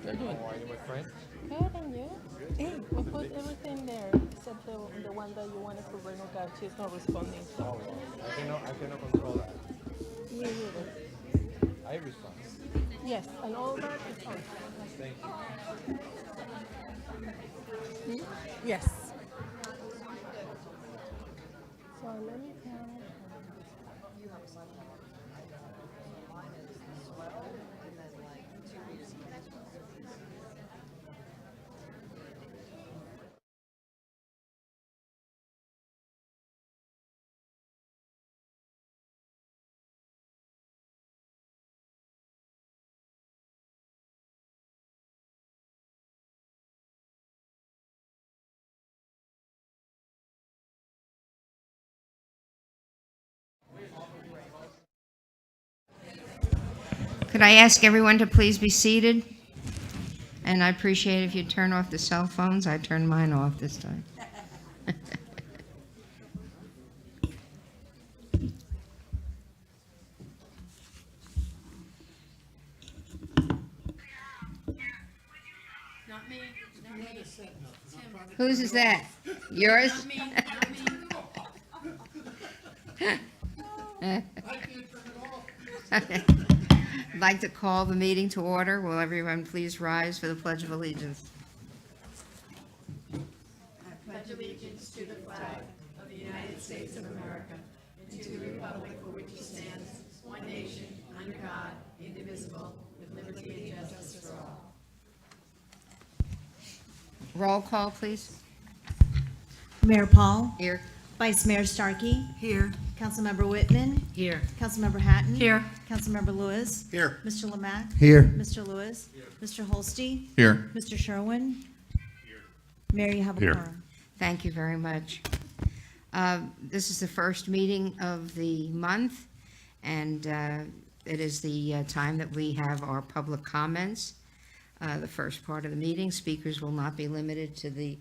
You're doing How are you, my friend? good, and you? Hey, we put everything there except the one that you wanted to bring. Okay, she's not responding. So Oh, well, I cannot control that. me neither. I respond. Yes, and all that is on. Thank you. Hmm? Yes. So let me count. Could I ask everyone to please be seated? And I appreciate if you turn off the cell phones. I turned mine off this time. Not me, not me. Whose is that? Yours? Not me, not me. I'd like to call the meeting to order. Will everyone please rise for the Pledge of Allegiance? Pledge allegiance to the flag of the United States of America and to the republic for which it stands, one nation, under God, indivisible, with liberty and justice for all. Roll call, please. Mayor Paul, Here. Vice Mayor Starkey, Here. Councilmember Whitman, Here. Councilmember Hatton. Here. Councilmember Lewis. Here. Mr. Lemack. Here. Mr. Lewis. Mr. Holste. Here. Mr. Sherwin. Mayor, you have a Here. quorum. Thank you very much. This is the first meeting of the month, and it is the time that we have our public comments. The first part of the meeting, speakers will not be limited to the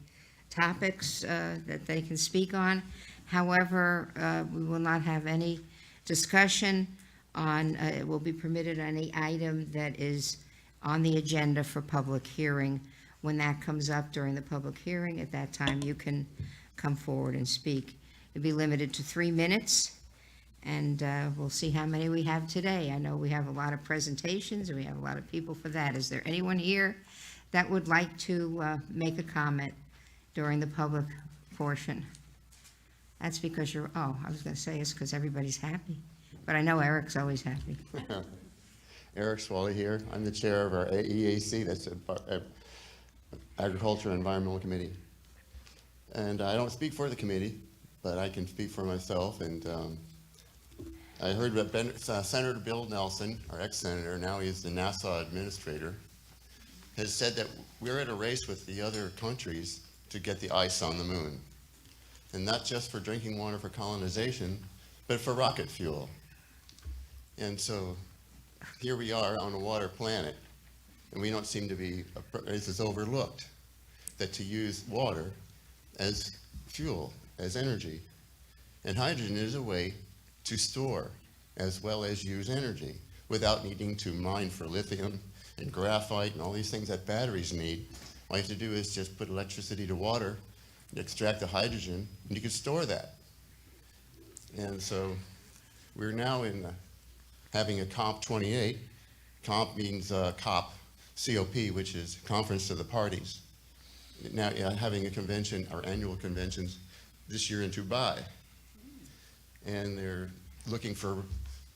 topics that they can speak on. However, we will not have any discussion on, it will be permitted on any item that is on the agenda for public hearing. When that comes up during the public hearing, at that time, you can come forward and speak. It'll be limited to 3 minutes, and we'll see how many we have today. I know we have a lot of presentations, and we have a lot of people for that. Is there anyone here that would like to make a comment during the public portion? That's because you're, oh, I was going to say it's because everybody's happy, but I know Eric's always happy. Eric Swally here. I'm the chair of our AEAC, that's Agriculture and Environmental Committee. And I don't speak for the committee, but I can speak for myself. And I heard that Senator Bill Nelson, our ex-senator, now he's the NASA administrator, has said that we're at a race with the other countries to get the ice on the moon. And not just for drinking water for colonization, but for rocket fuel. And so here we are on a water planet, and we don't seem to be, this is overlooked, that to use water as fuel, as energy. And hydrogen is a way to store as well as use energy without needing to mine for lithium and graphite and all these things that batteries need. All you have to do is just put electricity to water, extract the hydrogen, and you can store that. And so we're now in having a COP28. COP means COP, COP, which is Conference of the Parties. Now having a convention, our annual conventions, this year in Dubai. And they're looking for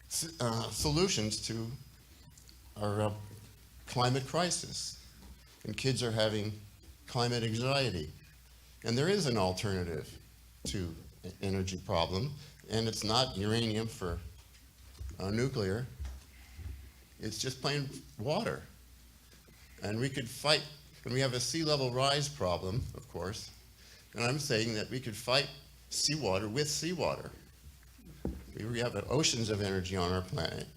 solutions to our climate crisis. And kids are having climate anxiety. And there is an alternative to energy problem, and it's not uranium for nuclear. It's just plain water. And we could fight, and we have a sea level rise problem, of course, and I'm saying that we could fight seawater with seawater. We have oceans of energy on our planet.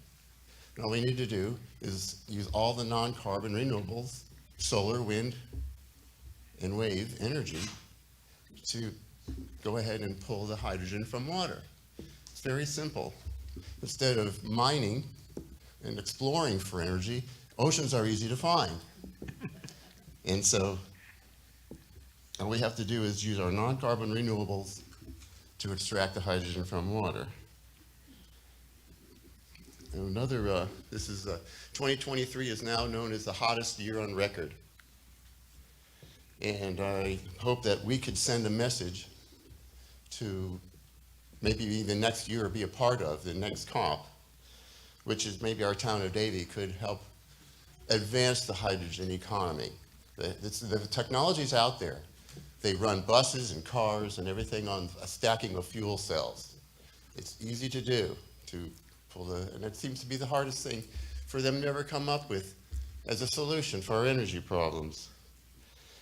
And all we need to do is use all the non-carbon renewables, solar, wind, and wave energy to go ahead and pull the hydrogen from water. It's very simple. Instead of mining and exploring for energy, oceans are easy to find. And so all we have to do is use our non-carbon renewables to extract the hydrogen from water. And another, 2023 is now known as the hottest year on record. And I hope that we could send a message to maybe even next year be a part of the next COP, which is maybe our town of Davie could help advance the hydrogen economy. The technology's out there. They run buses and cars and everything on a stacking of fuel cells. It's easy to do, to pull and it seems to be the hardest thing for them to ever come up with as a solution for our energy problems.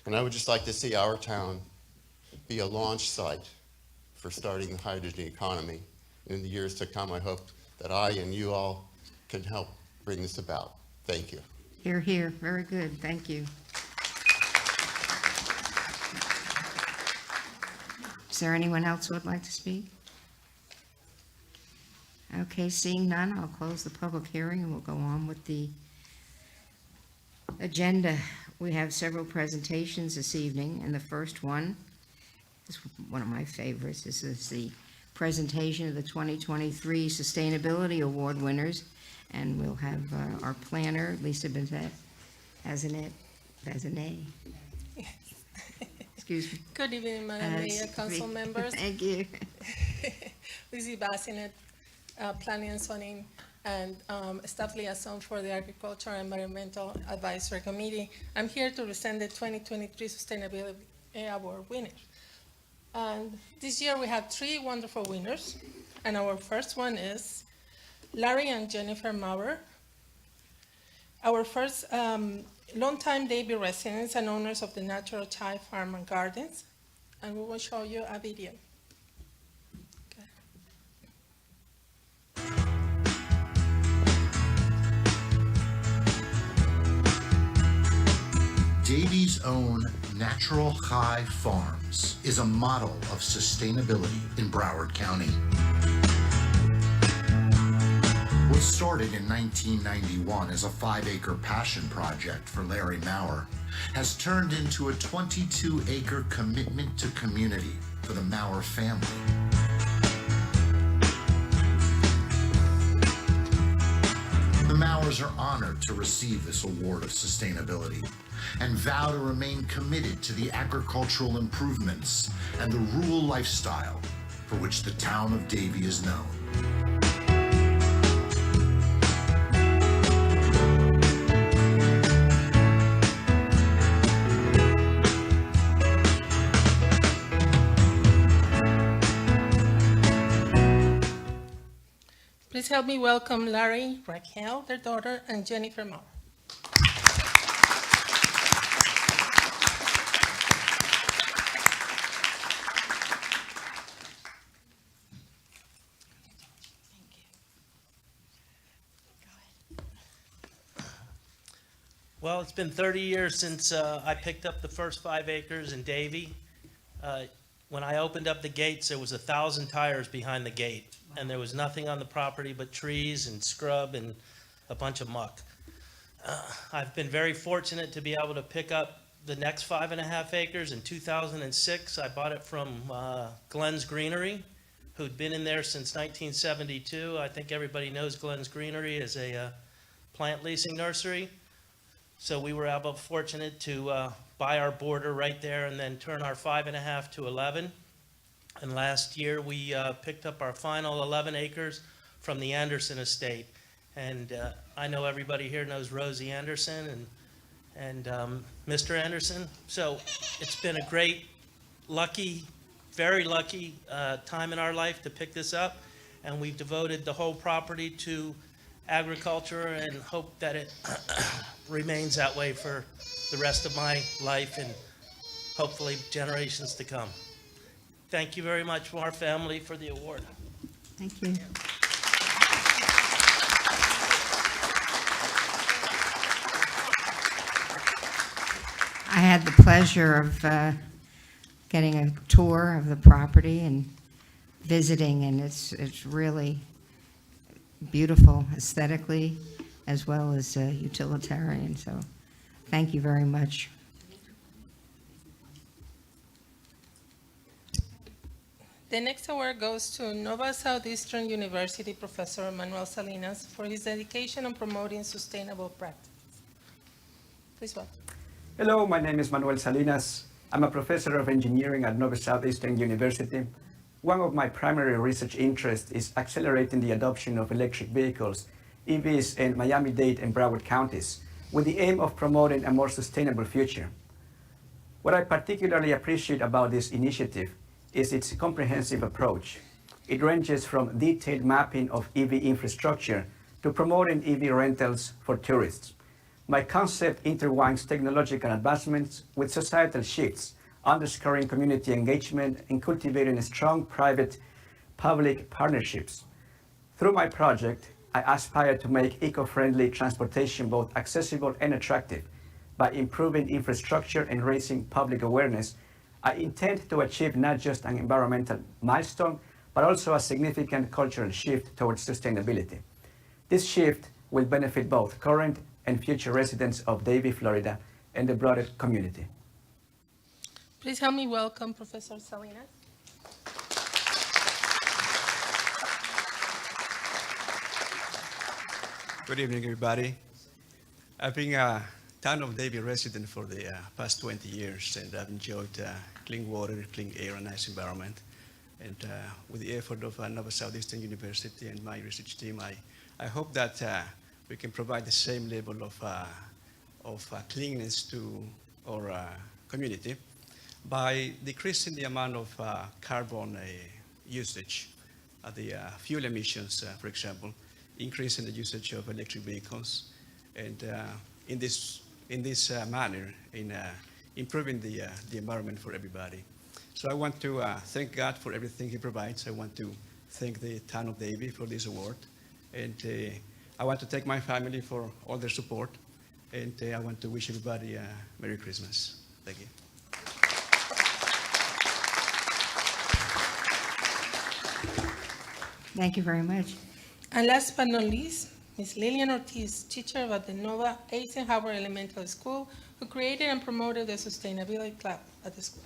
And I would just like to see our town be a launch site for starting the hydrogen economy. In the years to come, I hope that I and you all can help bring this about. Thank you. Hear, hear. Very good. Thank you. Is there anyone else who would like to speak? Okay, seeing none, I'll close the public hearing and we'll go on with the agenda. We have several presentations this evening, and the first one is one of my favorites. This is the presentation of the 2023 Sustainability Award winners, and we'll have our planner, Lisa Bazinet. Excuse me. Good evening, Madam Mayor, council members. Thank you. Lizzie Bassinet, Planning and Zoning, and Staff Liaison for the Agriculture and Environmental Advisory Committee. I'm here to present the 2023 Sustainability Award winners. And this year we have 3 wonderful winners, and our first one is Larry and Jennifer Maurer. Our first longtime Davie residents and owners of the Natural Chai Farm and Gardens, and we will show you a video. Davie's own Natural High Farms is a model of sustainability in Broward County. What started in 1991 as a 5-acre passion project for Larry Maurer has turned into a 22-acre commitment to community for the Maurer family. The Maurers are honored to receive this award of sustainability and vow to remain committed to the agricultural improvements and the rural lifestyle for which the town of Davie is known. Please help me welcome Larry, Raquel, their daughter, and Jennifer Maurer. Well, it's been 30 years since I picked up the first 5 acres in Davie. When I opened up the gates, there was 1,000 tires behind the gate, and there was nothing on the property but trees and scrub and a bunch of muck. I've been very fortunate to be able to pick up the next 5.5 acres. In 2006, I bought it from Glenn's Greenery, who'd been in there since 1972. I think everybody knows Glenn's Greenery is a plant leasing nursery. So we were fortunate to buy our border right there and then turn our 5.5 to 11. And last year we picked up our final 11 acres from the Anderson estate. And I know everybody here knows Rosie Anderson and Mr. Anderson. So it's been a great, lucky, very lucky time in our life to pick this up. And we've devoted the whole property to agriculture and hope that it remains that way for the rest of my life and hopefully generations to come. Thank you very much, our family, for the award. Thank you. I had the pleasure of getting a tour of the property and visiting, and it's really beautiful aesthetically as well as utilitarian. So thank you very much. The next award goes to Nova Southeastern University Professor Manuel Salinas for his dedication on promoting sustainable practices. Please welcome. Hello, my name is Manuel Salinas. I'm a professor of engineering at Nova Southeastern University. One of my primary research interests is accelerating the adoption of electric vehicles, EVs, in Miami-Dade and Broward counties, with the aim of promoting a more sustainable future. What I particularly appreciate about this initiative is its comprehensive approach. It ranges from detailed mapping of EV infrastructure to promoting EV rentals for tourists. My concept intertwines technological advancements with societal shifts, underscoring community engagement and cultivating strong private-public partnerships. Through my project, I aspire to make eco-friendly transportation both accessible and attractive. By improving infrastructure and raising public awareness, I intend to achieve not just an environmental milestone, but also a significant cultural shift towards sustainability. This shift will benefit both current and future residents of Davie, Florida, and the broader community. Please help me welcome Professor Salinas. Good evening, everybody. I've been a town of Davie resident for the past 20 years, and I've enjoyed clean water, clean air, and nice environment. And with the effort of Nova Southeastern University and my research team, I hope that we can provide the same level of cleanliness to our community by decreasing the amount of carbon usage, the fuel emissions, for example, increasing the usage of electric vehicles, and in this manner, in improving the environment for everybody. So I want to thank God for everything He provides. I want to thank the town of Davie for this award, and I want to thank my family for all their support, and I want to wish everybody a Merry Christmas. Thank you. Thank you very much. And last but not least, Ms. Lillian Ortiz, teacher at the Nova Eisenhower Elementary School, who created and promoted the Sustainability Club at the school.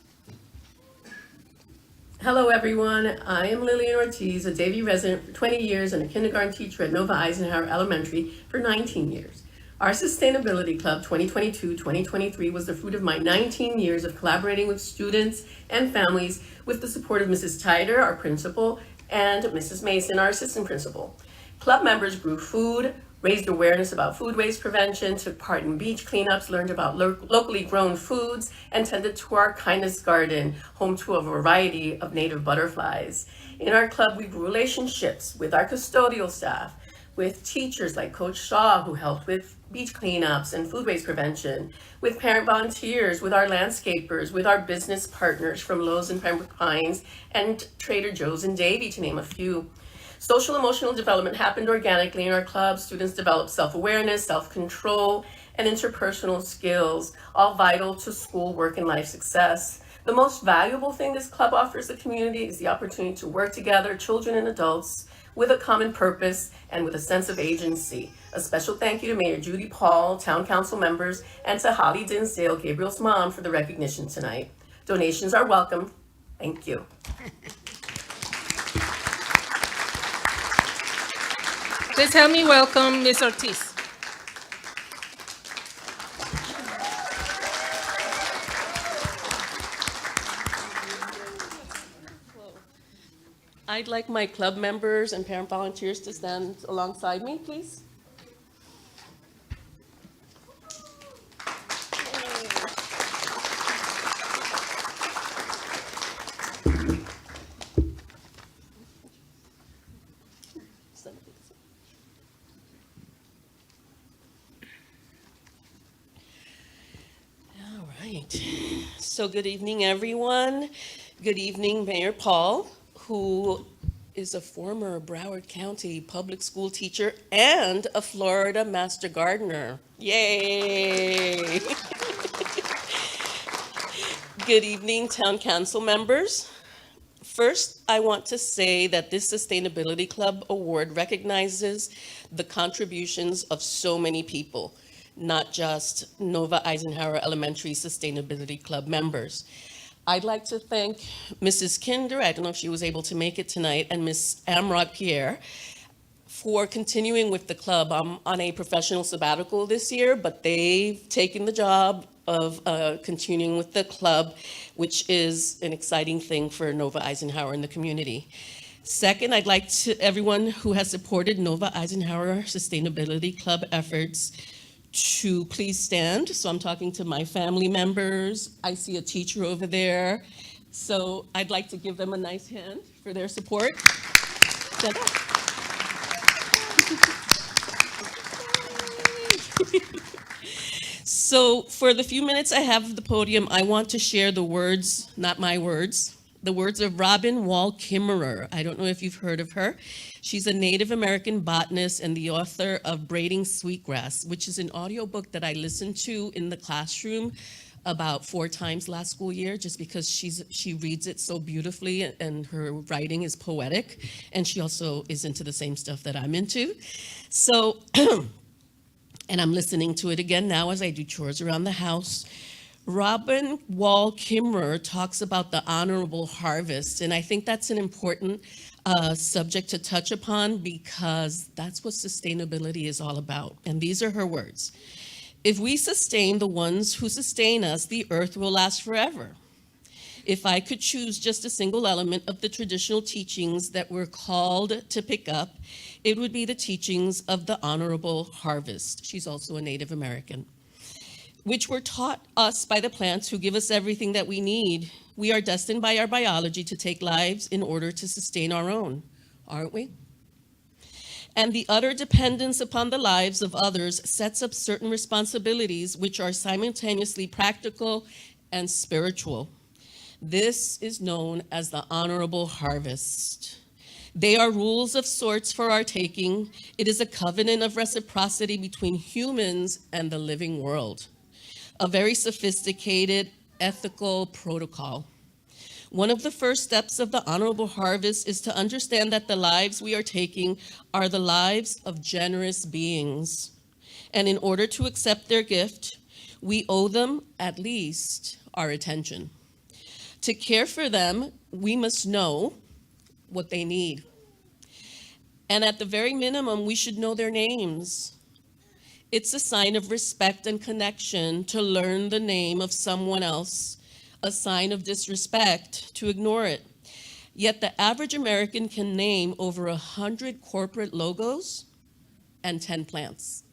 Hello, everyone. I am Lillian Ortiz, a Davie resident for 20 years and a kindergarten teacher at Nova Eisenhower Elementary for 19 years. Our Sustainability Club 2022-2023 was the fruit of my 19 years of collaborating with students and families with the support of Mrs. Tider, our principal, and Mrs. Mason, our assistant principal. Club members grew food, raised awareness about food waste prevention, took part in beach cleanups, learned about locally grown foods, and tended to our kindness garden, home to a variety of native butterflies. In our club, we grew relationships with our custodial staff, with teachers like Coach Shaw, who helped with beach cleanups and food waste prevention, with parent volunteers, with our landscapers, with our business partners from Lowe's and Pembroke Pines, and Trader Joe's and Davie, to name a few. Social emotional development happened organically in our club. Students developed self-awareness, self-control, and interpersonal skills, all vital to school, work, and life success. The most valuable thing this club offers the community is the opportunity to work together, children and adults, with a common purpose and with a sense of agency. A special thank you to Mayor Judy Paul, Town Council members, and to Holly Dinsdale, Gabriel's mom, for the recognition tonight. Donations are welcome. Thank you. Please help me welcome Ms. Ortiz. I'd like my club members and parent volunteers to stand alongside me, please. All right. So good evening, everyone. Good evening, Mayor Paul, who is a former Broward County public school teacher and a Florida Master Gardener. Yay! Good evening, Town Council members. First, I want to say that this Sustainability Club Award recognizes the contributions of so many people, not just Nova Eisenhower Elementary Sustainability Club members. I'd like to thank Mrs. Kinder, I don't know if she was able to make it tonight, and Miss Amrod Pierre for continuing with the club. I'm on a professional sabbatical this year, but they've taken the job of continuing with the club, which is an exciting thing for Nova Eisenhower in the community. Second, I'd like to everyone who has supported Nova Eisenhower Sustainability Club efforts to please stand. So I'm talking to my family members. I see a teacher over there. So I'd like to give them a nice hand for their support. Stand up. So for the few minutes I have of the podium, I want to share the words, not my words, the words of Robin Wall Kimmerer. I don't know if you've heard of her. She's a Native American botanist and the author of Braiding Sweetgrass, which is an audiobook that I listened to in the classroom about 4 times last school year, just because she reads it so beautifully and her writing is poetic. And she also is into the same stuff that I'm into. So, and I'm listening to it again now as I do chores around the house. Robin Wall Kimmerer talks about the honorable harvest, and I think that's an important subject to touch upon because that's what sustainability is all about. And these are her words. If we sustain the ones who sustain us, the earth will last forever. If I could choose just a single element of the traditional teachings that we're called to pick up, it would be the teachings of the honorable harvest. She's also a Native American, which were taught us by the plants who give us everything that we need. We are destined by our biology to take lives in order to sustain our own, aren't we? And the utter dependence upon the lives of others sets up certain responsibilities which are simultaneously practical and spiritual. This is known as the honorable harvest. They are rules of sorts for our taking. It is a covenant of reciprocity between humans and the living world. A very sophisticated ethical protocol. One of the first steps of the honorable harvest is to understand that the lives we are taking are the lives of generous beings. And in order to accept their gift, we owe them at least our attention. To care for them, we must know what they need. And at the very minimum, we should know their names. It's a sign of respect and connection to learn the name of someone else, a sign of disrespect to ignore it. Yet the average American can name over 100 corporate logos and 10 plants.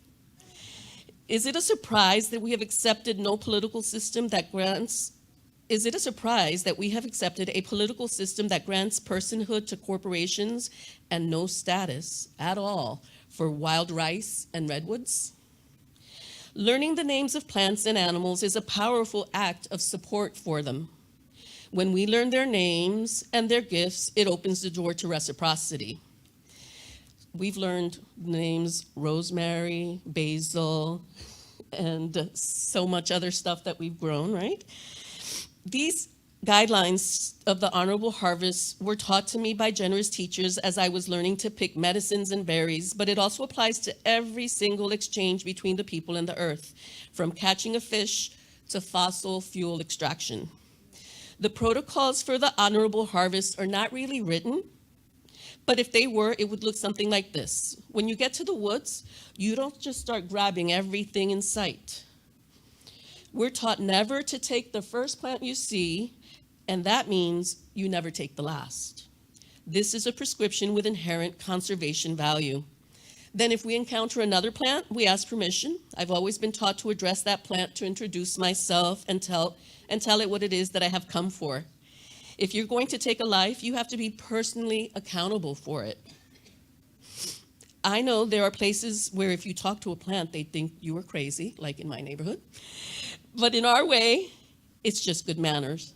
Is it a surprise that we have accepted no political system that grants Is it a surprise that we have accepted a political system that grants personhood to corporations and no status at all for wild rice and redwoods? Learning the names of plants and animals is a powerful act of support for them. When we learn their names and their gifts, it opens the door to reciprocity. We've learned names rosemary, basil, and so much other stuff that we've grown, right? These guidelines of the honorable harvest were taught to me by generous teachers as I was learning to pick medicines and berries, but it also applies to every single exchange between the people and the earth, from catching a fish to fossil fuel extraction. The protocols for the honorable harvest are not really written, but if they were, it would look something like this. When you get to the woods, you don't just start grabbing everything in sight. We're taught never to take the first plant you see, and that means you never take the last. This is a prescription with inherent conservation value. Then if we encounter another plant, we ask permission. I've always been taught to address that plant, to introduce myself and tell it what it is that I have come for. If you're going to take a life, you have to be personally accountable for it. I know there are places where if you talk to a plant, they think you are crazy, like in my neighborhood. But in our way, it's just good manners.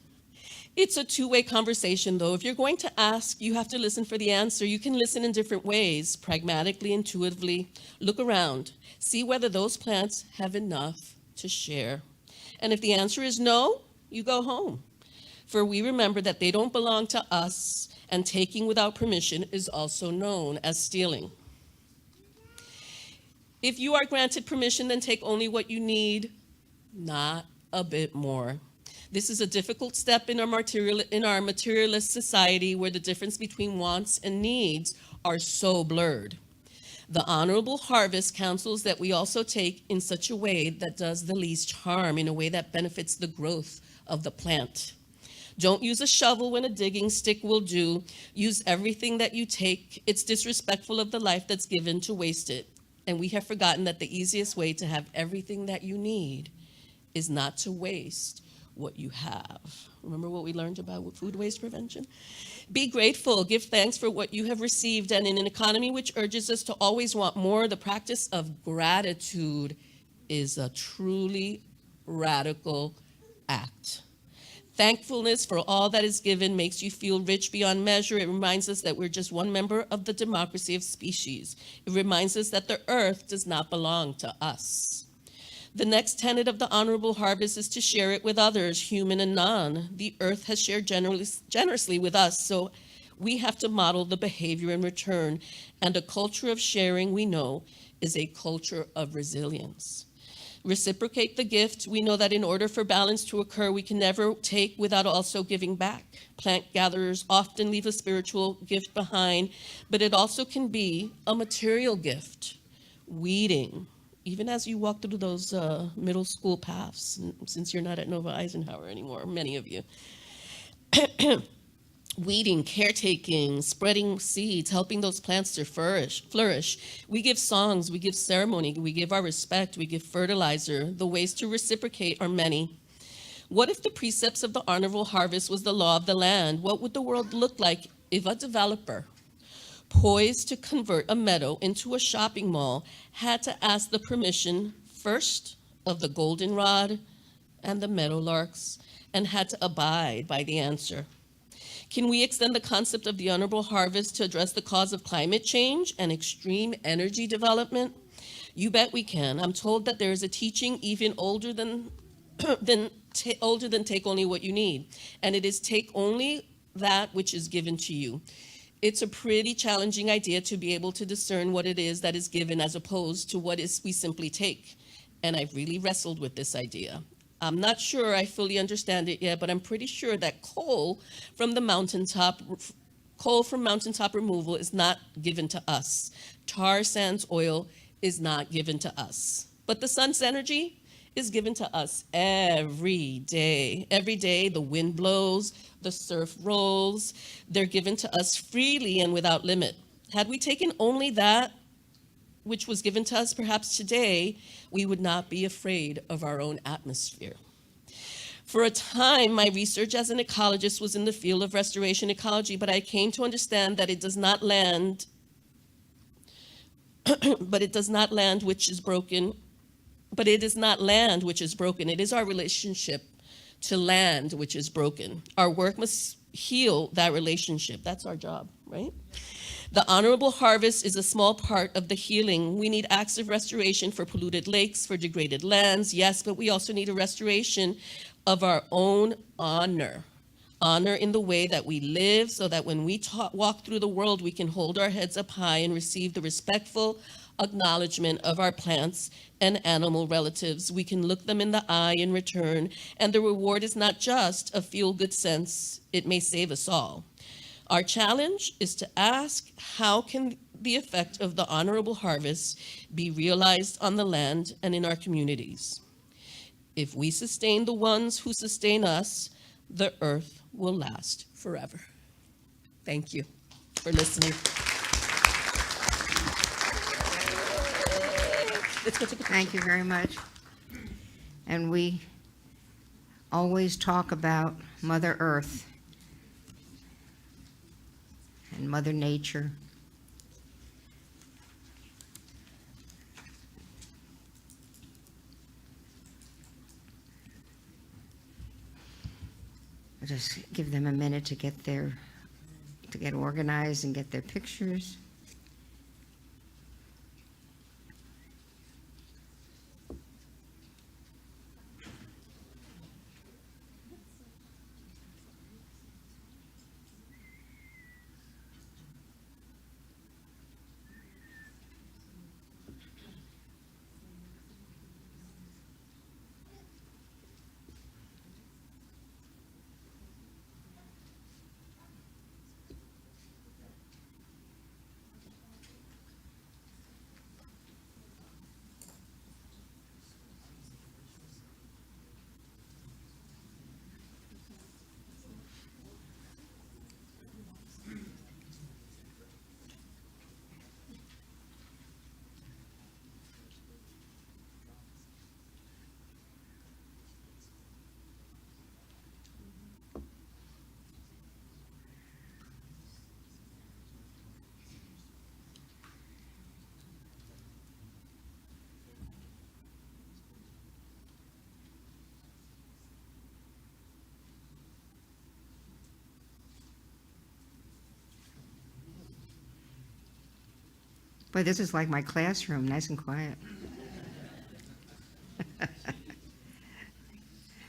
It's a two-way conversation, though. If you're going to ask, you have to listen for the answer. You can listen in different ways, pragmatically, intuitively. Look around. See whether those plants have enough to share. And if the answer is no, you go home. For we remember that they don't belong to us, and taking without permission is also known as stealing. If you are granted permission, then take only what you need, not a bit more. This is a difficult step in our materialist society where the difference between wants and needs are so blurred. The honorable harvest counsels that we also take in such a way that does the least harm, in a way that benefits the growth of the plant. Don't use a shovel when a digging stick will do. Use everything that you take. It's disrespectful of the life that's given to waste it. And we have forgotten that the easiest way to have everything that you need is not to waste what you have. Remember what we learned about food waste prevention? Be grateful, give thanks for what you have received, and in an economy which urges us to always want more, the practice of gratitude is a truly radical act. Thankfulness for all that is given makes you feel rich beyond measure. It reminds us that we're just one member of the democracy of species. It reminds us that the earth does not belong to us. The next tenet of the honorable harvest is to share it with others, human and non. The earth has shared generously with us, so we have to model the behavior in return. And a culture of sharing, we know, is a culture of resilience. Reciprocate the gift. We know that in order for balance to occur, we can never take without also giving back. Plant gatherers often leave a spiritual gift behind, but it also can be a material gift. Weeding, even as you walk through those middle school paths, since you're not at Nova Eisenhower anymore, many of you. Weeding, caretaking, spreading seeds, helping those plants to flourish. We give songs, we give ceremony, we give our respect, we give fertilizer. The ways to reciprocate are many. What if the precepts of the honorable harvest was the law of the land? What would the world look like if a developer poised to convert a meadow into a shopping mall had to ask the permission first of the goldenrod and the meadowlarks and had to abide by the answer? Can we extend the concept of the honorable harvest to address the cause of climate change and extreme energy development? You bet we can. I'm told that there is a teaching even older than take only what you need, and it is take only that which is given to you. It's a pretty challenging idea to be able to discern what it is that is given as opposed to what is we simply take. And I've really wrestled with this idea. I'm not sure I fully understand it yet, but I'm pretty sure that coal from mountaintop removal is not given to us. Tar sands oil is not given to us. But the sun's energy is given to us every day. Every day the wind blows, the surf rolls. They're given to us freely and without limit. Had we taken only that which was given to us, perhaps today we would not be afraid of our own atmosphere. For a time, my research as an ecologist was in the field of restoration ecology, but I came to understand that it does not land, which is broken. But it is not land which is broken. It is our relationship to land which is broken. Our work must heal that relationship. That's our job, right? The honorable harvest is a small part of the healing. We need acts of restoration for polluted lakes, for degraded lands, yes, but we also need a restoration of our own honor. Honor in the way that we live, so that when we walk through the world, we can hold our heads up high and receive the respectful acknowledgement of our plants and animal relatives. We can look them in the eye in return, and the reward is not just a feel-good sense. It may save us all. Our challenge is to ask, how can the effect of the honorable harvest be realized on the land and in our communities? If we sustain the ones who sustain us, the earth will last forever. Thank you for listening. Thank you very much. And we always talk about Mother Earth and Mother Nature. I'll just give them a minute to get organized and get their pictures. Boy, this is like my classroom, nice and quiet.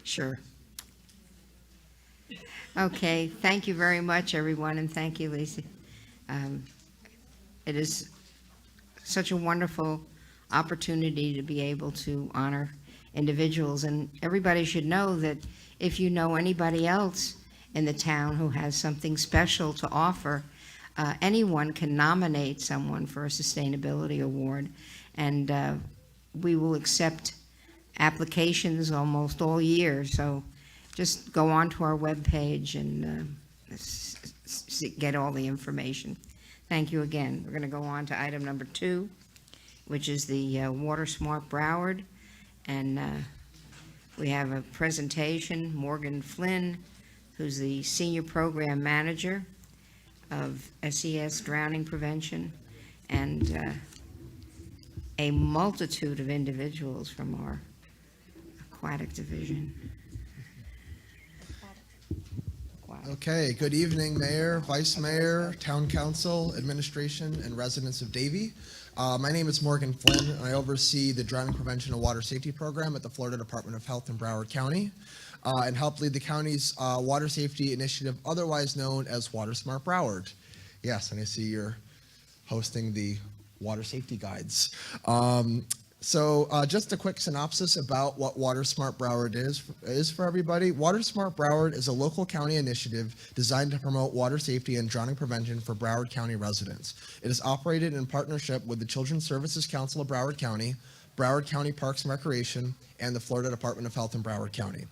Sure. Okay, thank you very much, everyone, and thank you, Lisa. It is such a wonderful opportunity to be able to honor individuals, and everybody should know that if you know anybody else in the town who has something special to offer, anyone can nominate someone for a sustainability award, and we will accept applications almost all year, so just go on to our webpage and get all the information. Thank you again. We're going to go on to item number 2, which is the Water Smart Broward, and we have a presentation, Morgan Flynn, who's the Senior Program Manager of SES Drowning Prevention, and a multitude of individuals from our aquatic division. Okay, good evening, Mayor, Vice Mayor, Town Council, Administration, and residents of Davie. My name is Morgan Flynn, and I oversee the Drowning Prevention and Water Safety Program at the Florida Department of Health in Broward County, and help lead the county's water safety initiative, otherwise known as Water Smart Broward. Yes, and I see you're hosting the water safety guides. So just a quick synopsis about what Water Smart Broward is for everybody. Water Smart Broward is a local county initiative designed to promote water safety and drowning prevention for Broward County residents. It is operated in partnership with the Children's Services Council of Broward County Parks and Recreation, and the Florida Department of Health in Broward County.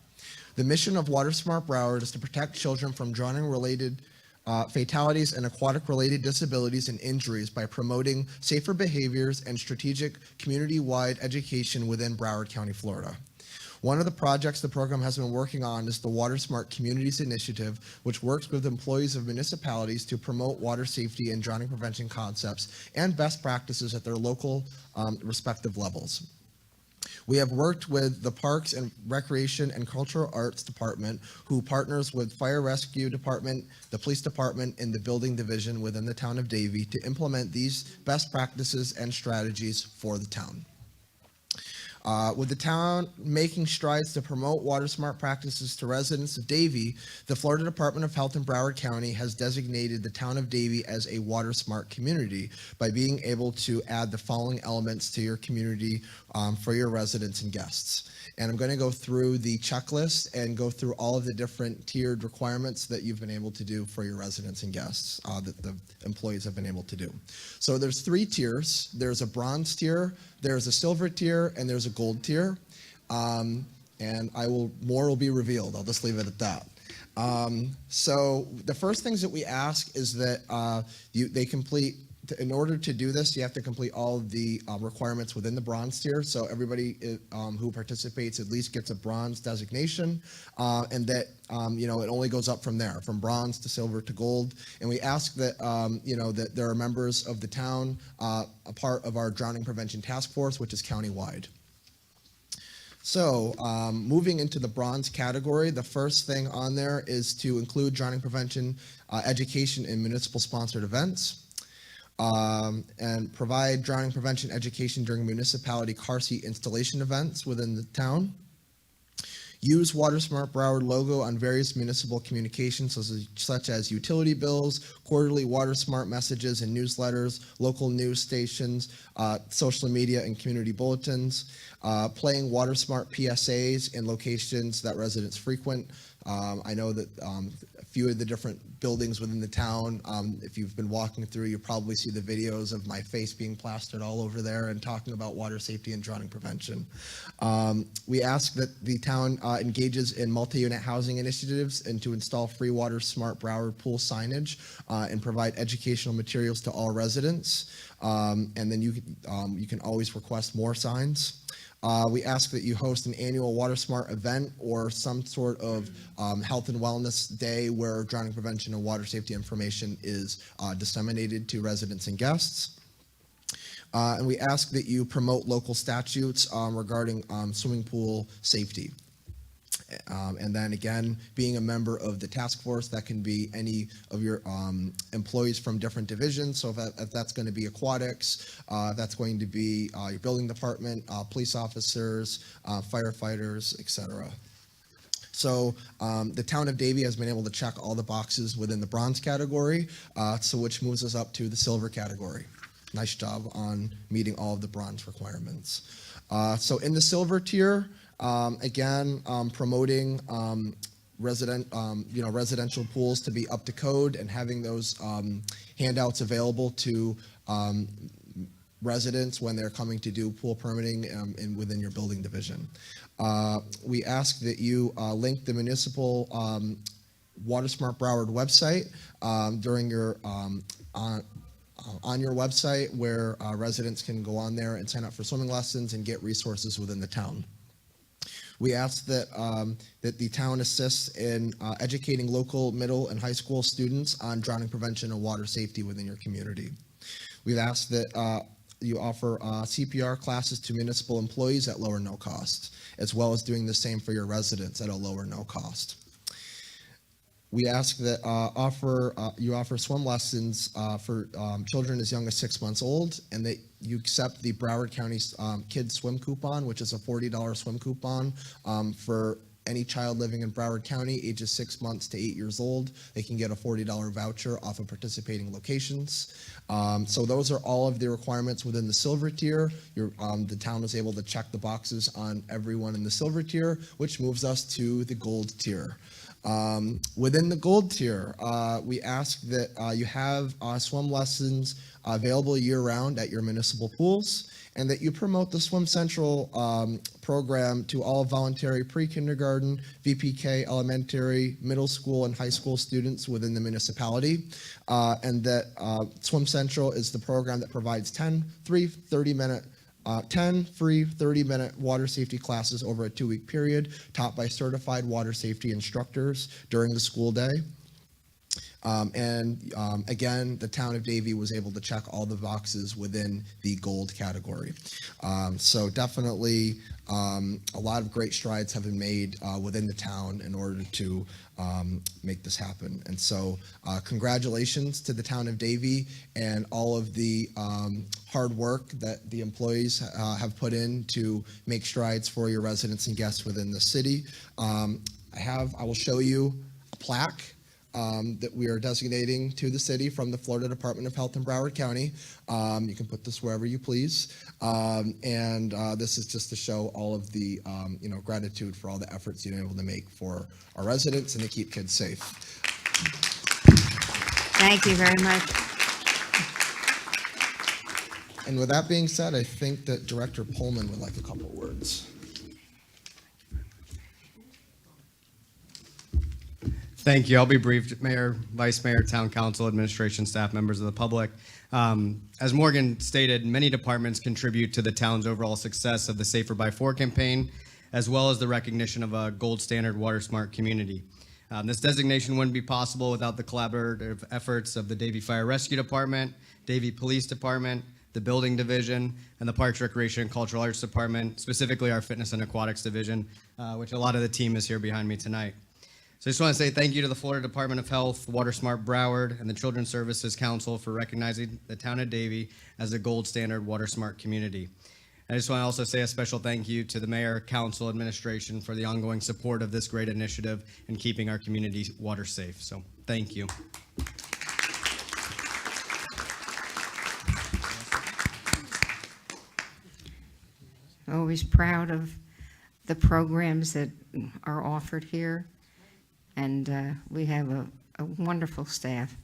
The mission of Water Smart Broward is to protect children from drowning-related fatalities and aquatic-related disabilities and injuries by promoting safer behaviors and strategic community-wide education within Broward County, Florida. One of the projects the program has been working on is the Water Smart Communities Initiative, which works with employees of municipalities to promote water safety and drowning prevention concepts and best practices at their local respective levels. We have worked with the Parks and Recreation and Cultural Arts Department, who partners with Fire Rescue Department, the Police Department, and the Building Division within the town of Davie to implement these best practices and strategies for the town. With the town making strides to promote water smart practices to residents of Davie, the Florida Department of Health in Broward County has designated the town of Davie as a water smart community by being able to add the following elements to your community for your residents and guests. And I'm going to go through the checklist and go through all of the different tiered requirements that you've been able to do for your residents and guests that the employees have been able to do. So there's 3 tiers. There's a bronze tier, there's a silver tier, and there's a gold tier. And more will be revealed. I'll just leave it at that. So the first things that we ask is that they complete. In order to do this, you have to complete all of the requirements within the bronze tier. So everybody who participates at least gets a bronze designation, and that it only goes up from there, from bronze to silver to gold. And we ask that that there are members of the town a part of our drowning prevention task force, which is countywide. So moving into the bronze category, the first thing on there is to include drowning prevention education in municipal sponsored events. And provide drowning prevention education during municipality car seat installation events within the town. Use Water Smart Broward logo on various municipal communications such as utility bills, quarterly Water Smart messages and newsletters, local news stations, social media and community bulletins, playing Water Smart PSAs in locations that residents frequent. I know that a few of the different buildings within the town, if you've been walking through, you probably see the videos of my face being plastered all over there and talking about water safety and drowning prevention. We ask that the town engages in multi-unit housing initiatives and to install free Water Smart Broward pool signage and provide educational materials to all residents. And then you can always request more signs. We ask that you host an annual Water Smart event or some sort of health and wellness day where drowning prevention and water safety information is disseminated to residents and guests. And we ask that you promote local statutes regarding swimming pool safety. And then again, being a member of the task force, that can be any of your employees from different divisions. So if that's going to be aquatics, that's going to be your building department, police officers, firefighters, etc. So the town of Davie has been able to check all the boxes within the bronze category, so which moves us up to the silver category. Nice job on meeting all of the bronze requirements. So in the silver tier, again, promoting residential pools to be up to code and having those handouts available to residents when they're coming to do pool permitting within your building division. We ask that you link the municipal WaterSmart Broward website during your on your website, where residents can go on there and sign up for swimming lessons and get resources within the town. We ask that that the town assists in educating local middle and high school students on drowning prevention and water safety within your community. We've asked that you offer CPR classes to municipal employees at low or no cost, as well as doing the same for your residents at a low or no cost. We ask that you offer swim lessons for children as young as 6 months old, and that you accept the Broward County Kids Swim Coupon, which is a $40 swim coupon for any child living in Broward County, ages 6 months to 8 years old. They can get a $40 voucher off of participating locations. So those are all of the requirements within the silver tier. The town was able to check the boxes on everyone in the silver tier, which moves us to the gold tier. Within the gold tier, we ask that you have swim lessons available year-round at your municipal pools, and that you promote the Swim Central program to all voluntary pre-kindergarten, VPK, elementary, middle school, and high school students within the municipality, and that Swim Central is the program that provides 10 free 30-minute water safety classes over a 2-week period, taught by certified water safety instructors during the school day. Again, the town of Davie was able to check all the boxes within the gold category. So definitely a lot of great strides have been made within the town in order to make this happen. And so congratulations to the town of Davie and all of the hard work that the employees have put in to make strides for your residents and guests within the city. I will show you a plaque that we are designating to the city from the Florida Department of Health in Broward County. You can put this wherever you please. This is just to show all of the gratitude for all the efforts you've been able to make for our residents and to keep kids safe. Thank you very much. And with that being said, I think that Director Pullman would like a couple words. Thank you. I'll be brief. Mayor, Vice Mayor, Town Council, Administration, staff, members of the public. As Morgan stated, many departments contribute to the town's overall success of the Safer by 4 campaign, as well as the recognition of a gold standard water smart community. This designation wouldn't be possible without the collaborative efforts of the Davie Fire Rescue Department, Davie Police Department, the Building Division, and the Parks, Recreation, and Cultural Arts Department, specifically our Fitness and Aquatics Division, which a lot of the team is here behind me tonight. So I just want to say thank you to the Florida Department of Health, WaterSmart Broward, and the Children's Services Council for recognizing the town of Davie as a gold standard WaterSmart community. I just want to also say a special thank you to the Mayor, Council, Administration for the ongoing support of this great initiative and keeping our community water safe. So thank you. Always proud of the programs that are offered here. And we have a wonderful staff.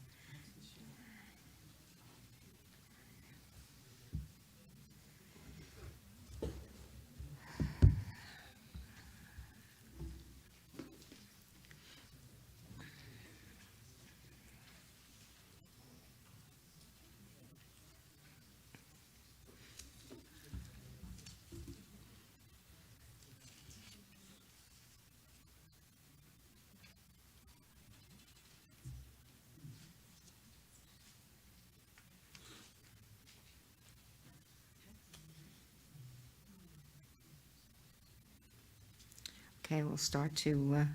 Okay, we'll start to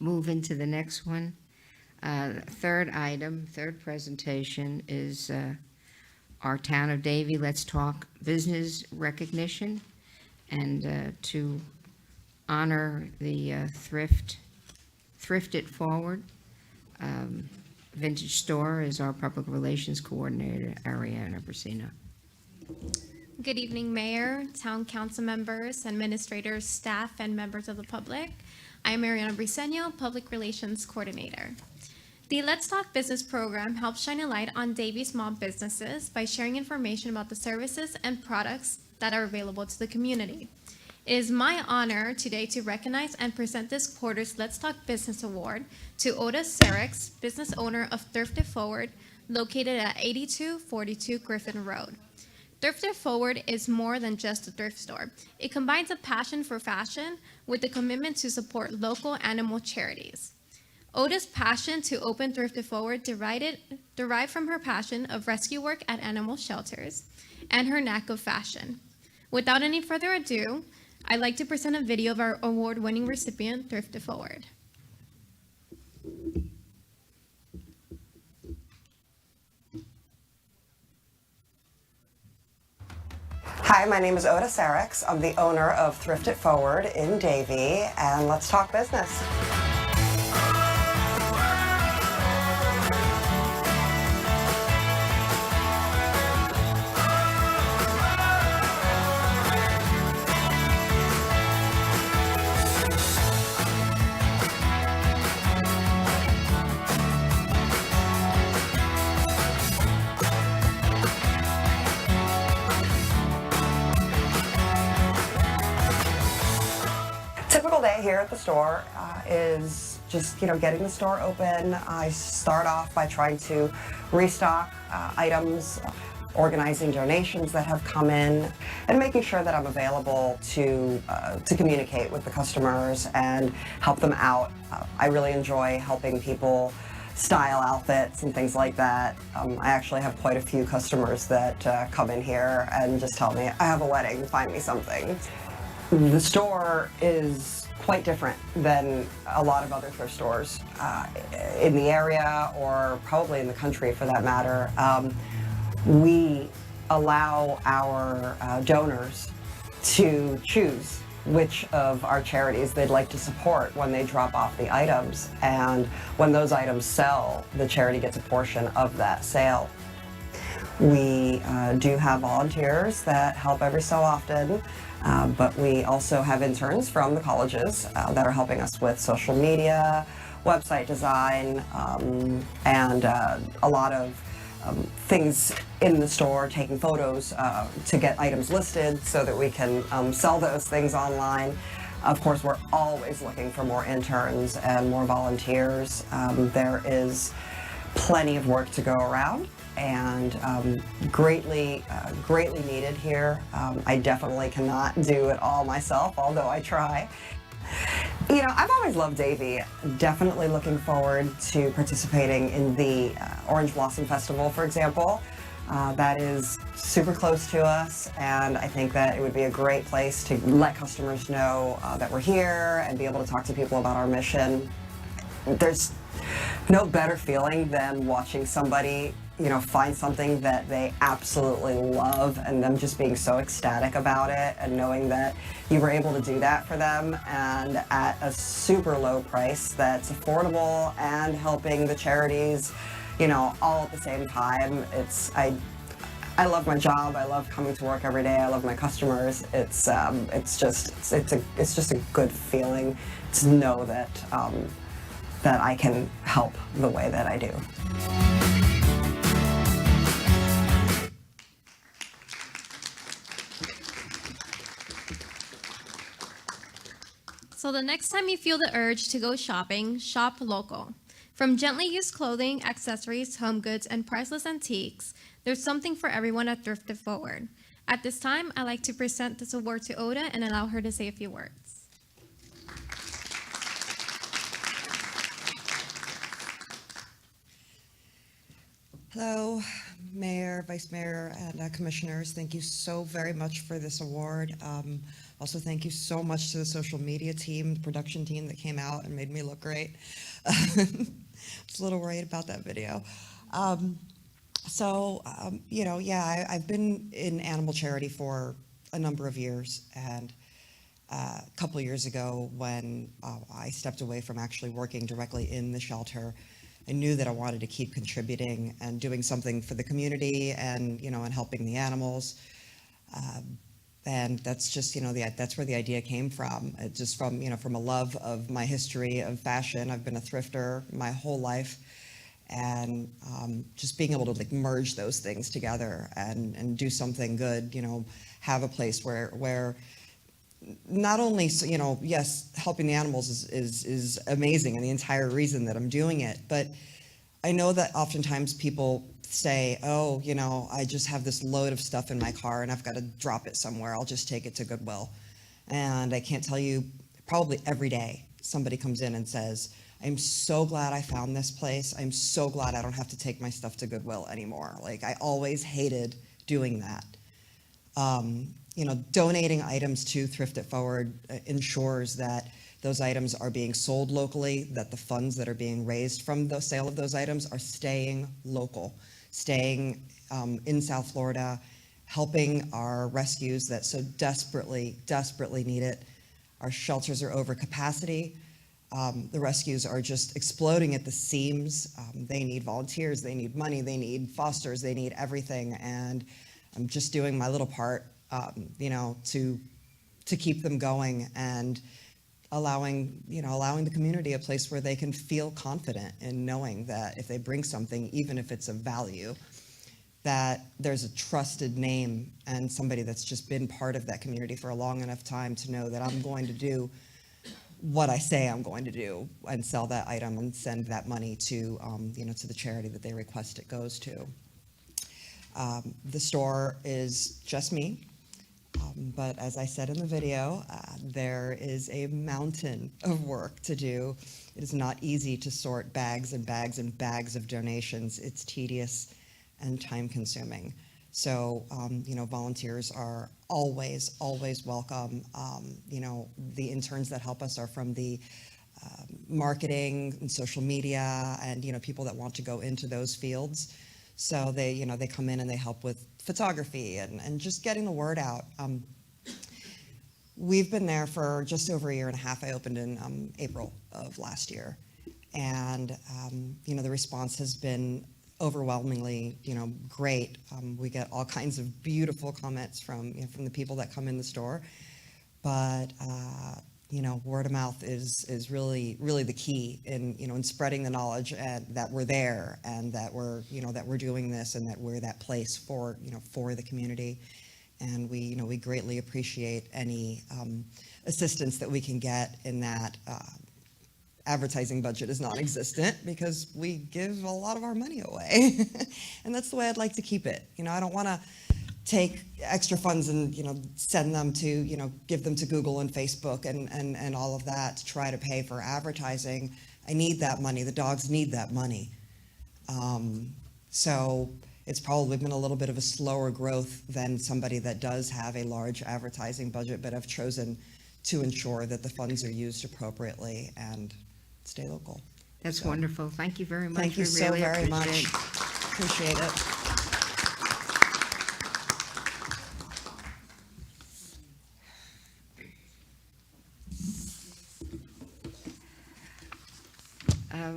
move into the next one. Third item, third presentation is our Town of Davie Let's Talk Business Recognition. And to honor the Thrift It Forward Vintage Store is our Public Relations Coordinator, Ariana Brasino. Good evening, Mayor, Town Council members, administrators, staff, and members of the public. I am Mariana Briceño, Public Relations Coordinator. The Let's Talk Business program helps shine a light on Davie small businesses by sharing information about the services and products that are available to the community. It is my honor today to recognize and present this quarter's Let's Talk Business Award to Oda Serex, business owner of Thrift It Forward, located at 8242 Griffin Road. Thrift It Forward is more than just a thrift store. It combines a passion for fashion with a commitment to support local animal charities. Oda's passion to open Thrift It Forward derived from her passion of rescue work at animal shelters and her knack of fashion. Without any further ado, I'd like to present a video of our award-winning recipient, Thrift It Forward. Hi, my name is Oda Serex. I'm the owner of Thrift It Forward in Davie, and let's talk business. Typical day here at the store is just, getting the store open. I start off by trying to restock items, organizing donations that have come in, and making sure that I'm available to communicate with the customers and help them out. I really enjoy helping people style outfits and things like that. I actually have quite a few customers that come in here and just tell me, I have a wedding, find me something. The store is quite different than a lot of other thrift stores in the area, or probably in the country for that matter. We allow our donors to choose which of our charities they'd like to support when they drop off the items. And when those items sell, the charity gets a portion of that sale. We do have volunteers that help every so often. But we also have interns from the colleges that are helping us with social media, website design, and a lot of things in the store, taking photos to get items listed so that we can sell those things online. Of course, we're always looking for more interns and more volunteers. There is plenty of work to go around, and greatly needed here. I definitely cannot do it all myself, although I try. I've always loved Davie. Definitely looking forward to participating in the Orange Blossom Festival, for example. That is super close to us, and I think that it would be a great place to let customers know that we're here and be able to talk to people about our mission. There's no better feeling than watching somebody find something that they absolutely love, and them just being so ecstatic about it, and knowing that you were able to do that for them, and at a super low price that's affordable and helping the charities, all at the same time. I love my job. I love coming to work every day. I love my customers. It's just a good feeling to know that that I can help the way that I do. So the next time you feel the urge to go shopping, shop local. From gently used clothing, accessories, home goods, and priceless antiques, there's something for everyone at Thrift It Forward. At this time, I'd like to present this award to Oda and allow her to say a few words. Hello, Mayor, Vice Mayor, and Commissioners. Thank you so very much for this award. Also, thank you so much to the social media team, the production team that came out and made me look great. I was a little worried about that video. I've been in animal charity for a number of years, and a couple of years ago when I stepped away from actually working directly in the shelter, I knew that I wanted to keep contributing and doing something for the community and helping the animals. And that's just, that's where the idea came from. It's just from a love of my history of fashion. I've been a thrifter my whole life, and just being able to merge those things together and do something good, have a place where not only, yes, helping the animals is amazing and the entire reason that I'm doing it, but I know that oftentimes people say, oh, I just have this load of stuff in my car and I've got to drop it somewhere. I'll just take it to Goodwill. And I can't tell you, probably every day somebody comes in and says, I'm so glad I found this place. I'm so glad I don't have to take my stuff to Goodwill anymore. Like, I always hated doing that. Donating items to Thrift It Forward ensures that those items are being sold locally, that the funds that are being raised from the sale of those items are staying local, staying in South Florida, helping our rescues that so desperately, desperately need it. Our shelters are over capacity. The rescues are just exploding at the seams. They need volunteers, they need money, they need fosters, they need everything. And I'm just doing my little part, to keep them going and allowing the community a place where they can feel confident in knowing that if they bring something, even if it's of value, that there's a trusted name and somebody that's just been part of that community for a long enough time to know that I'm going to do what I say I'm going to do and sell that item and send that money to, to the charity that they request it goes to. The store is just me. But as I said in the video, there is a mountain of work to do. It is not easy to sort bags and bags and bags of donations. It's tedious and time consuming. So, volunteers are always, always welcome. The interns that help us are from the marketing and social media and, people that want to go into those fields. So they come in and they help with photography and just getting the word out. We've been there for just over a year and a half. I opened in April of last year. And, the response has been overwhelmingly, great. We get all kinds of beautiful comments from the people that come in the store. But, word of mouth is really, really the key in spreading the knowledge that we're there and that we're doing this and that we're that place for the community. And we greatly appreciate any assistance that we can get in that. Advertising budget is non-existent because we give a lot of our money away. And that's the way I'd like to keep it. I don't want to take extra funds and, send them to, give them to Google and Facebook and all of that to try to pay for advertising. I need that money. The dogs need that money. So it's probably been a little bit of a slower growth than somebody that does have a large advertising budget, but I've chosen to ensure that the funds are used appropriately and stay local. That's wonderful. Thank you very much. Thank you We so really very much. appreciate it. Appreciate it.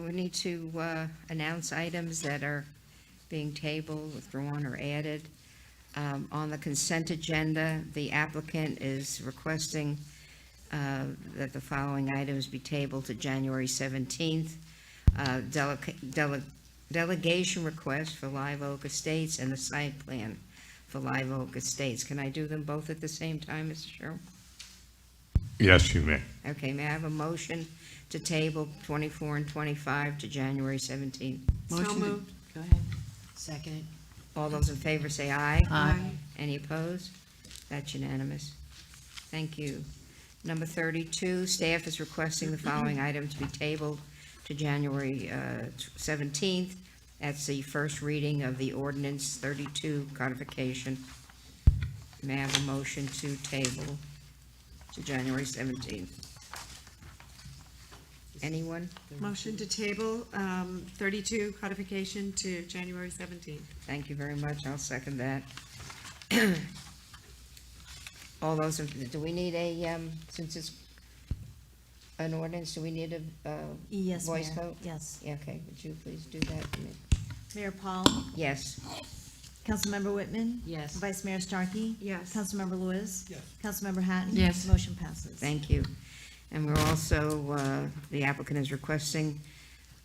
We need to announce items that are being tabled, withdrawn, or added. On the consent agenda, the applicant is requesting that the following items be tabled to January 17th. Delegation request for Live Oak Estates and the site plan for Live Oak Estates. Can I do them both at the same time, Mr. Sherrill? Yes, you may. Okay, may I have a motion to table 24 and 25 to January 17th? So moved. Go ahead. Second. All those in favor say aye. Aye. Any opposed? That's unanimous. Thank you. Number 32, staff is requesting the following item to be tabled to January 17th. That's the first reading of the ordinance 32 codification. May I have a motion to table? to January 17th. Anyone? Motion to table 32 codification to January 17th. Thank you very much. I'll second that. All those, do we need a, since it's an ordinance, do we need a Yes, voice Mayor. vote? Yes. Yeah, okay, would you please do that for me? Mayor Paul, Yes. Councilmember Whitman. Yes. Vice Mayor Starkey. Yes. Councilmember Lewis. Yes. Councilmember Hatton. Yes. Motion passes. Thank you. And we're also, the applicant is requesting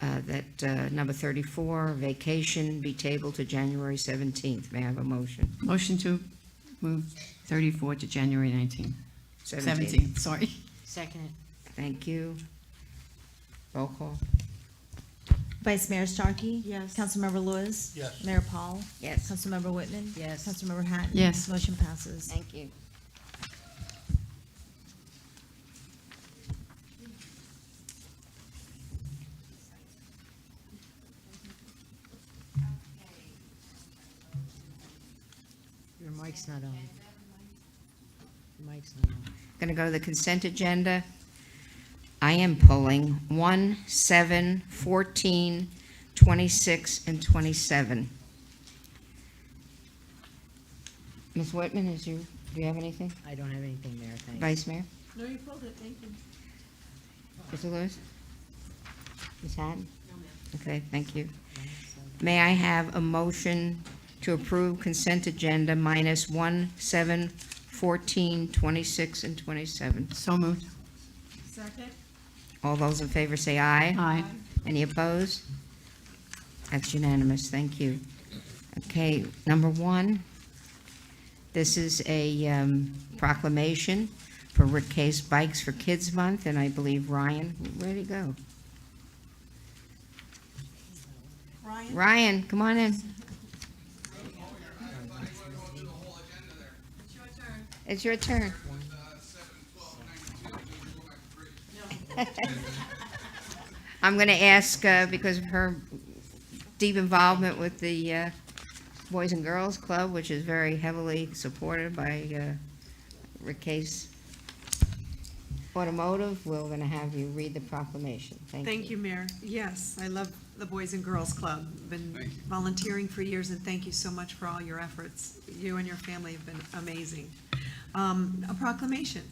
that number 34, vacation, be tabled to January 17th. May I have a motion? Motion to move 34 to January 19th. 17th, sorry. Second. Thank you. Roll call. Vice Mayor Starkey. Yes. Councilmember Lewis. Yes. Mayor Paul. Yes. Councilmember Whitman. Yes. Councilmember Hatton. Yes. Motion passes. Thank you. Your mic's not on. Your mic's not on. Going to go to the consent agenda. I am pulling 1, 7, 14, 26, and 27. Ms. Whitman, do you have anything? I don't have anything there, thanks. Vice Mayor? No, you pulled it, thank you. Mr. Lewis? Ms. Hatton? Okay, thank you. May I have a motion to approve consent agenda minus 1, 7, 14, 26, and 27? So moved. Second? All those in favor say aye. Aye. Any opposed? That's unanimous, thank you. Okay, number 1, this is a proclamation for Rick Case Bikes for Kids Month, and I believe Ryan, where'd he go? Ryan? Ryan, come on in. It's your turn. I'm going to ask, because of her deep involvement with the Boys and Girls Club, which is very heavily supported by Rick Case Automotive, we're going to have you read the proclamation. Thank you. Thank you, Mayor. Yes, I love the Boys and Girls Club. Been volunteering for years, and thank you so much for all your efforts. You and your family have been amazing. A proclamation.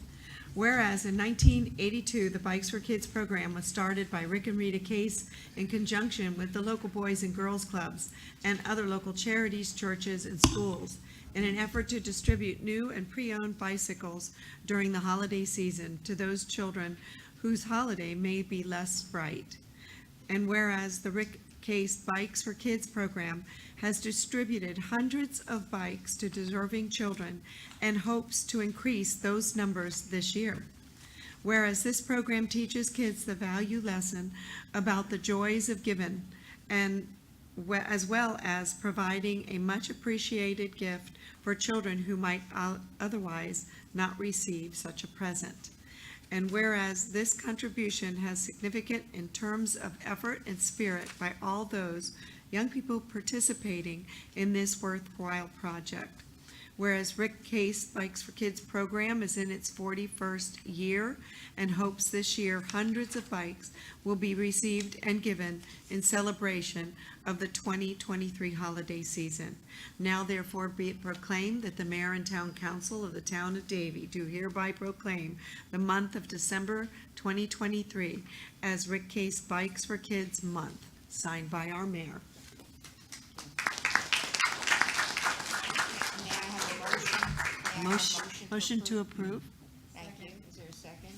Whereas in 1982, the Bikes for Kids program was started by Rick and Rita Case in conjunction with the local Boys and Girls Clubs and other local charities, churches, and schools in an effort to distribute new and pre-owned bicycles during the holiday season to those children whose holiday may be less bright. And whereas the Rick Case Bikes for Kids program has distributed hundreds of bikes to deserving children and hopes to increase those numbers this year. Whereas this program teaches kids the value lesson about the joys of giving, and as well as providing a much appreciated gift for children who might otherwise not receive such a present. And whereas this contribution has significant in terms of effort and spirit by all those young people participating in this worthwhile project. Whereas Rick Case Bikes for Kids program is in its 41st year and hopes this year hundreds of bikes will be received and given in celebration of the 2023 holiday season. Now therefore be it proclaimed that the mayor and town council of the town of Davie do hereby proclaim the month of December 2023 as Rick Case Bikes for Kids Month, signed by our mayor. Motion to approve. Thank you. Is there a second?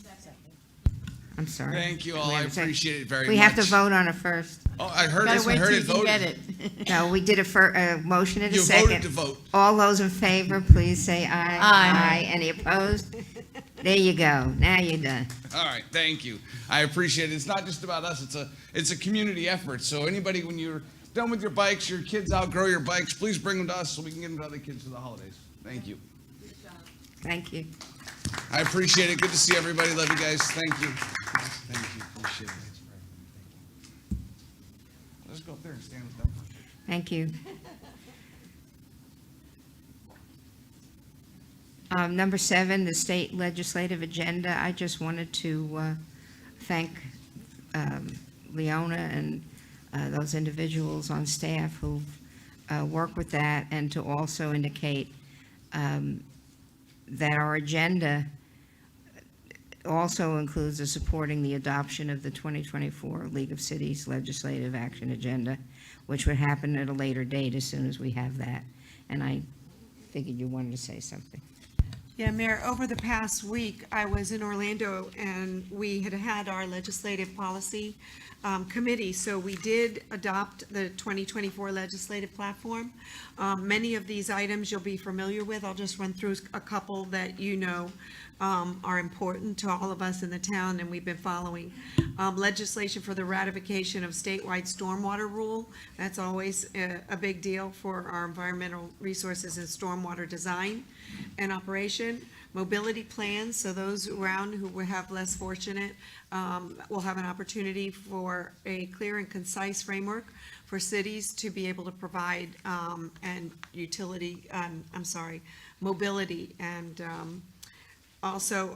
I'm sorry. Thank you all. We I have a second. appreciate it very We much. have to vote on it first. Oh, I heard Gotta it. I wait heard till it you can voted. get it. No, we did a motion and a You second. voted to vote. All those in favor, please say aye. Aye. Any opposed? There you go. Now you're done. All right, thank you. I appreciate it. It's not just about us. It's a community effort. So anybody, when you're done with your bikes, your kids outgrow your bikes, please bring them to us so we can get them to other kids for the holidays. Thank you. Thank you. I appreciate it. Good to see everybody. Love you guys. Thank you. Thank you. Appreciate it. Let's go up there and stand with them. Thank you. Number 7, the state legislative agenda. I just wanted to thank Leona and those individuals on staff who work with that, and to also indicate that our agenda also includes the supporting the adoption of the 2024 League of Cities Legislative Action Agenda, which would happen at a later date as soon as we have that. And I figured you wanted to say something. Yeah, Mayor, over the past week, I was in Orlando and we had our legislative policy committee. So we did adopt the 2024 legislative platform. Many of these items you'll be familiar with. I'll just run through a couple that you know are important to all of us in the town and we've been following. Legislation for the ratification of statewide stormwater rule. That's always a big deal for our environmental resources and stormwater design and operation. Mobility plans, so those around who will have less fortunate will have an opportunity for a clear and concise framework for cities to be able to provide mobility and also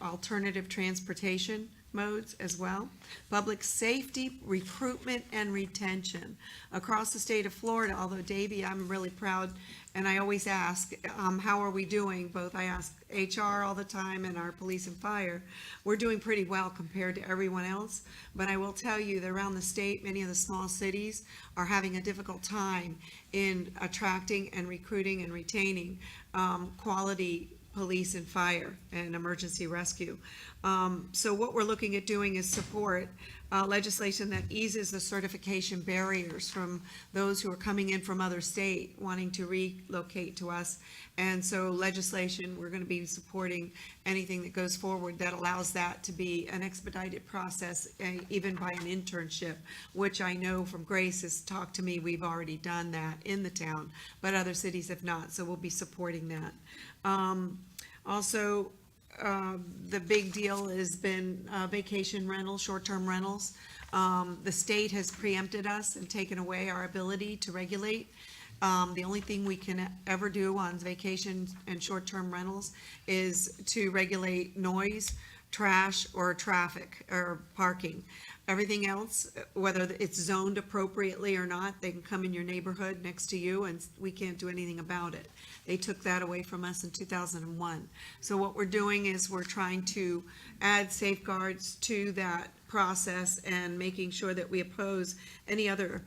alternative transportation modes as well. Public safety, recruitment, and retention. Across the state of Florida, although Davie, I'm really proud, and I always ask, how are we doing? Both I ask HR all the time and our police and fire. We're doing pretty well compared to everyone else, but I will tell you that around the state, many of the small cities are having a difficult time in attracting and recruiting and retaining quality police and fire and emergency rescue. So what we're looking at doing is support legislation that eases the certification barriers from those who are coming in from other state wanting to relocate to us. And so legislation, we're going to be supporting anything that goes forward that allows that to be an expedited process, even by an internship, which I know from Grace has talked to me, we've already done that in the town, but other cities have not, so we'll be supporting that. Also, the big deal has been vacation rentals, short-term rentals. The state has preempted us and taken away our ability to regulate. The only thing we can ever do on vacation and short-term rentals is to regulate noise, trash, or traffic, or parking. Everything else, whether it's zoned appropriately or not, they can come in your neighborhood next to you and we can't do anything about it. They took that away from us in 2001. So what we're doing is we're trying to add safeguards to that process and making sure that we oppose any other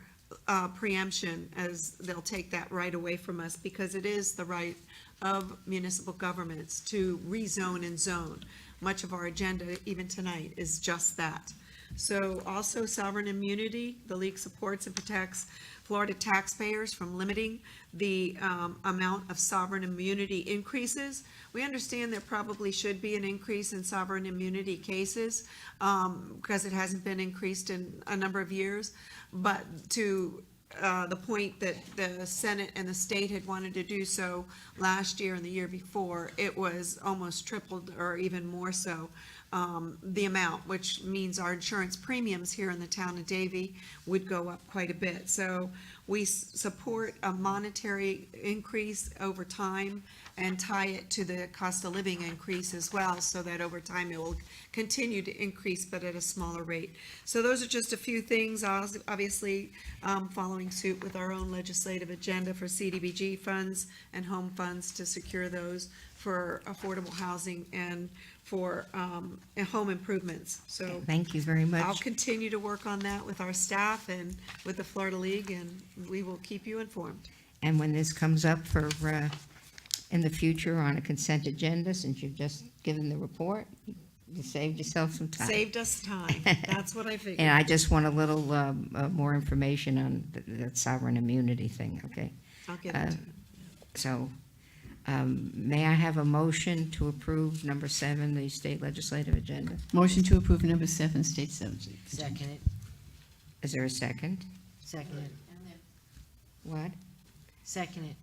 preemption, as they'll take that right away from us, because it is the right of municipal governments to rezone and zone. Much of our agenda, even tonight, is just that. So also sovereign immunity, the league supports and protects Florida taxpayers from limiting the amount of sovereign immunity increases. We understand there probably should be an increase in sovereign immunity cases because it hasn't been increased in a number of years, but to the point that the Senate and the state had wanted to do so last year and the year before, it was almost tripled or even more so the amount, which means our insurance premiums here in the town of Davie would go up quite a bit. So we support a monetary increase over time and tie it to the cost of living increase as well, so that over time it will continue to increase, but at a smaller rate. So those are just a few things, obviously following suit with our own legislative agenda for CDBG funds and home funds to secure those for affordable housing and for home improvements. So Thank you very much. I'll continue to work on that with our staff and with the Florida League, and we will keep you informed. And when this comes up for, in the future on a consent agenda, since you've just given the report, you saved yourself some time. Saved us time. That's what I figured. And I just want a little more information on that sovereign immunity thing, okay? I'll get it to you. So, may I have a motion to approve number 7, the state legislative agenda? Motion to approve number 7, state subject. Second it. Is there a second? Second it. What? Second it.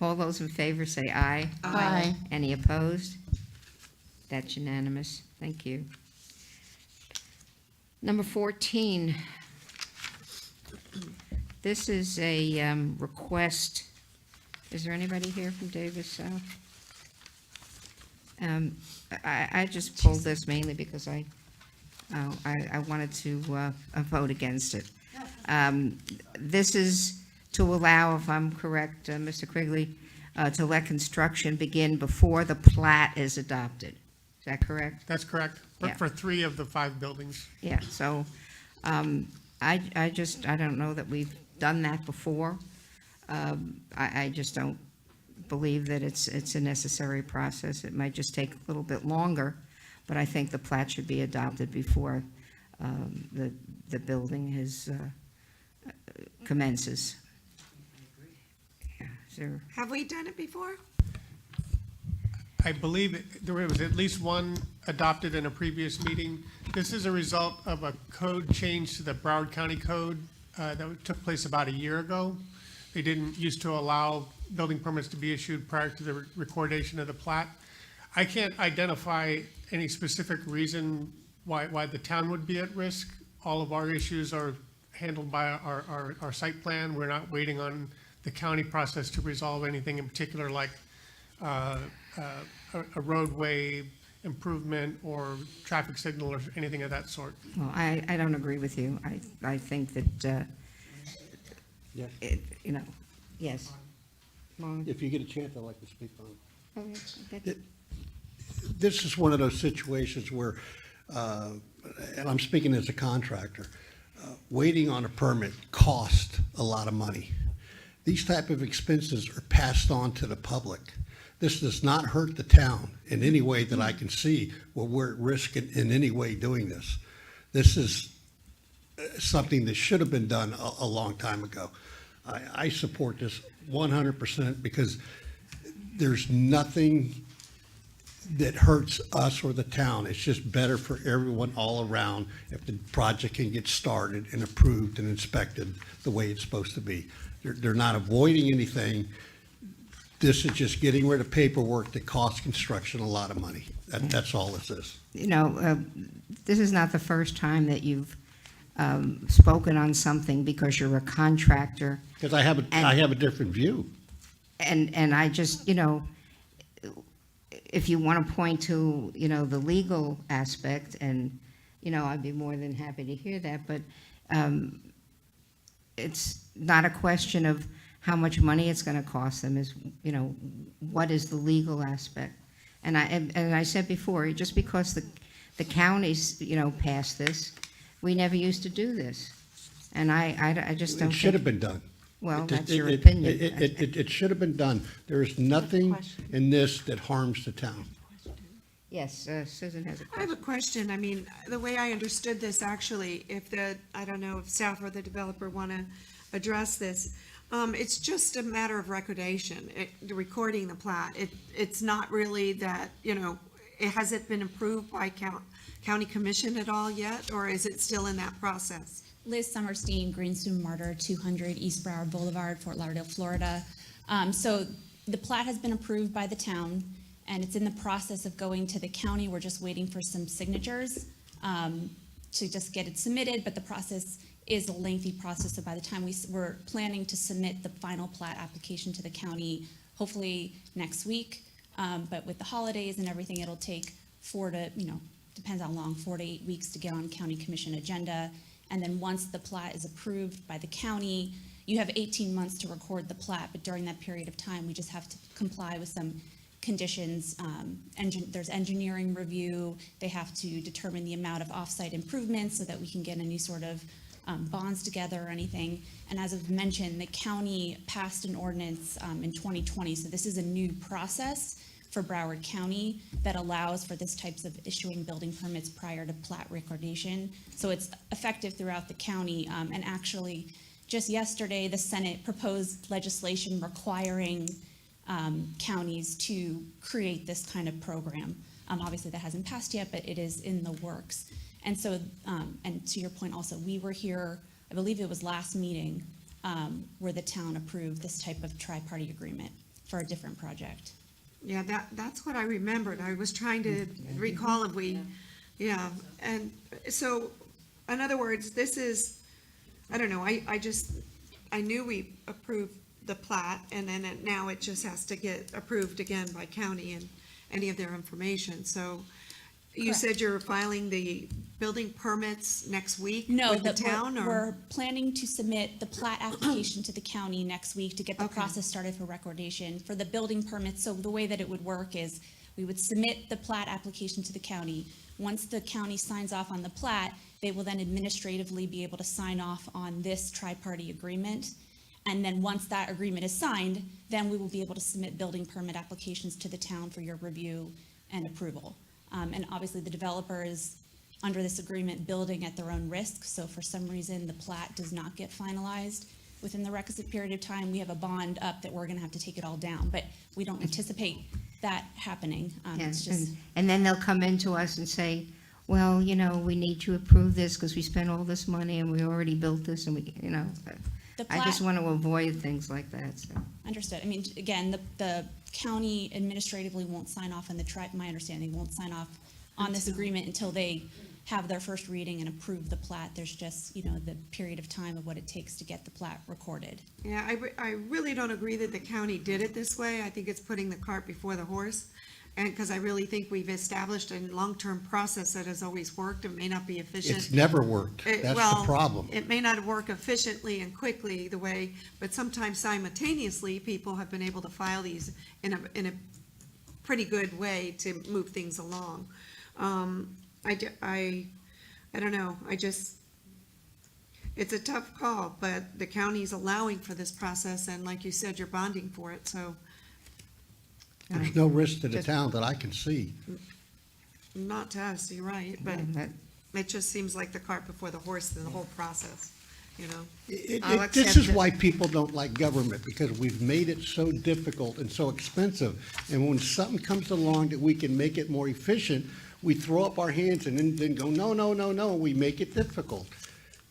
All those in favor say aye. Aye. Any opposed? That's unanimous. Thank you. Number 14. This is a request Is there anybody here from Davis South? I just pulled this mainly because I wanted to vote against it. This is to allow, if I'm correct, Mr. Quigley, to let construction begin before the plat is adopted. Is that correct? That's correct, Yeah. but for 3 of the 5 buildings. Yeah, so I don't know that we've done that before. I just don't believe that it's a necessary process. It might just take a little bit longer, but I think the plat should be adopted before the building commences. Yeah, is there- Have we done it before? I believe there was at least one adopted in a previous meeting. This is a result of a code change to the Broward County Code that took place about a year ago. They didn't used to allow building permits to be issued prior to the recordation of the plat. I can't identify any specific reason why the town would be at risk. All of our issues are handled by our site plan. We're not waiting on the county process to resolve anything in particular, like a roadway improvement or traffic signal or anything of that sort. Well, I don't agree with you. I think that, yes. Marlon? If you get a chance, I'd like to speak on it. Oh, yeah, that's- This is one of those situations where, and I'm speaking as a contractor, waiting on a permit costs a lot of money. These type of expenses are passed on to the public. This does not hurt the town in any way that I can see where we're at risk in any way doing this. This is something that should have been done a long time ago. I support this 100% because there's nothing that hurts us or the town. It's just better for everyone all around if the project can get started and approved and inspected the way it's supposed to be. They're not avoiding anything. This is just getting rid of paperwork that costs construction a lot of money. That's all this is. You know, this is not the first time that you've spoken on something because you're a contractor. Because I have a different view. And I just, if you want to point to, the legal aspect, and, I'd be more than happy to hear that, but it's not a question of how much money it's going to cost them, is, what is the legal aspect? And I said before, just because the counties, passed this, we never used to do this. And I just don't It should have been done. Well, that's your opinion. It should have been done. There is nothing in this that harms the town. Yes, Susan has a I have question. a question. I mean, the way I understood this, actually, I don't know if staff or the developer want to address this. It's just a matter of recordation, the recording the plat. It's not really that, has it been approved by county commission at all yet, or is it still in that process? Liz Summerstein, Greenstone Martyr, 200 East Broward Boulevard, Fort Lauderdale, Florida. So the plat has been approved by the town, and it's in the process of going to the county. We're just waiting for some signatures to just get it submitted, but the process is a lengthy process. So by the time we're planning to submit the final plat application to the county, hopefully next week. But with the holidays and everything, it'll take depends how long, 4 to 8 weeks to get on county commission agenda. And then once the plat is approved by the county, you have 18 months to record the plat, but during that period of time, we just have to comply with some conditions. There's engineering review. They have to determine the amount of off-site improvements so that we can get any sort of bonds together or anything. And as I've mentioned, the county passed an ordinance in 2020, so this is a new process for Broward County that allows for this types of issuing building permits prior to plat recordation. So it's effective throughout the county. And actually, just yesterday, the Senate proposed legislation requiring counties to create this kind of program. Obviously, that hasn't passed yet, but it is in the works. And so, and to your point also, we were here, I believe it was last meeting, where the town approved this type of tri-party agreement for a different project. Yeah, that's what I remembered. I was trying to recall if we, and so, in other words, this is, I don't know, I knew we approved the plat, and then now it just has to get approved again by county and any of their information, so you Correct. said you're filing the building permits next week No, with the that we're- town, or? we're planning to submit the plat application to the county next week to get the process started for recordation. For the building permits, so the way that it would work is we would submit the plat application to the county. Once the county signs off on the plat, they will then administratively be able to sign off on this tri-party agreement. And then once that agreement is signed, then we will be able to submit building permit applications to the town for your review and approval. And obviously, the developer is, under this agreement, building at their own risk. So if for some reason the plat does not get finalized within the requisite period of time, we have a bond up that we're gonna have to take it all down. But we don't anticipate that happening. It's Yes, just, and then they'll come into us and say, well, you know, we need to approve this because we spent all this money and we already built this and we, you know. The I just plat- want to avoid things like that, so. Understood. I mean, again, the county administratively won't sign off on my understanding, won't sign off on this agreement until they have their first reading and approve the plat. There's just, you know, the period of time of what it takes to get the plat recorded. Yeah, I really don't agree that the county did it this way. I think it's putting the cart before the horse. And because I really think we've established a long-term process that has always worked. It may not be efficient. It's never worked. That's the problem. It may not work efficiently and quickly the way, but sometimes simultaneously, people have been able to file these in a pretty good way to move things along. I don't know, it's a tough call, but the county's allowing for this process, and like you said, you're bonding for it, so There's no risk to the town that I can see. not to us, you're right, but it just seems like the cart before the horse in the whole process, you know? I'll This accept is it. why people don't like government, because we've made it so difficult and so expensive. And when something comes along that we can make it more efficient, we throw up our hands and then go, no, no, no, no, we make it difficult.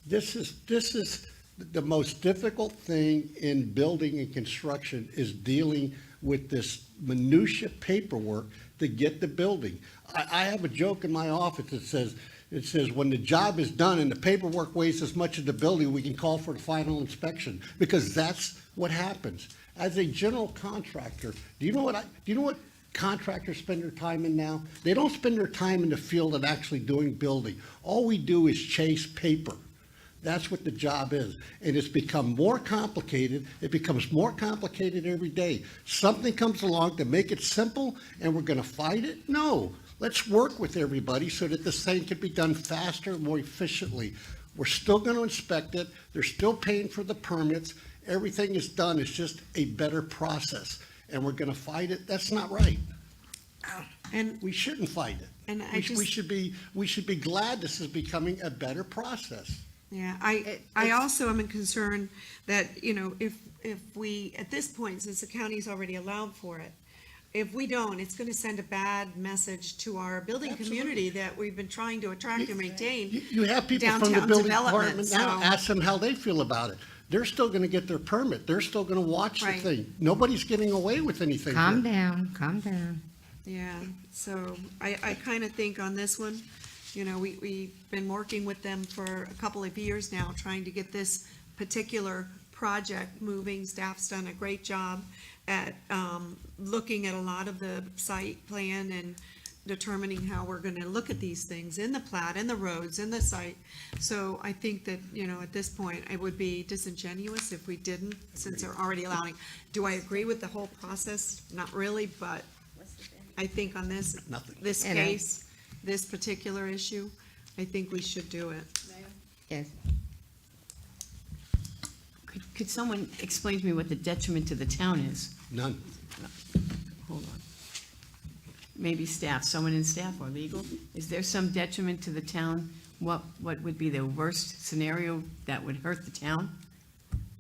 This is the most difficult thing in building and construction, is dealing with this minutia paperwork to get the building. I have a joke in my office that says, when the job is done and the paperwork weighs as much as the building, we can call for the final inspection, because that's what happens. As a general contractor, do you know what contractors spend their time in now? They don't spend their time in the field of actually doing building. All we do is chase paper. That's what the job is. And it's become more complicated. It becomes more complicated every day. Something comes along to make it simple, and we're going to fight it? No. Let's work with everybody so that this thing can be done faster, more efficiently. We're still going to inspect it. They're still paying for the permits. Everything is done. It's just a better process. And we're going to fight it? That's not right. And we shouldn't fight it. And we should be glad this is becoming a better process. Yeah, I also am concerned that, you know, if we, at this point, since the county's already allowed for it, if we don't, it's gonna send a bad message to our building community that we've been trying to attract and maintain. You have people from the downtown building development, department now, so- ask them how they feel about it. They're still gonna get their permit. They're still gonna watch the Right. thing. Nobody's getting away with anything here. Calm down, calm down. Yeah, so I kind of think on this one, you know, we've been working with them for a couple of years now, trying to get this particular project moving. Staff's done a great job at looking at a lot of the site plan and determining how we're going to look at these things in the plat, in the roads, in the site. So I think that, you know, at this point, it would be disingenuous if we didn't, since they're already allowing. Do I agree with the whole process? Not really, but I think on this And I- case, this particular issue, I think we should do it. Yes. Could someone explain to me what the detriment to the town is? None. Hold on. Maybe staff, someone in staff or legal? Is there some detriment to the town? What would be the worst scenario that would hurt the town?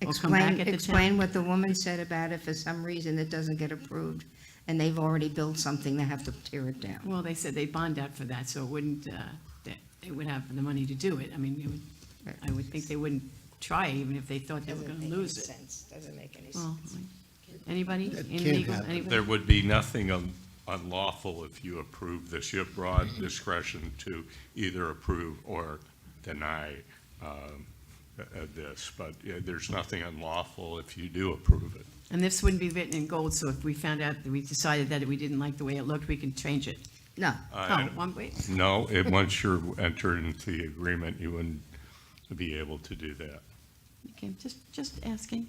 Or come back at the town? Explain what the woman said about it. For some reason it doesn't get approved, and they've already built something, they have to tear it down. Well, they said they'd bond out for that, so it wouldn't, they would have the money to do it. I mean, I would think they wouldn't try even if they thought they were gonna lose it. Doesn't make any Well, anybody That in can't legal? happen. Anybody? There would be nothing unlawful if you approve this. You have broad discretion to either approve or deny this, but there's nothing unlawful if you do approve it. And this wouldn't be written in gold, so if we found out that we decided that we didn't like the way it looked, we can change it. No. Oh, one way. No, once you're entered into the agreement, you wouldn't be able to do that. Okay, just asking.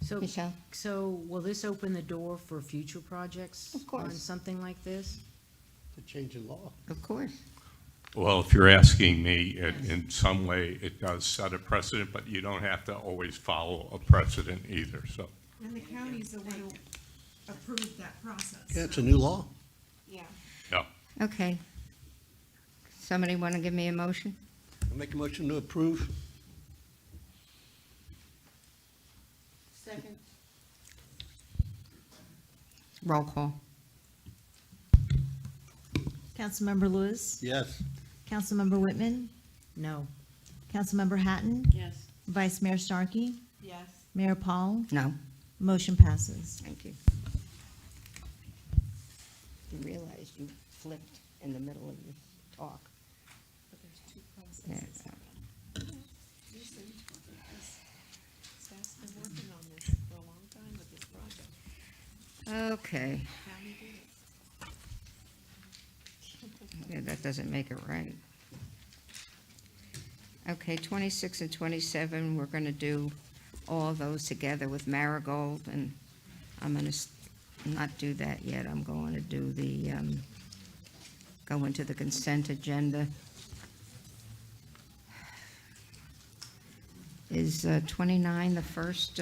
So, Michelle? so will this open the door for future projects? Of course. On something like this? To change the law. Of course. Well, if you're asking me, in some way, it does set a precedent, but you don't have to always follow a precedent either, so. And the county's the one who approved that process. Yeah, it's a new law. Yeah. Yeah. Okay. Somebody want to give me a motion? I'll make a motion to approve. Second. Roll call. Councilmember Lewis? Yes. Councilmember Whitman? No. Councilmember Hatton? Yes. Vice Mayor Starkey? Yes. Mayor Paul? No. Motion passes. Thank you. You realize you flipped in the middle of your talk. But there's two Yeah. processes. Staff's been working on this for a long time with this project. Okay. County did it. Yeah, that doesn't make it right. Okay, 26 and 27, we're going to do all of those together with Marigold, and I'm going to not do that yet. I'm going to do the, go into the consent agenda. Is 29 the first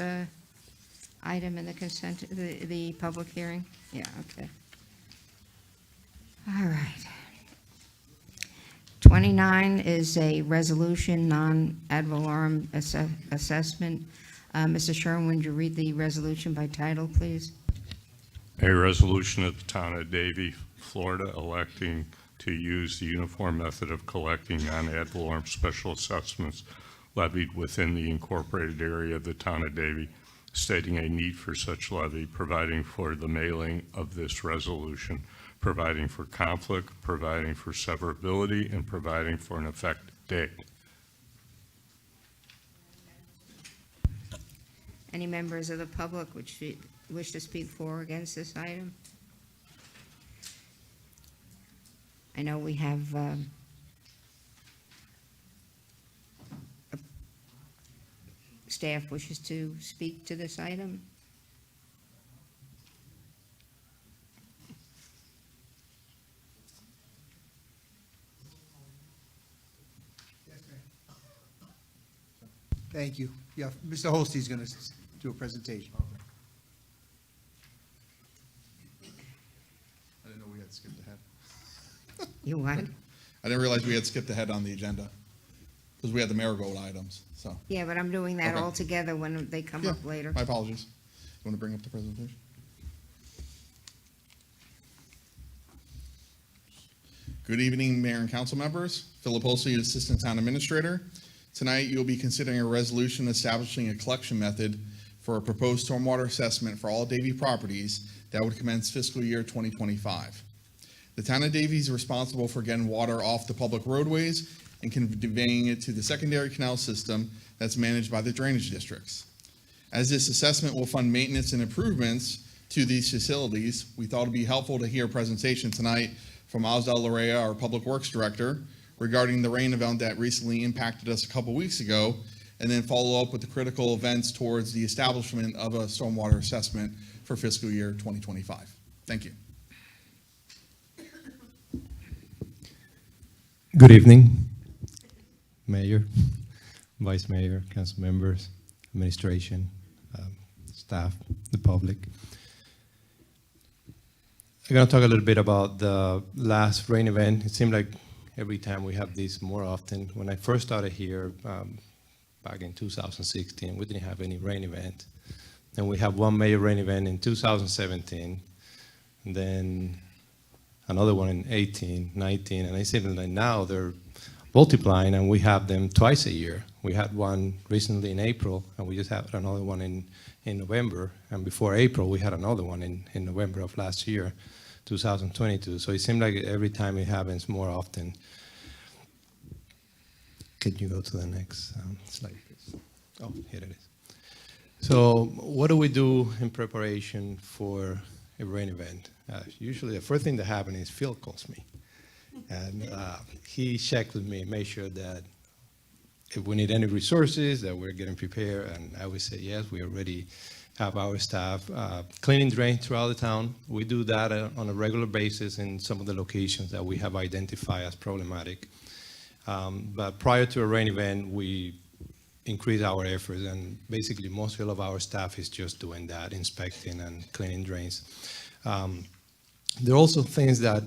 item in the consent, the public hearing? Yeah, okay. All right. 29 is a resolution, non-ad valorem assessment. Mr. Sherwin, would you read the resolution by title, please? A resolution of the town of Davie, Florida, electing to use the uniform method of collecting non-ad valorem special assessments levied within the incorporated area of the town of Davie, stating a need for such levy, providing for the mailing of this resolution, providing for conflict, providing for severability, and providing for an effective date. Any members of the public which wish to speak for or against this item? I know we have staff wishes to speak to this item. Thank you. Yeah, Mr. Holstein's going to do a presentation. I didn't know we had skipped ahead. You what? I didn't realize we had skipped ahead on the agenda because we had the marigold items, so. Yeah, but I'm doing that Okay. all together when they come Yeah, up later. My apologies. You want to bring up the presentation? Good evening, Mayor and council members. Philip Holstein, Assistant Town Administrator. Tonight, you'll be considering a resolution establishing a collection method for a proposed stormwater assessment for all Davie properties that would commence fiscal year 2025. The town of Davie is responsible for getting water off the public roadways and conveying it to the secondary canal system that's managed by the drainage districts. As this assessment will fund maintenance and improvements to these facilities, we thought it'd be helpful to hear a presentation tonight from Osdell Larea, our Public Works Director, regarding the rain event that recently impacted us a couple weeks ago, and then follow up with the critical events towards the establishment of a stormwater assessment for fiscal year 2025. Thank you. Good evening, Mayor, Vice Mayor, council members, administration, staff, the public. I'm going to talk a little bit about the last rain event. It seemed like every time we have this more often. When I first started here back in 2016, we didn't have any rain event. Then we have one major rain event in 2017, and then another one in 18, 19, and it seems like now they're multiplying, and we have them twice a year. We had one recently in April, and we just had another one in November, and before April, we had another one in November of last year, 2022. So it seems like every time it happens more often. Can you go to the next slide, please? Oh, here it is. So what do we do in preparation for a rain event? Usually the first thing that happens is Phil calls me. And he checked with me, made sure that if we need any resources, that we're getting prepared. And I would say, yes, we already have our staff cleaning drains throughout the town. We do that on a regular basis in some of the locations that we have identified as problematic. But prior to a rain event, we increase our efforts, and basically most of our staff is just doing that, inspecting and cleaning drains. There are also things that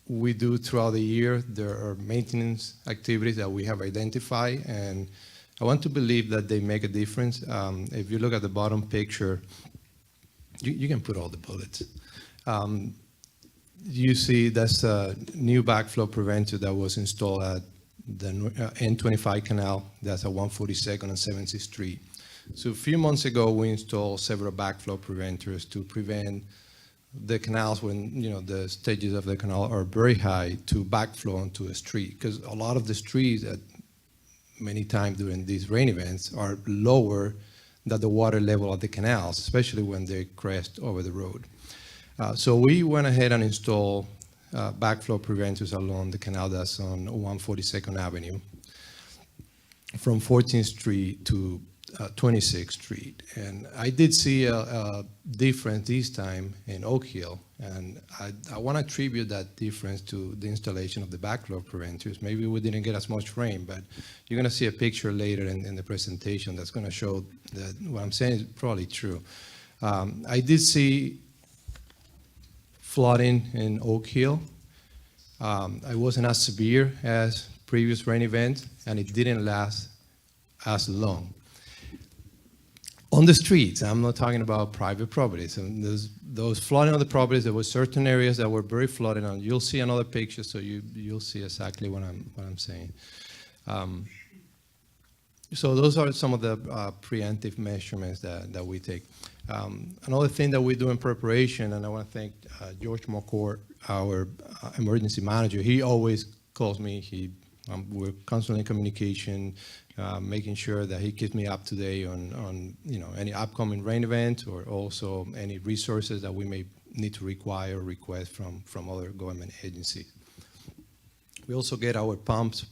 we do throughout the year. There are maintenance activities that we have identified, and I want to believe that they make a difference. If you look at the bottom picture, you can put all the bullets. You see that's a new backflow preventer that was installed at the N25 canal. That's at 142nd and 70th Street. So a few months ago, we installed several backflow preventers to prevent the canals, when the stages of the canal are very high, to backflow onto a street, because a lot of the streets at many times during these rain events are lower than the water level of the canals, especially when they crest over the road. So we went ahead and installed backflow preventers along the canal that's on 142nd Avenue from 14th Street to 26th Street. And I did see a difference this time in Oak Hill, and I want to attribute that difference to the installation of the backflow preventers. Maybe we didn't get as much rain, but you're going to see a picture later in the presentation that's going to show that what I'm saying is probably true. I did see flooding in Oak Hill. It wasn't as severe as previous rain events, and it didn't last as long. On the streets, I'm not talking about private properties. And those flooding on the properties, there were certain areas that were very flooded, and you'll see another picture, so you'll see exactly what I'm saying. So those are some of the preemptive measurements that we take. Another thing that we do in preparation, and I want to thank George McCourt, our emergency manager. He always calls me. We're constantly in communication, making sure that he keeps me up to date on any upcoming rain event, or also any resources that we may need to require or request from other government agencies. We also get our pumps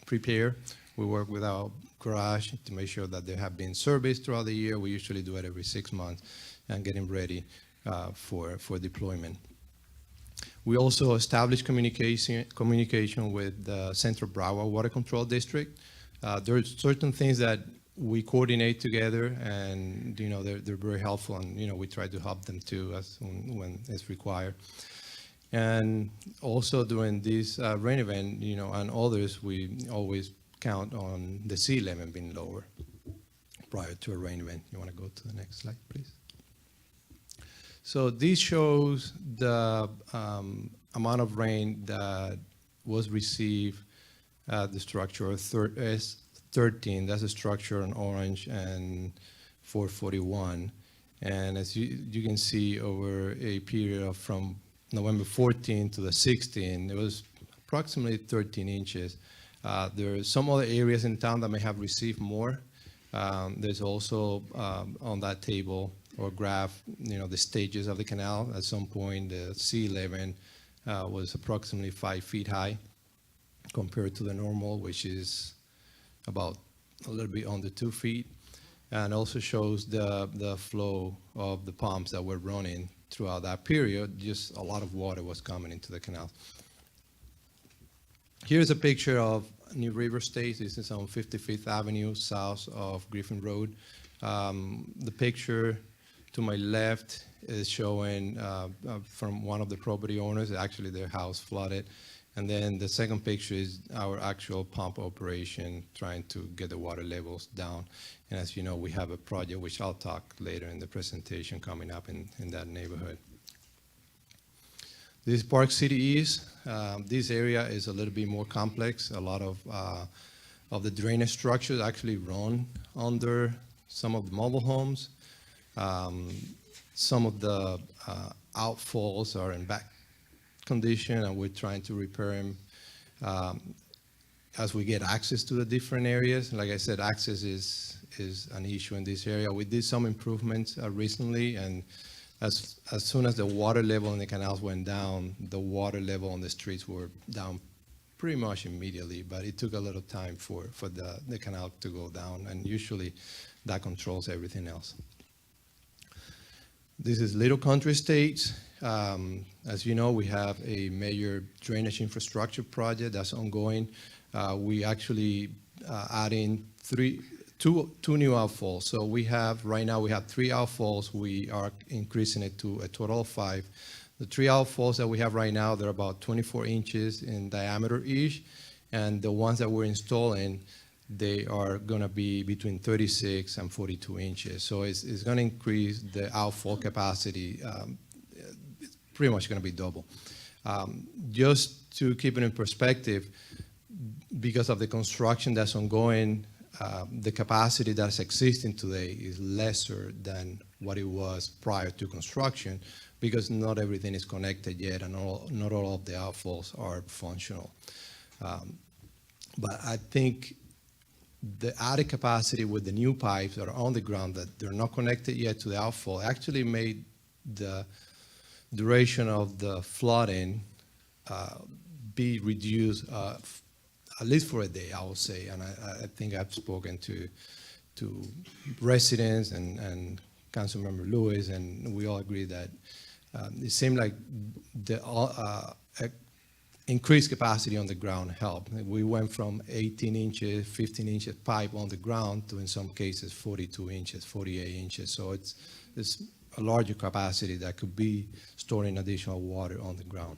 prepared. We work with our garage to make sure that they have been serviced throughout the year. We usually do it every 6 months and get them ready for deployment. We also establish communication with the Central Broward Water Control District. There are certain things that we coordinate together, and they're very helpful, and we try to help them too when it's required. And also during this rain event, and others, we always count on the sea level being lower prior to a rain event. You want to go to the next slide, please? So this shows the amount of rain that was received at the structure of S13. That's a structure in orange, and 441. And as you can see, over a period of from November 14 to the 16, it was approximately 13 inches. There are some other areas in town that may have received more. There's also on that table or graph, the stages of the canal. At some point, the sea level was approximately 5 feet high compared to the normal, which is about a little bit under 2 feet. And also shows the flow of the pumps that were running throughout that period. Just a lot of water was coming into the canal. Here's a picture of New River State. This is on 55th Avenue, south of Griffin Road. The picture to my left is showing from one of the property owners. Actually, their house flooded. And then the second picture is our actual pump operation, trying to get the water levels down. And as you know, we have a project, which I'll talk later in the presentation, coming up in that neighborhood. This is Park City East. This area is a little bit more complex. A lot of the drainage structures actually run under some of the mobile homes. Some of the outfalls are in bad condition, and we're trying to repair them. as we get access to the different areas. Like I said, access is an issue in this area. We did some improvements recently, and as soon as the water level in the canals went down, the water level on the streets were down pretty much immediately, but it took a little time for the canal to go down, and usually that controls everything else. This is Little Country Estates. As you know, we have a major drainage infrastructure project that's ongoing. We actually adding two new outfalls. So right now we have 3 outfalls. We are increasing it to a total of 5. The 3 outfalls that we have right now, they're about 24 inches in diameter each, and the ones that we're installing, they are going to be between 36 and 42 inches. So it's going to increase the outfall capacity. It's pretty much going to be double. Just to keep it in perspective, because of the construction that's ongoing, the capacity that's existing today is lesser than what it was prior to construction, because not everything is connected yet, and not all of the outfalls are functional. But I think the added capacity with the new pipes that are on the ground, that they're not connected yet to the outfall, actually made the duration of the flooding be reduced at least for a day, I would say. And I think I've spoken to residents and Councilmember Lewis, and we all agree that it seemed like the increased capacity on the ground helped. We went from 18 inches, 15 inches pipe on the ground to, in some cases, 42 inches, 48 inches. So it's a larger capacity that could be storing additional water on the ground.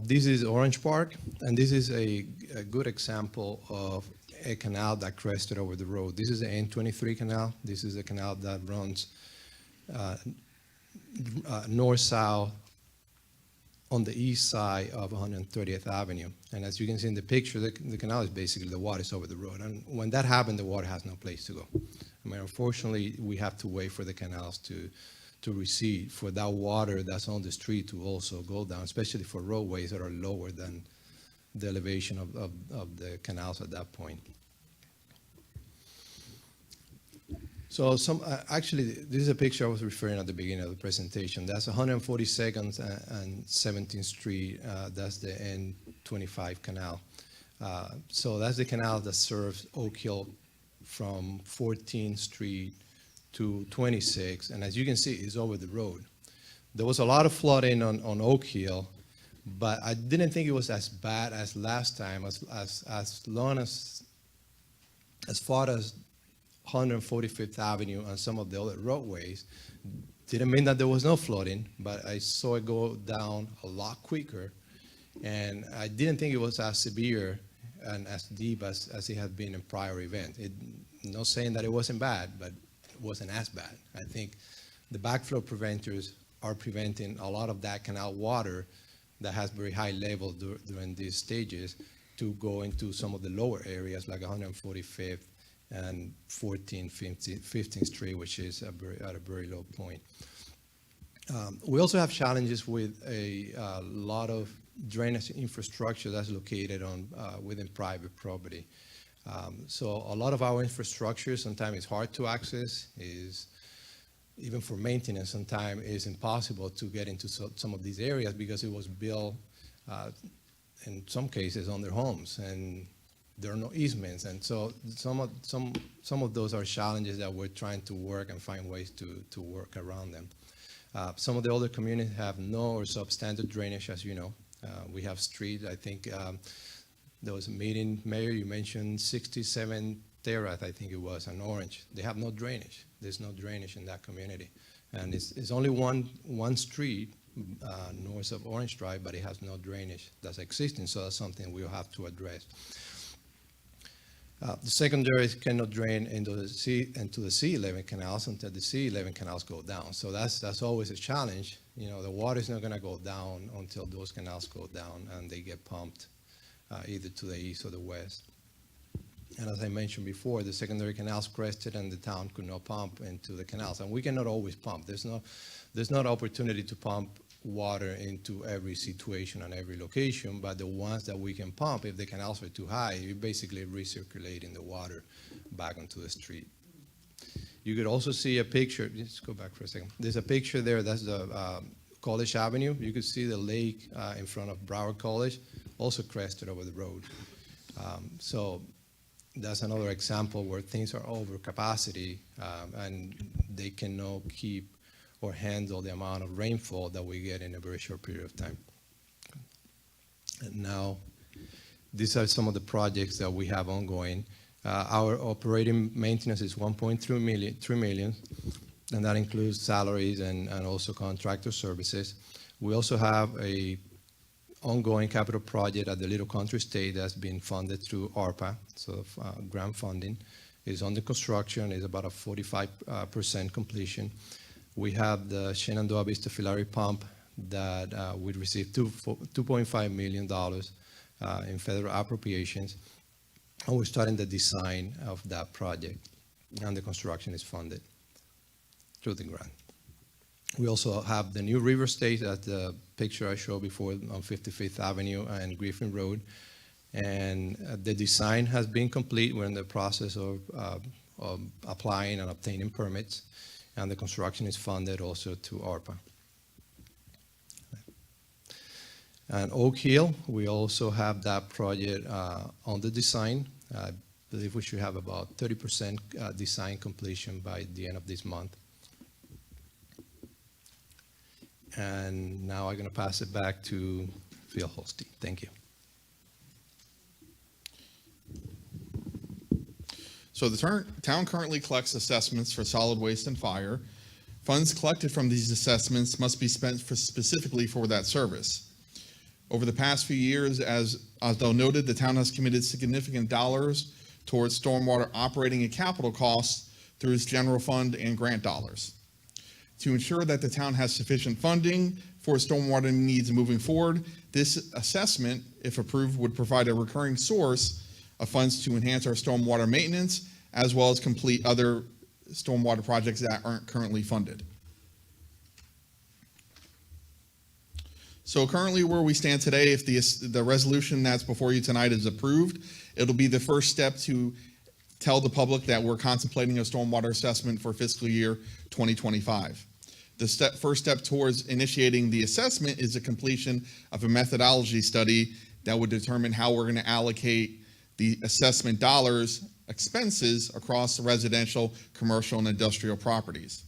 This is Orange Park, and this is a good example of a canal that crested over the road. This is the N23 canal. This is a canal that runs north-south on the east side of 130th Avenue. And as you can see in the picture, the canal is basically, the water is over the road. And when that happened, the water has no place to go. I mean, unfortunately, we have to wait for the canals to recede, for that water that's on the street to also go down, especially for roadways that are lower than the elevation of the canals at that point. So actually, this is a picture I was referring at the beginning of the presentation. That's 142nd and 17th Street. That's the N25 canal. So that's the canal that serves Oak Hill from 14th Street to 26. And as you can see, it's over the road. There was a lot of flooding on Oak Hill, but I didn't think it was as bad as last time, as far as 145th Avenue and some of the other roadways. Didn't mean that there was no flooding, but I saw it go down a lot quicker, and I didn't think it was as severe and as deep as it had been in prior events. Not saying that it wasn't bad, but it wasn't as bad. I think the backflow preventers are preventing a lot of that canal water that has very high level during these stages to go into some of the lower areas like 145th and 14th, 15th Street, which is at a very low point. We also have challenges with a lot of drainage infrastructure that's located within private property. So a lot of our infrastructure sometimes is hard to access, even for maintenance sometimes is impossible to get into some of these areas because it was built in some cases on their homes, and there are no easements, and so some of those are challenges that we're trying to work and find ways to work around them. Some of the other communities have no or substandard drainage, as you know. We have streets. I think there was a meeting, Mayor, you mentioned 67 Terrace, I think it was, and Orange. They have no drainage. There's no drainage in that community, and it's only one street north of Orange Drive, but it has no drainage that's existing. So that's something we'll have to address. The secondaries cannot drain into the C11 canals until the C11 canals go down. So that's always a challenge. You know, the water is not going to go down until those canals go down and they get pumped either to the east or the west. And as I mentioned before, the secondary canals crested and the town could not pump into the canals. And we cannot always pump. There's no opportunity to pump water into every situation and every location, but the ones that we can pump, if the canals are too high, you're basically recirculating the water back onto the street. You could also see a picture, just go back for a second. There's a picture there, that's the College Avenue. You could see the lake in front of Broward College, also crested over the road. So that's another example where things are over capacity and they cannot keep or handle the amount of rainfall that we get in a very short period of time. And now, these are some of the projects that we have ongoing. Our operating maintenance is 1.3 million, and that includes salaries and also contractor services. We also have a ongoing capital project at the Little Country State that's been funded through ARPA, so grant funding. Is under construction, is about a 45% completion. We have the Shenandoah Vista Filari pump that we received $2.5 million in federal appropriations. And we're starting the design of that project, and the construction is funded through the grant. We also have the new river state, at the picture I showed before, on 55th Avenue and Griffin Road. And the design has been complete. We're in the process of applying and obtaining permits, and the construction is funded also to ARPA. And Oak Hill, we also have that project on the design. I believe we should have about 30% design completion by the end of this month. And now I'm going to pass it back to Phil Holstein. Thank you. So the town currently collects assessments for solid waste and fire. Funds collected from these assessments must be spent specifically for that service. Over the past few years, as Osdell noted, the town has committed significant dollars towards stormwater operating and capital costs through its general fund and grant dollars. To ensure that the town has sufficient funding for stormwater needs moving forward, this assessment, if approved, would provide a recurring source of funds to enhance our stormwater maintenance, as well as complete other stormwater projects that aren't currently funded. So currently where we stand today, if the resolution that's before you tonight is approved, it'll be the first step to tell the public that we're contemplating a stormwater assessment for fiscal year 2025. The first step towards initiating the assessment is the completion of a methodology study that would determine how we're going to allocate the assessment dollars, expenses across the residential, commercial, and industrial properties.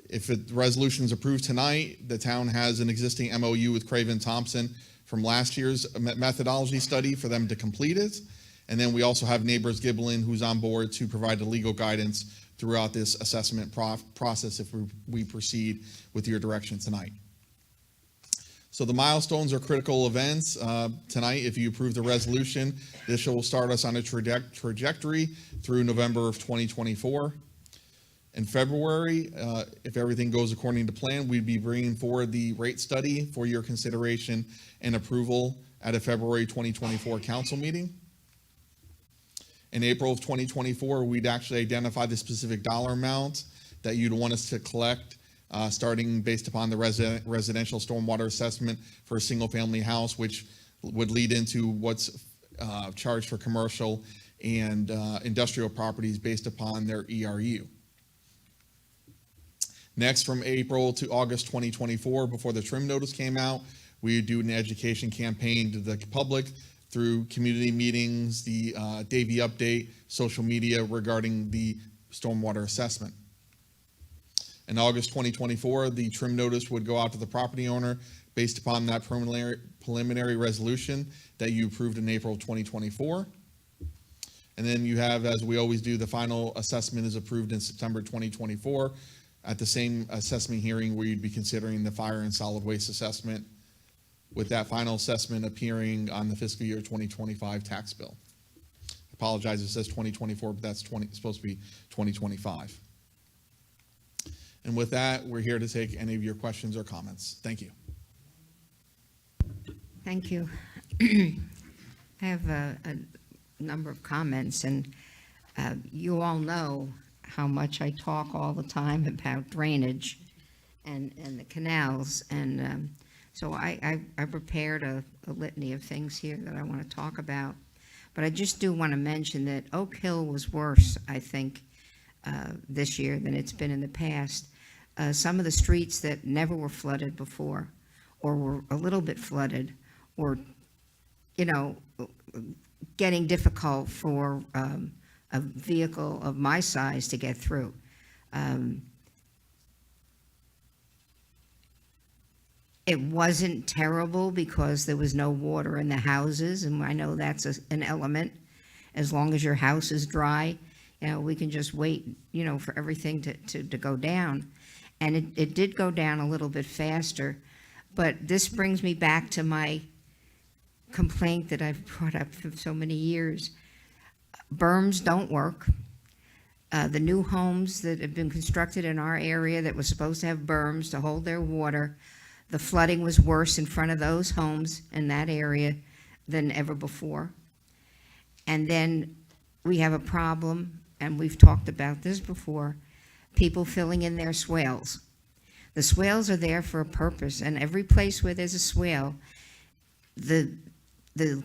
If the resolution is approved tonight, the town has an existing MOU with Craven Thompson from last year's methodology study for them to complete it. And then we also have Neighbors Giblin, who's on board to provide the legal guidance throughout this assessment process if we proceed with your direction tonight. So the milestones are critical events. Tonight, if you approve the resolution, this will start us on a trajectory through November of 2024. In February, if everything goes according to plan, we'd be bringing forward the rate study for your consideration and approval at a February 2024 council meeting. In April of 2024, we'd actually identify the specific dollar amount that you'd want us to collect, starting based upon the residential stormwater assessment for a single-family house, which would lead into what's charged for commercial and industrial properties based upon their ERU. Next, from April to August 2024, before the trim notice came out, we would do an education campaign to the public through community meetings, the Davie update, social media regarding the stormwater assessment. In August 2024, the trim notice would go out to the property owner based upon that preliminary resolution that you approved in April 2024. And then you have, as we always do, the final assessment is approved in September 2024 at the same assessment hearing where you'd be considering the fire and solid waste assessment, with that final assessment appearing on the fiscal year 2025 tax bill. I apologize, it says 2024, but that's supposed to be 2025. And with that, we're here to take any of your questions or comments. Thank you. Thank you. I have a number of comments, and you all know how much I talk all the time about drainage, and the canals. And so I prepared a litany of things here that I want to talk about. But I just do want to mention that Oak Hill was worse, I think, this year than it's been in the past. Some of the streets that never were flooded before, or were a little bit flooded, or, getting difficult for a vehicle of my size to get through. It wasn't terrible because there was no water in the houses, and I know that's an element. As long as your house is dry, we can just wait, for everything to go down. And it did go down a little bit faster, but this brings me back to my complaint that I've brought up for so many years. Berms don't work. The new homes that have been constructed in our area that were supposed to have berms to hold their water, the flooding was worse in front of those homes in that area than ever before. And then we have a problem, and we've talked about this before, people filling in their swales. The swales are there for a purpose, and every place where there's a swale, the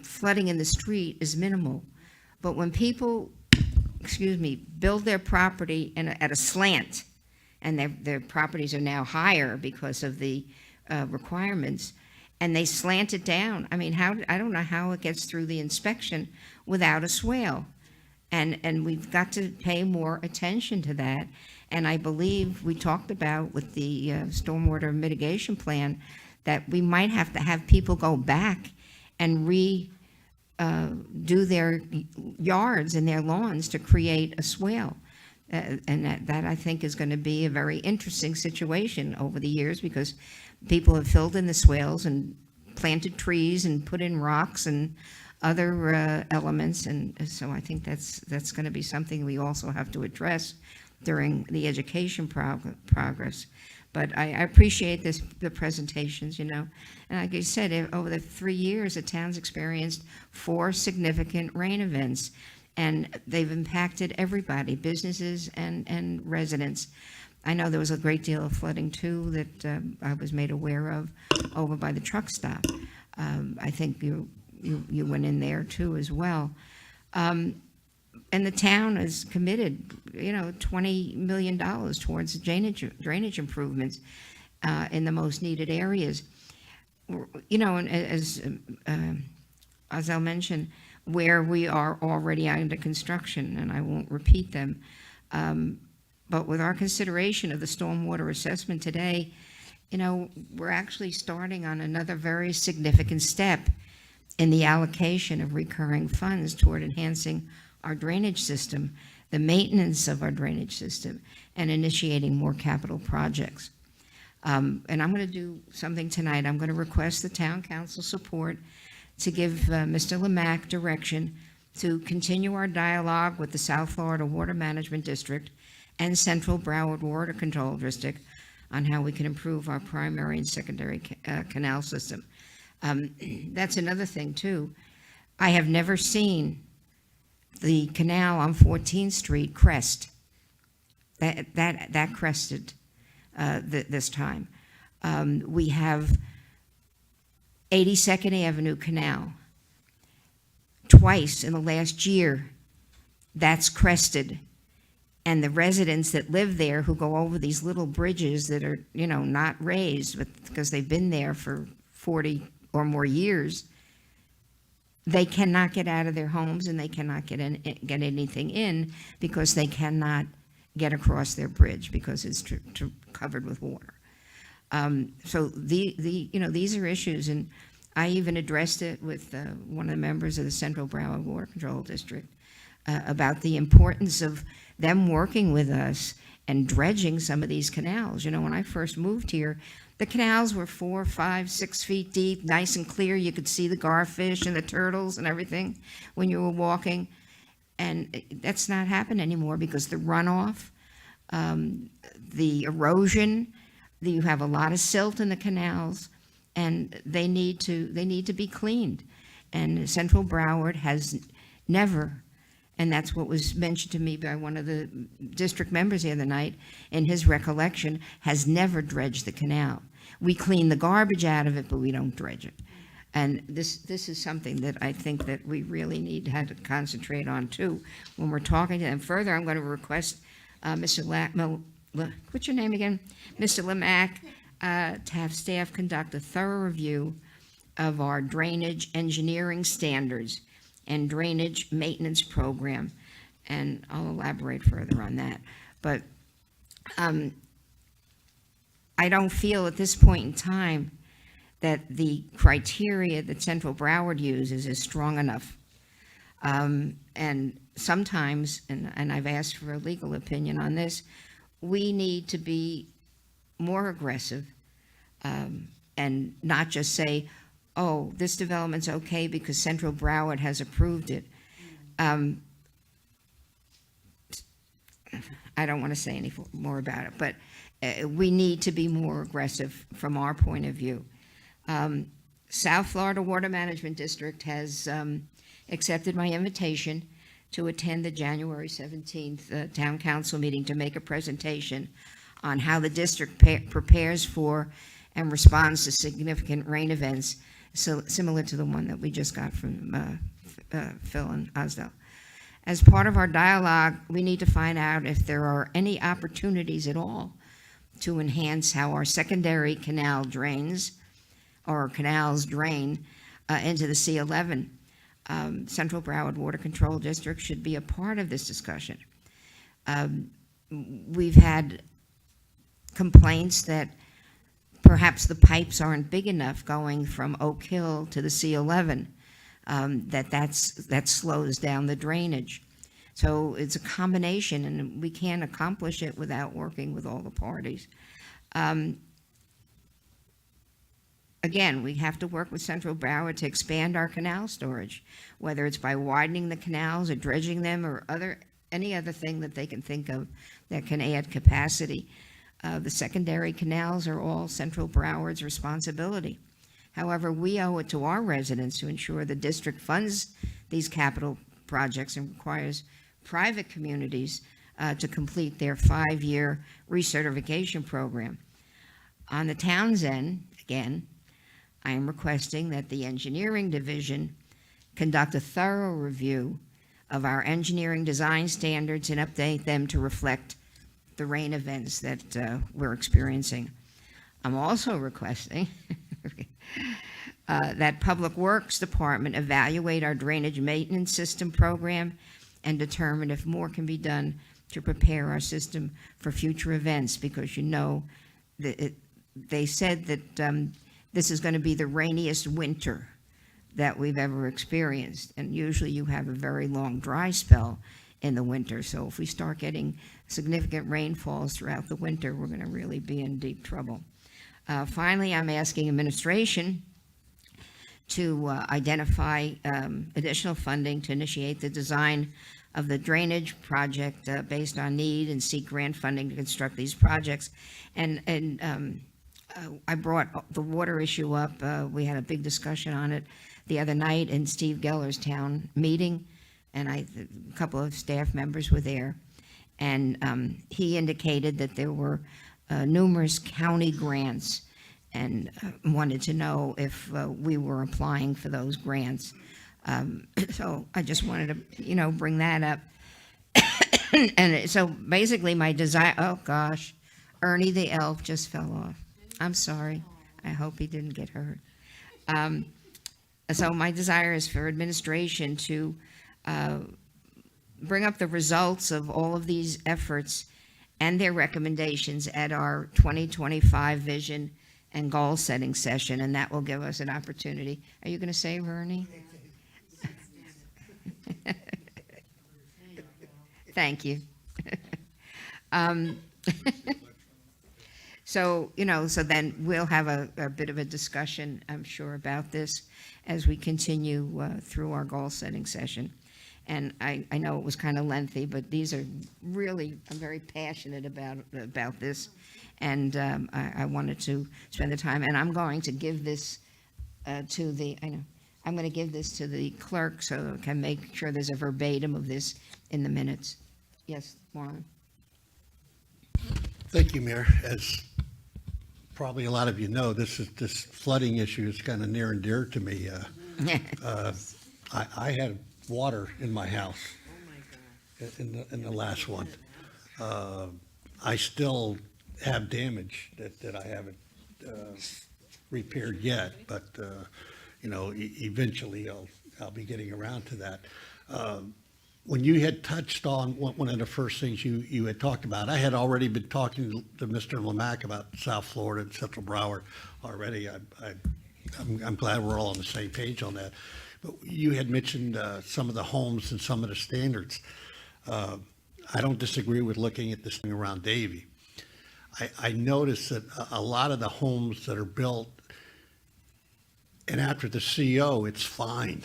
flooding in the street is minimal. But when people, build their property at a slant, and their properties are now higher because of the requirements, and they slant it down. I mean, I don't know how it gets through the inspection without a swale. And we've got to pay more attention to that. And I believe we talked about with the stormwater mitigation plan that we might have to have people go back and do their yards and their lawns to create a swale. And that I think is going to be a very interesting situation over the years, because people have filled in the swales and planted trees and put in rocks and other elements. And so I think that's going to be something we also have to address during the education progress. But I appreciate the presentations, And like I said, over the 3 years, the town's experienced 4 significant rain events, and they've impacted everybody, businesses and residents. I know there was a great deal of flooding, too, that I was made aware of over by the truck stop. I think you went in there, too, as well. And the town has committed, $20 million towards drainage improvements in the most needed areas. And as I'll mention, where we are already under construction, and I won't repeat them, but with our consideration of the stormwater assessment today, we're actually starting on another very significant step in the allocation of recurring funds toward enhancing our drainage system, the maintenance of our drainage system, and initiating more capital projects. And I'm going to do something tonight. I'm going to request the town council support to give Mr. Lemack direction to continue our dialogue with the South Florida Water Management District and Central Broward Water Control District on how we can improve our primary and secondary canal system. That's another thing, too. I have never seen the canal on 14th Street crest. That crested this time. We have 82nd Avenue Canal. Twice in the last year, that's crested. And the residents that live there who go over these little bridges that are, not raised because they've been there for 40 or more years, they cannot get out of their homes, and they cannot get anything in because they cannot get across their bridge because it's covered with water. So these are issues, and I even addressed it with one of the members of the Central Broward Water Control District about the importance of them working with us and dredging some of these canals. When I first moved here, the canals were 4, 5, 6 feet deep, nice and clear. You could see the garfish and the turtles and everything when you were walking. And that's not happening anymore because the runoff, the erosion, you have a lot of silt in the canals, and they need to be cleaned. And Central Broward has never, and that's what was mentioned to me by one of the district members the other night, in his recollection, has never dredged the canal. We clean the garbage out of it, but we don't dredge it. And this is something that I think that we really need to have to concentrate on too when we're talking to them. Further, I'm going to request Mr. What's your name again? Mr. Lemack, to have staff conduct a thorough review of our drainage engineering standards and drainage maintenance program. And I'll elaborate further on that. But I don't feel at this point in time that the criteria that Central Broward uses is strong enough. And sometimes, and I've asked for a legal opinion on this, we need to be more aggressive and not just say, oh, this development's okay because Central Broward has approved it. I don't want to say any more about it, but we need to be more aggressive from our point of view. South Florida Water Management District has accepted my invitation to attend the January 17th Town Council meeting to make a presentation on how the district prepares for and responds to significant rain events, so similar to the one that we just got from Phil and Osdell. As part of our dialogue, we need to find out if there are any opportunities at all to enhance how our secondary canal drains or canals drain into the C11. Central Broward Water Control District should be a part of this discussion. We've had complaints that perhaps the pipes aren't big enough going from Oak Hill to the C11, that slows down the drainage. So it's a combination, and we can't accomplish it without working with all the parties. Again, we have to work with Central Broward to expand our canal storage, whether it's by widening the canals or dredging them or any other thing that they can think of that can add capacity. The secondary canals are all Central Broward's responsibility. However, we owe it to our residents to ensure the district funds these capital projects and requires private communities to complete their 5-year recertification program. On the town's end, again, I am requesting that the engineering division conduct a thorough review of our engineering design standards and update them to reflect the rain events that we're experiencing. I'm also requesting that Public Works Department evaluate our drainage maintenance system program and determine if more can be done to prepare our system for future events, because you know that they said that this is going to be the rainiest winter that we've ever experienced, and usually you have a very long dry spell in the winter. So if we start getting significant rainfalls throughout the winter, we're going to really be in deep trouble. Finally, I'm asking administration to identify additional funding to initiate the design of the drainage project based on need and seek grant funding to construct these projects. And I brought the water issue up. We had a big discussion on it the other night in Steve Geller's town meeting, and a couple of staff members were there. And he indicated that there were numerous county grants and wanted to know if we were applying for those grants. So I just wanted to, bring that up. And so basically my desire, oh gosh, Ernie the elf just fell off. I'm sorry. I hope he didn't get hurt. So my desire is for administration to bring up the results of all of these efforts and their recommendations at our 2025 vision and goal setting session, and that will give us an opportunity. Are you going to save Ernie? Thank you. So, so then we'll have a bit of a discussion, I'm sure, about this as we continue through our goal-setting session. And I know it was kind of lengthy, but these are really, I'm very passionate about this. And I wanted to spend the time, and I'm going to give this to the, I'm going to give this to the clerk so I can make sure there's a verbatim of this in the minutes. Yes, Marlon? Thank you, Mayor. As probably a lot of you know, this flooding issue is kind of near and dear to me. I had water in my house in the last one. I still have damage that I haven't repaired yet, but eventually I'll be getting around to that. When you had touched on one of the first things you had talked about, I had already been talking to Mr. Lamack about South Florida and Central Broward already. I'm glad we're all on the same page on that. But you had mentioned some of the homes and some of the standards. I don't disagree with looking at this thing around Davie. I noticed that a lot of the homes that are built, and after the CO, it's fine.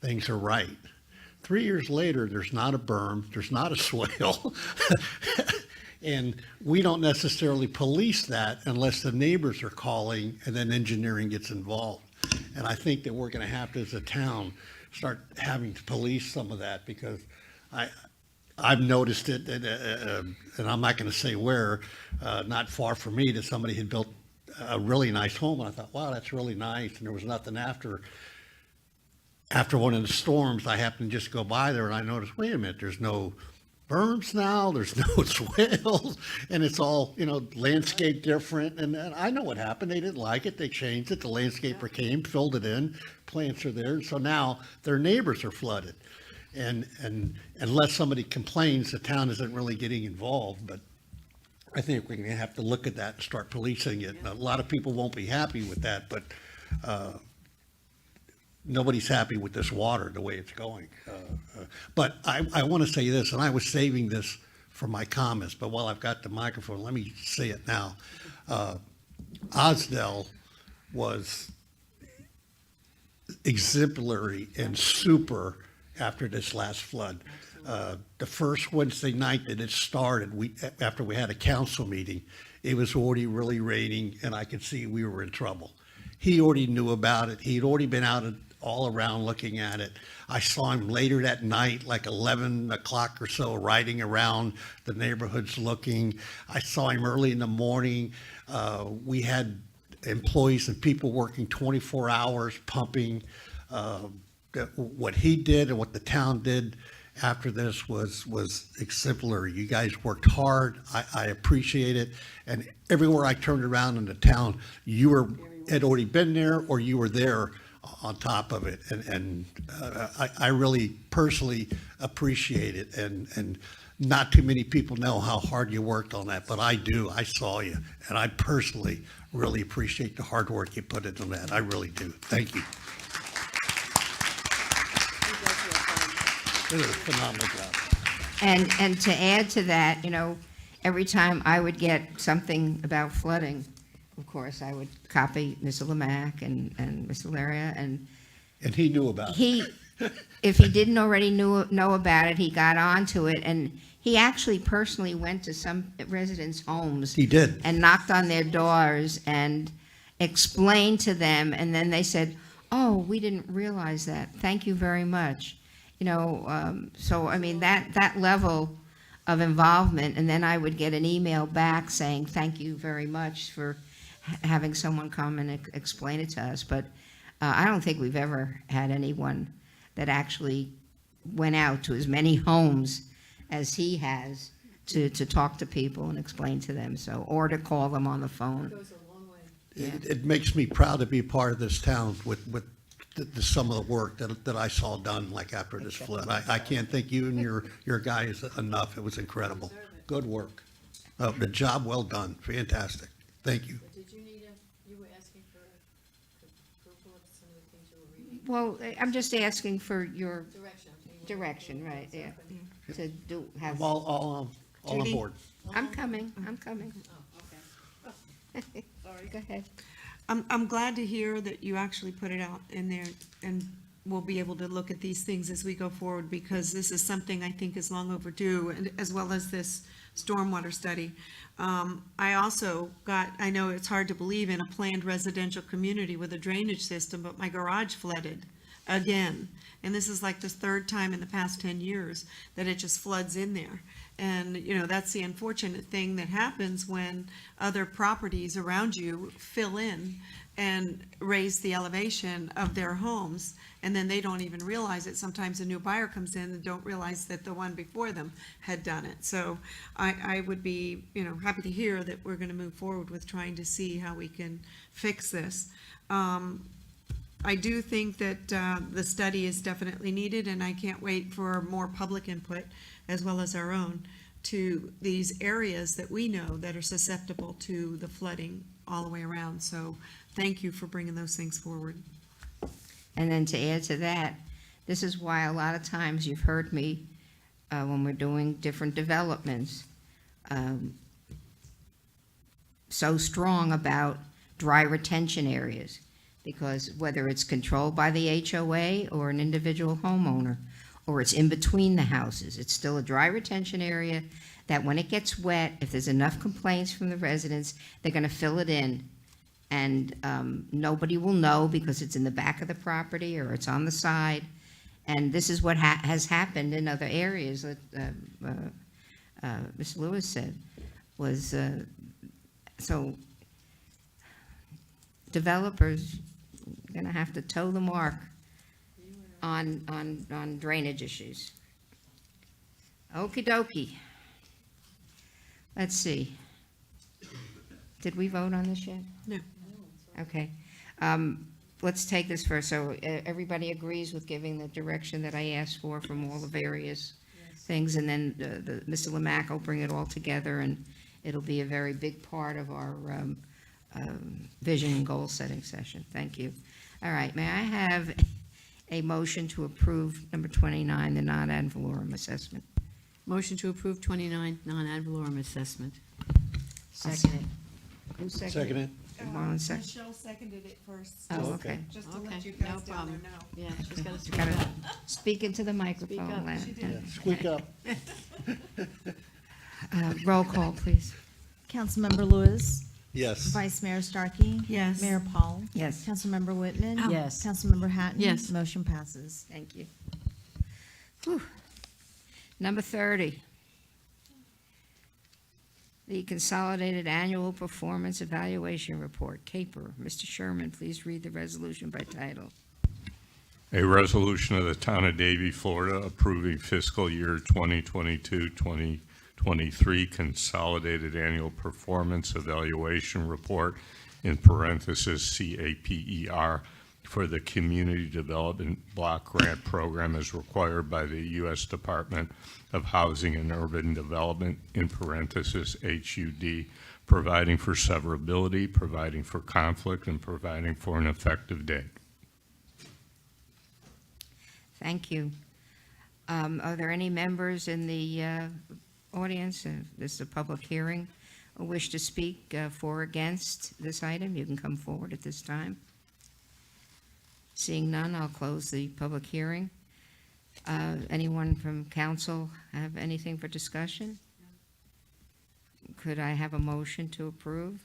Things are right. 3 years later, there's not a berm, there's not a swale. And we don't necessarily police that unless the neighbors are calling and then engineering gets involved. And I think that we're going to have to, as a town, start having to police some of that, because I've noticed it, and I'm not going to say where, not far from me, that somebody had built a really nice home, and I thought, wow, that's really nice, and there was nothing after one of the storms. I happened to just go by there, and I noticed, wait a minute, there's no berms now, there's no swales, and it's all, landscape different, and I know what happened. They didn't like it, they changed it, the landscaper came, filled it in, plants are there, and so now their neighbors are flooded. And unless somebody complains, the town isn't really getting involved, but I think we're going to have to look at that and start policing it. And a lot of people won't be happy with that, but nobody's happy with this water, the way it's going. But I want to say this, and I was saving this for my comments, but while I've got the microphone, let me say it now. Osdell was exemplary and super after this last flood. The first Wednesday night that it started, after we had a council meeting, it was already really raining, and I could see we were in trouble. He already knew about it. He'd already been out all around looking at it. I saw him later that night, like 11 o'clock or so, riding around the neighborhoods looking. I saw him early in the morning. We had employees and people working 24 hours pumping. What he did and what the town did after this was exemplary. You guys worked hard. I appreciate it. And everywhere I turned around in the town, you had already been there, or you were there on top of it. And I really personally appreciate it. And not too many people know how hard you worked on that, but I do. I saw you. And I personally really appreciate the hard work you put into that. I really do. Thank you. It was a phenomenal job. And to add to that, every time I would get something about flooding, of course, I would copy Mr. Lamack and Mr. Laria, and he knew about it. If he didn't already know about it, he got onto it, and he actually personally went to some residents' homes. He did. And knocked on their doors and explained to them, and then they said, "Oh, we didn't realize that. Thank you very much." So I mean, that level of involvement, and then I would get an email back saying, "Thank you very much for having someone come and explain it to us." But I don't think we've ever had anyone that actually went out to as many homes as he has to talk to people and explain to them, or to call them on the phone. It makes me proud to be part of this town with some of the work that I saw done, like after this flood. I can't thank you and your guys enough. It was incredible. Good work. The job well done. Fantastic. Thank you. Did you need you were asking for approval of some of the things you were reading? Well, I'm just asking for your Direction, right, yeah, to have. I'm all on Judy? board. I'm coming. Oh, okay. Sorry. Go ahead. I'm glad to hear that you actually put it out in there, and we'll be able to look at these things as we go forward, because this is something I think is long overdue, and as well as this stormwater study. I also I know it's hard to believe in a planned residential community with a drainage system, but my garage flooded again. And this is like the third time in the past 10 years that it just floods in there. And, you know, that's the unfortunate thing that happens when other properties around you fill in and raise the elevation of their homes, and then they don't even realize it. Sometimes a new buyer comes in and don't realize that the one before them had done it. So I would be, you know, happy to hear that we're going to move forward with trying to see how we can fix this. I do think that the study is definitely needed, and I can't wait for more public input, as well as our own, to these areas that we know that are susceptible to the flooding all the way around. So thank you for bringing those things forward. And then to add to that, this is why a lot of times you've heard me, when we're doing different developments, so strong about dry retention areas, because whether it's controlled by the HOA or an individual homeowner, or it's in between the houses, it's still a dry retention area that when it gets wet, if there's enough complaints from the residents, they're gonna fill it in. And nobody will know because it's in the back of the property or it's on the side. And this is what has happened in other areas that Ms. Lewis said was, so developers are gonna have to toe the mark on drainage issues. Okey dokey. Let's see. Did we vote on this yet? No. Okay. Let's take this first. So everybody agrees with giving the direction that I asked for from all the various things, and then Mr. Lemack will bring it all together, and it'll be a very big part of our vision and goal setting session. Thank you. All right, may I have a motion to approve number 29, the non-ad valorem assessment? Motion to approve 29, non-ad valorem assessment. Second it. Who seconded? Second it. Marlon second. Michelle seconded it first. Oh, okay. Just to Okay, let you no guys down there problem. know. Yeah, she's got to speak Gotta up. speak into the microphone. up. Len. She did. Squeak up. Roll call, please. Councilmember Lewis. Yes. Vice Mayor Starkey. Yes. Mayor Paul. Yes. Councilmember Whitman. Yes. Councilmember Hatton. Yes. Motion passes. Thank you. Whew. Number 30. The Consolidated Annual Performance Evaluation Report, CAPER. Mr. Sherman, please read the resolution by title. A resolution of the Town of Davie, Florida, approving fiscal year 2022-2023 Consolidated Annual Performance Evaluation Report, in parentheses CAPER, for the Community Development Block Grant Program as required by the U.S. Department of Housing and Urban Development, in parentheses HUD, providing for severability, providing for conflict, and providing for an effective date. Thank you. Are there any members in the audience, this is a public hearing, who wish to speak for or against this item? You can come forward at this time. Seeing none, I'll close the public hearing. Anyone from council have anything for discussion? Could I have a motion to approve?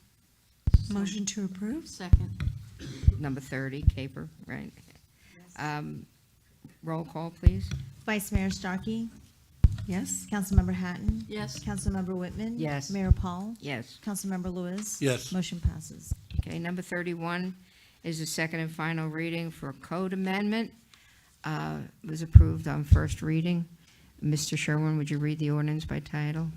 Motion to approve? Second. Number 30, CAPER, right? Roll call, please. Vice Mayor Starkey. Yes. Councilmember Hatton. Yes. Councilmember Whitman. Yes. Mayor Paul. Yes. Councilmember Lewis. Yes. Motion passes. Okay, number 31 is the second and final reading for a code amendment. Was approved on first reading. Mr. Sherwin, would you read the ordinance by title?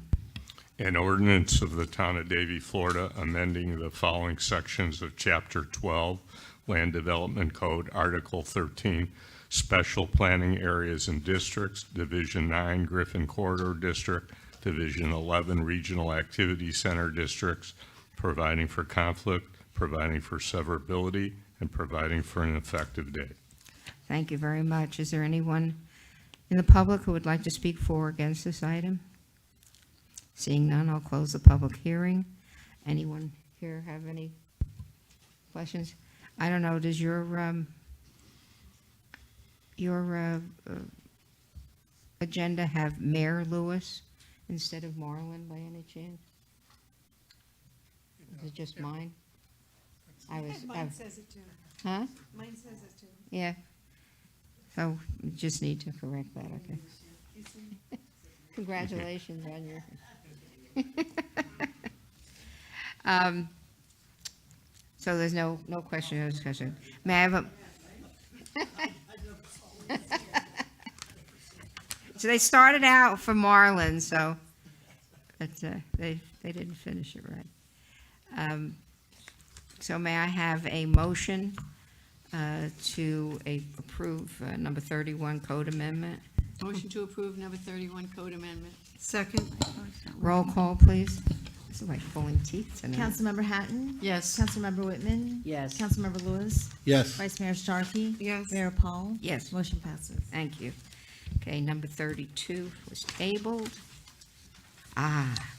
An ordinance of the Town of Davie, Florida, amending the following sections of Chapter 12, Land Development Code, Article 13, Special Planning Areas and Districts, Division 9, Griffin Corridor District, Division 11, Regional Activity Center Districts, providing for conflict, providing for severability, and providing for an effective date. Thank you very much. Is there anyone in the public who would like to speak for or against this item? Seeing none, I'll close the public hearing. Anyone here have any questions? I don't know, does your agenda have Mayor Lewis instead of Marlin by any chance? Is it just mine? Mine says it too. Huh? Mine says it too. Yeah. So you just need to correct that, okay? Congratulations on your. So there's no question or discussion. May I have a? So they started out for Marlin, so, but they didn't finish it right. So may I have a motion to approve number 31 code amendment? Motion to approve number 31 code amendment. Second. Roll call, please. This is like pulling teeth tonight. Councilmember Hatton? Yes. Councilmember Whitman? Yes. Councilmember Lewis? Yes. Vice Mayor Starkey? Yes. Mayor Paul? Yes. Motion passes. Thank you. Okay, number 32 was tabled.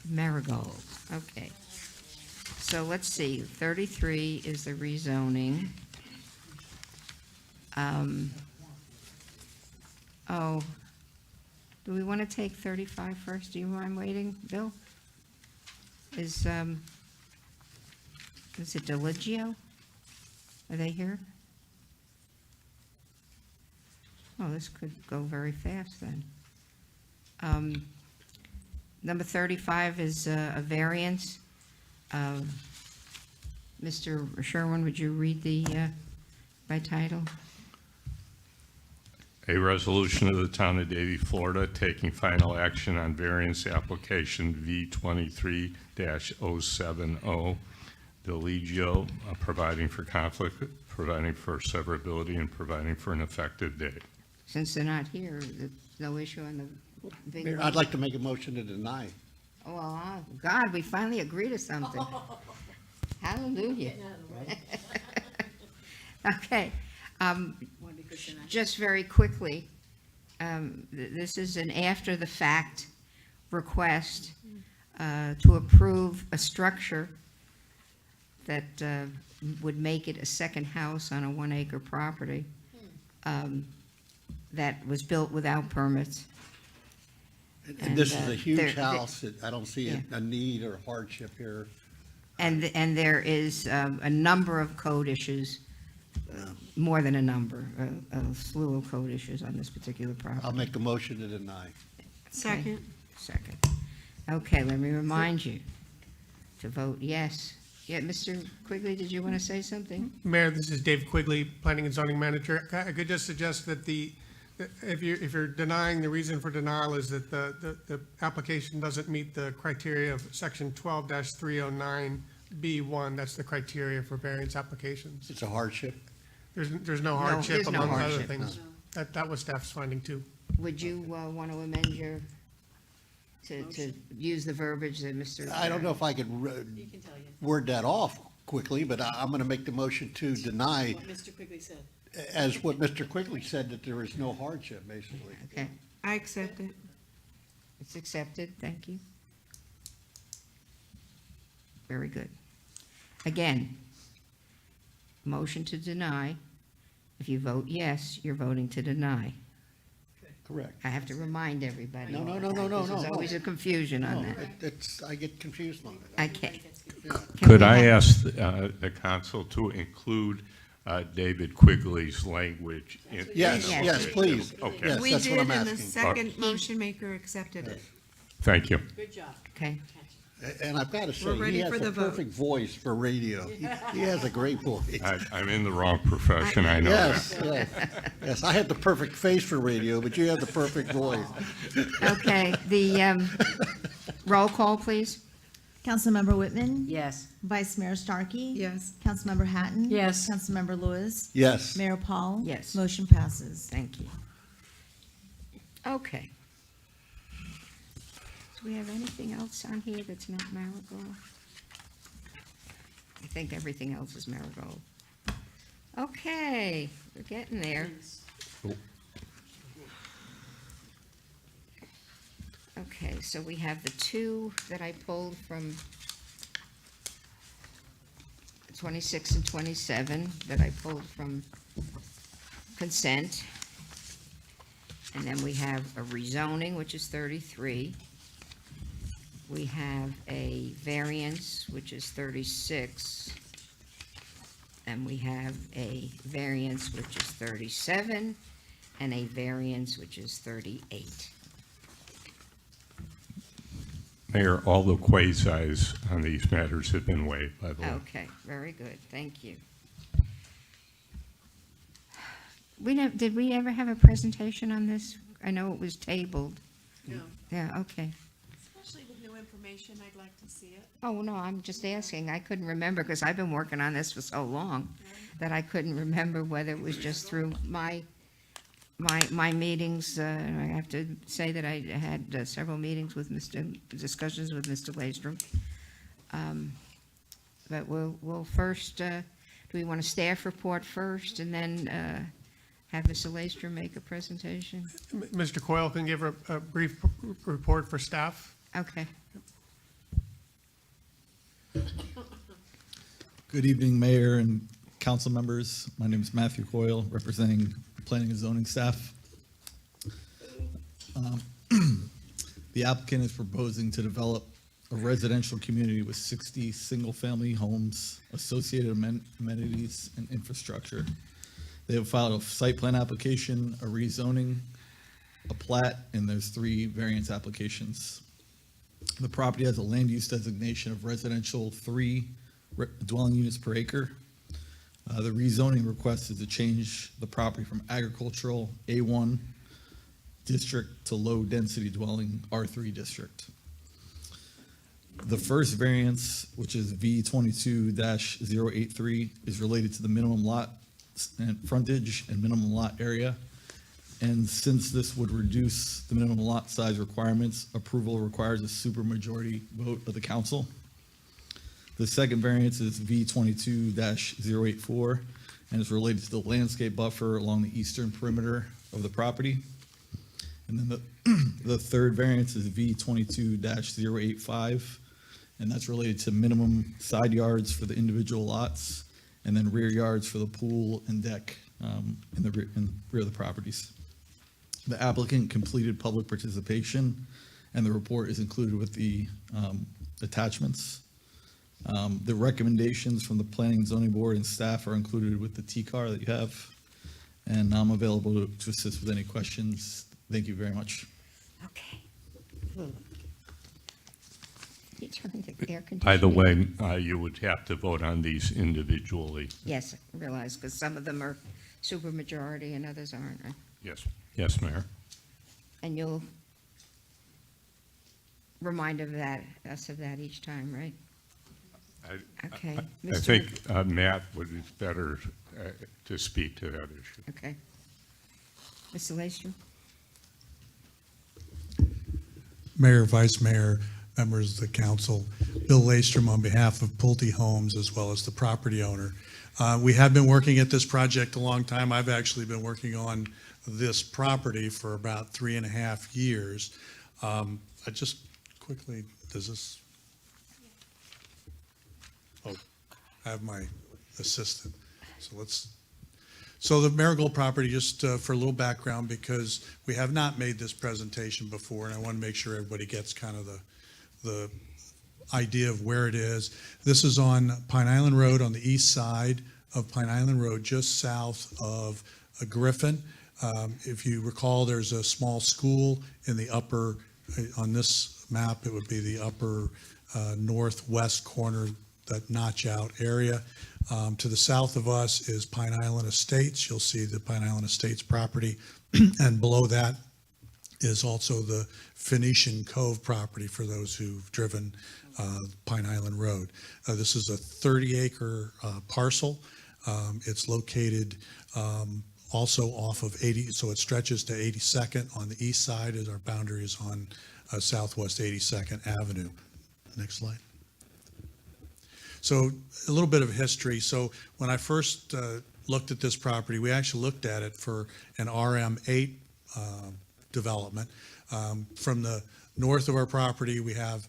Marigold, okay. So let's see, 33 is the rezoning. Do we want to take 35 first? Do you mind waiting, Bill? Is it Deligio? Are they here? Oh, this could go very fast then. Number 35 is a variance. Mr. Sherwin, would you read by title? A resolution of the Town of Davie, Florida, taking final action on variance application V23-070, Deligio, providing for conflict, providing for severability, and providing for an effective date. Since they're not here, there's no issue on the big Mayor, one. I'd like to make a motion to deny. Oh, well, God, we finally agree to something. Hallelujah. Okay. Just very quickly, this is an after-the-fact request to approve a structure that would make it a second house on a 1-acre property that was built without permits. And this is a there- huge house. I don't see Yeah. a need or hardship here. And there is a number of code issues, more than a number, a slew of code issues on this particular property. I'll make a motion to deny. Second. Second. Okay, let me remind you to vote yes. Yeah, Mr. Quigley, did you want to say something? Mayor, this is Dave Quigley, Planning and Zoning Manager. I could just suggest that if you're denying, the reason for denial is that the application doesn't meet the criteria of section 12-309B1. That's the criteria for variance applications. It's a hardship. There's no hardship there's no among other hardship, things. That was staff's finding too. Would you want to amend your, to use the verbiage that Mr.? I don't know if I could word that off quickly, but I'm going to make the motion to deny, What Mr. Quigley said. as what Mr. Quigley said, that there is no hardship, basically. Okay, I accept it. it's accepted, thank you. Very good. Again, motion to deny. If you vote yes, you're voting to deny. Correct. I have to remind everybody. No. There's always a confusion on No, that. I get confused on it. Okay. Could I ask the council to include David Quigley's language? Yes, yes, please. Okay. Yes, We that's did, what I'm and the asking. second motion maker accepted it. Thank you. Good job. Okay, And I've got to say, We're ready he has for a the vote. perfect voice for radio. He has a great voice. I'm in the wrong profession, I know Yes, that. yes, yes. I have the perfect face for radio, but you have the perfect voice. okay, the, roll call, please. Councilmember Whitman? Yes. Vice Mayor Starkey? Yes. Councilmember Hatton? Yes. Councilmember Lewis? Yes. Mayor Paul? Yes. Motion passes. Thank you. Okay. Do we have anything else on here that's not Marigold? I think everything else is Marigold. Okay, we're getting there. Okay, so we have the two that I pulled from 26 and 27 that I pulled from consent. And then we have a rezoning, which is 33. We have a variance, which is 36, and we have a variance, which is 37, and a variance, which is 38. Mayor, all the quasis on these matters have been waived, by the way. Okay, very good, thank you. Did we ever have a presentation on this? I know it was tabled. No. Yeah, okay. Especially with new information, I'd like to see it. Oh, no, I'm just asking. I couldn't remember because I've been working on this for so long that I couldn't remember whether it was just through my meetings. I have to say that I had several meetings with discussions with Mr. Laystrom. But we'll first, do we want a staff report first and then have Mr. Laystrom make a presentation? Mr. Coyle can give a brief report for staff. Okay. Good evening, Mayor and council members. My name is Matthew Coyle, representing planning and zoning staff. The applicant is proposing to develop a residential community with 60 single-family homes, associated amenities, and infrastructure. They have filed a site plan application, a rezoning, a plat, and there's 3 variance applications. The property has a land use designation of residential 3 dwelling units per acre. The rezoning request is to change the property from agricultural A1 district to low-density dwelling R3 district. The first variance, which is V22-083, is related to the minimum lot and frontage and minimum lot area. And since this would reduce the minimum lot size requirements, approval requires a supermajority vote of the council. The second variance is V22-084 and is related to the landscape buffer along the eastern perimeter of the property. And then the third variance is V22-085, and that's related to minimum side yards for the individual lots and then rear yards for the pool and deck in the rear of the properties. The applicant completed public participation, and the report is included with the attachments. The recommendations from the Planning and Zoning Board and staff are included with the TCAR that you have, and I'm available to assist with any questions. Thank you very much. Okay. You turned the air conditioning. By the way, you would have to vote on these individually. Yes, I realize, because some of them are supermajority and others aren't. Right? Yes. Yes, Mayor. And you'll remind us of that each time, right? Okay. I think Matt would be better to speak to that issue. Okay. Mr. Laystrom? Mayor, Vice Mayor, members of the council, Bill Laystrom on behalf of Pulte Homes as well as the property owner. We have been working at this project a long time. I've actually been working on this property for about 3.5 years. I just quickly, does this? Oh, I have my assistant. So the Marigold property, just for a little background, because we have not made this presentation before, and I want to make sure everybody gets kind of the idea of where it is. This is on Pine Island Road, on the east side of Pine Island Road, just south of Griffin. If you recall, there's a small school in the upper, on this map, it would be the upper northwest corner, that notch out area. To the south of us is Pine Island Estates. You'll see the Pine Island Estates property. And below that is also the Phoenician Cove property for those who've driven Pine Island Road. This is a 30-acre parcel. It's located also off of 80, so it stretches to 82nd on the east side, as our boundary is on Southwest 82nd Avenue. Next slide. So a little bit of history. So when I first looked at this property, we actually looked at it for an RM8 development. From the north of our property, we have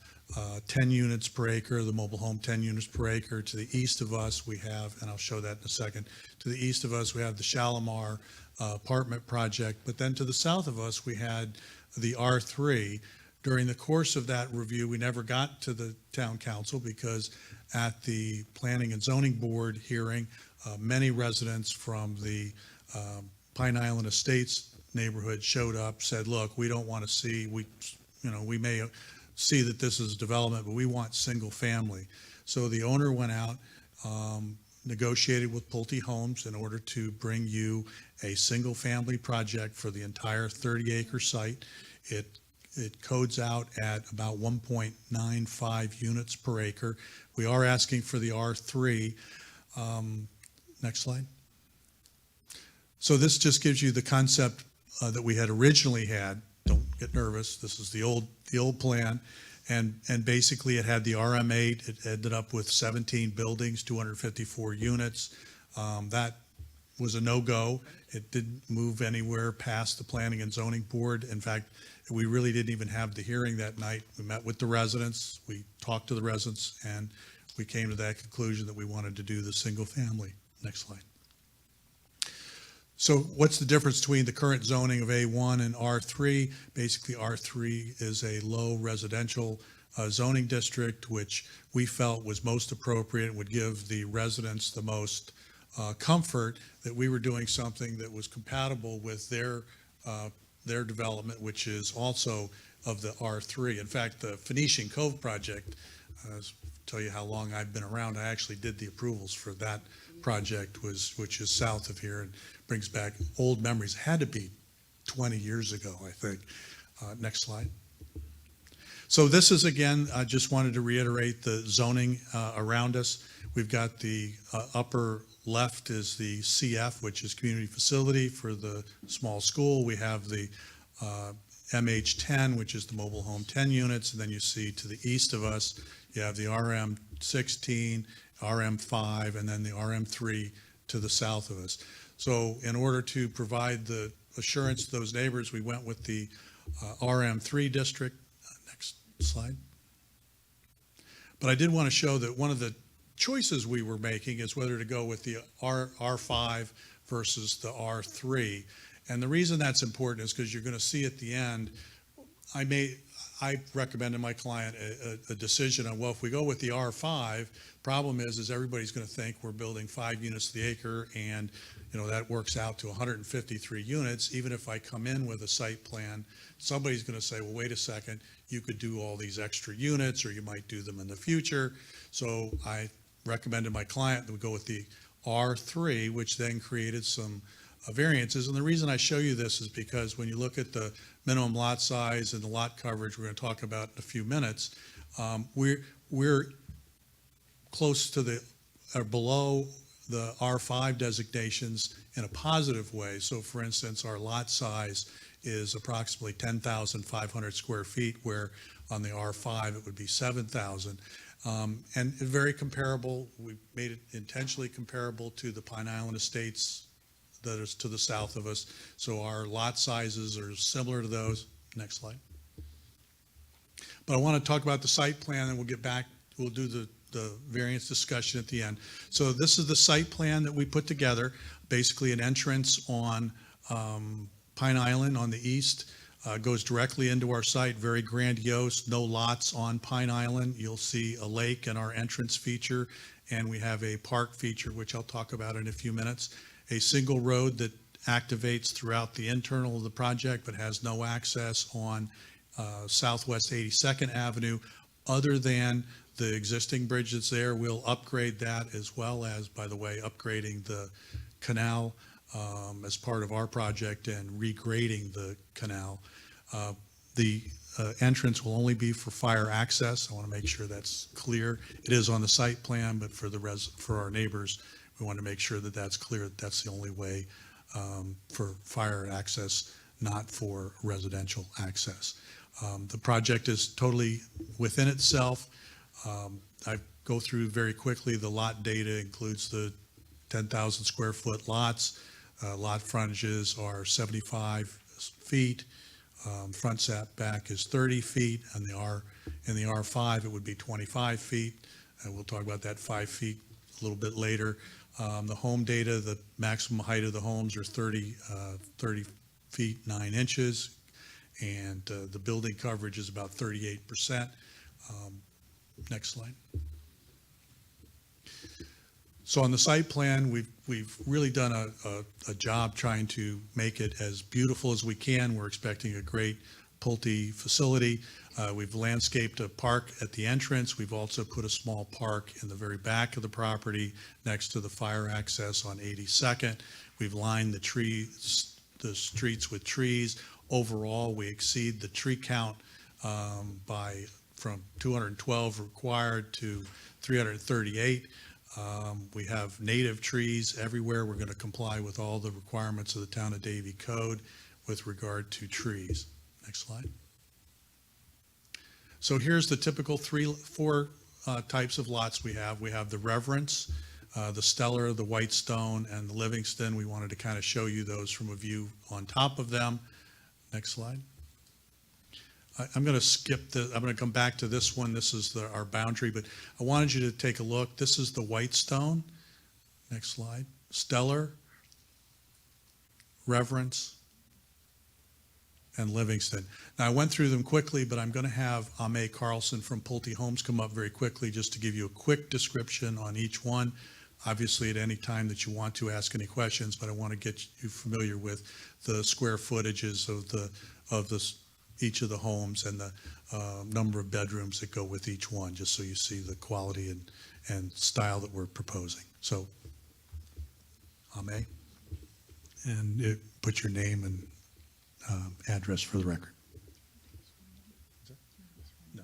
10 units per acre, the mobile home 10 units per acre. To the east of us, we have, and I'll show that in a second, to the east of us, we have the Shalimar apartment project. But then to the south of us, we had the R3. During the course of that review, we never got to the town council because at the Planning and Zoning Board hearing, many residents from the Pine Island Estates neighborhood showed up, said, look, we don't want to see, we may see that this is development, but we want single family. So the owner went out, negotiated with Pulte Homes in order to bring you a single family project for the entire 30-acre site. It codes out at about 1.95 units per acre. We are asking for the R3. Next slide. So this just gives you the concept that we had originally had. Don't get nervous. This is the old plan. And basically it had the RM8. It ended up with 17 buildings, 254 units. That was a no-go. It didn't move anywhere past the Planning and Zoning Board. In fact, we really didn't even have the hearing that night. We met with the residents, we talked to the residents, and we came to that conclusion that we wanted to do the single family. Next slide. So what's the difference between the current zoning of A1 and R3? Basically, R3 is a low residential zoning district, which we felt was most appropriate and would give the residents the most comfort that we were doing something that was compatible with their development, which is also of the R3. In fact, the Phoenician Cove project, I'll tell you how long I've been around. I actually did the approvals for that project, which is south of here and brings back old memories. It had to be 20 years ago, I think. Next slide. So this is, again, I just wanted to reiterate the zoning around us. We've got the upper left is the CF, which is community facility for the small school. We have the MH10, which is the mobile home 10 units. And then you see to the east of us, you have the RM16, RM5, and then the RM3 to the south of us. So in order to provide the assurance to those neighbors, we went with the RM3 district. Next slide. But I did want to show that one of the choices we were making is whether to go with the R5 versus the R3. And the reason that's important is because you're going to see at the end, I recommended my client a decision on, well, if we go with the R5, problem is everybody's going to think we're building 5 units to the acre, and that works out to 153 units. Even if I come in with a site plan, somebody's going to say, well, wait a second, you could do all these extra units, or you might do them in the future. So I recommended my client that we go with the R3, which then created some variances. And the reason I show you this is because when you look at the minimum lot size and the lot coverage we're going to talk about in a few minutes, we're close to or below the R5 designations in a positive way. So for instance, our lot size is approximately 10,500 square feet, where on the R5 it would be 7,000. And very comparable. We made it intentionally comparable to the Pine Island Estates that is to the south of us. So our lot sizes are similar to those. Next slide. But I want to talk about the site plan, and we'll get back. We'll do the variance discussion at the end. So this is the site plan that we put together. Basically an entrance on Pine Island on the east. Goes directly into our site, very grandiose, no lots on Pine Island. You'll see a lake in our entrance feature, and we have a park feature, which I'll talk about in a few minutes. A single road that activates throughout the internal of the project, but has no access on Southwest 82nd Avenue, other than the existing bridge that's there. We'll upgrade that, as well as, by the way, upgrading the canal as part of our project and regrading the canal. The entrance will only be for fire access. I want to make sure that's clear. It is on the site plan, but for our neighbors, we want to make sure that that's clear, that that's the only way for fire access, not for residential access. The project is totally within itself. I go through very quickly. The lot data includes the 10,000 square foot lots. Lot frontages are 75 feet. Front setback is 30 feet, and in the R5 it would be 25 feet. And we'll talk about that 5 feet a little bit later. The home data, the maximum height of the homes are 30 feet 9 inches, and the building coverage is about 38%. Next slide. So on the site plan, we've really done a job trying to make it as beautiful as we can. We're expecting a great Pulte facility. We've landscaped a park at the entrance. We've also put a small park in the very back of the property next to the fire access on 82nd. We've lined the streets with trees. Overall, we exceed the tree count from 212 required to 338. We have native trees everywhere. We're going to comply with all the requirements of the Town of Davie Code with regard to trees. Next slide. So here's the typical four types of lots we have. We have the Reverence, the Stellar, the Whitestone, and the Livingston. We wanted to kind of show you those from a view on top of them. Next slide. I'm going to skip I'm going to come back to this one. This is our boundary, but I wanted you to take a look. This is the Whitestone. Next slide. Stellar, Reverence, and Livingston. Now, I went through them quickly, but I'm going to have Ame Carlson from Pulte Homes come up very quickly just to give you a quick description on each one. Obviously, at any time that you want to ask any questions, but I want to get you familiar with the square footages of each of the homes and the number of bedrooms that go with each one, just so you see the quality and style that we're proposing. So, Ame, and put your name and address for the record. No.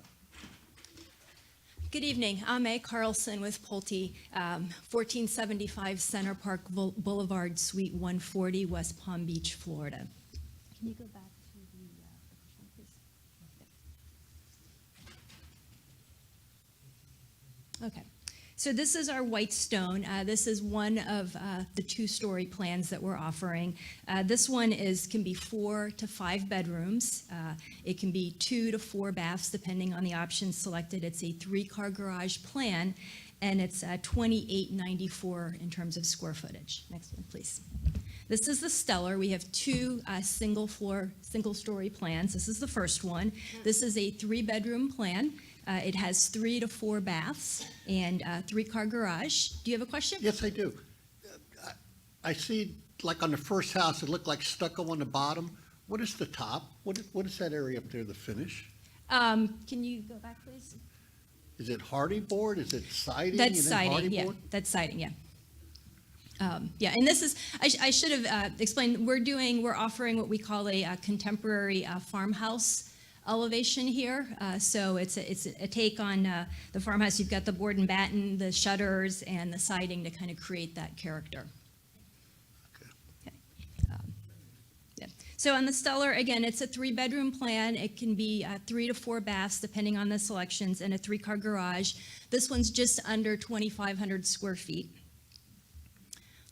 Good evening. I'm A. Carlson with Pulte, 1475 Center Park Boulevard, Suite 140, West Palm Beach, Florida. Can you go back to the first one, please? Okay. So this is our Whitestone. This is one of the two-story plans that we're offering. This one can be 4 to 5 bedrooms. It can be 2 to 4 baths, depending on the options selected. It's a 3-car garage plan, and it's 2894 in terms of square footage. Next one, please. This is the Stellar. We have 2 single-story plans. This is the first one. This is a 3-bedroom plan. It has 3 to 4 baths and a 3-car garage. Do you have a question? Yes, I do. I see, like on the first house, it looked like stucco on the bottom. What is the top? What is that area up there, the finish? Can you go back, please? Is it hardy board? Is it siding? That's and then siding, hardy yeah. board? That's siding, yeah. Yeah, and this is, I should have explained, we're offering what we call a contemporary farmhouse elevation here. So it's a take on the farmhouse. You've got the board and batten, the shutters, and the siding to kind of create that character. Okay. Yeah. So on the Stellar, again, it's a 3-bedroom plan. It can be 3 to 4 baths, depending on the selections, and a 3-car garage. This one's just under 2,500 square feet.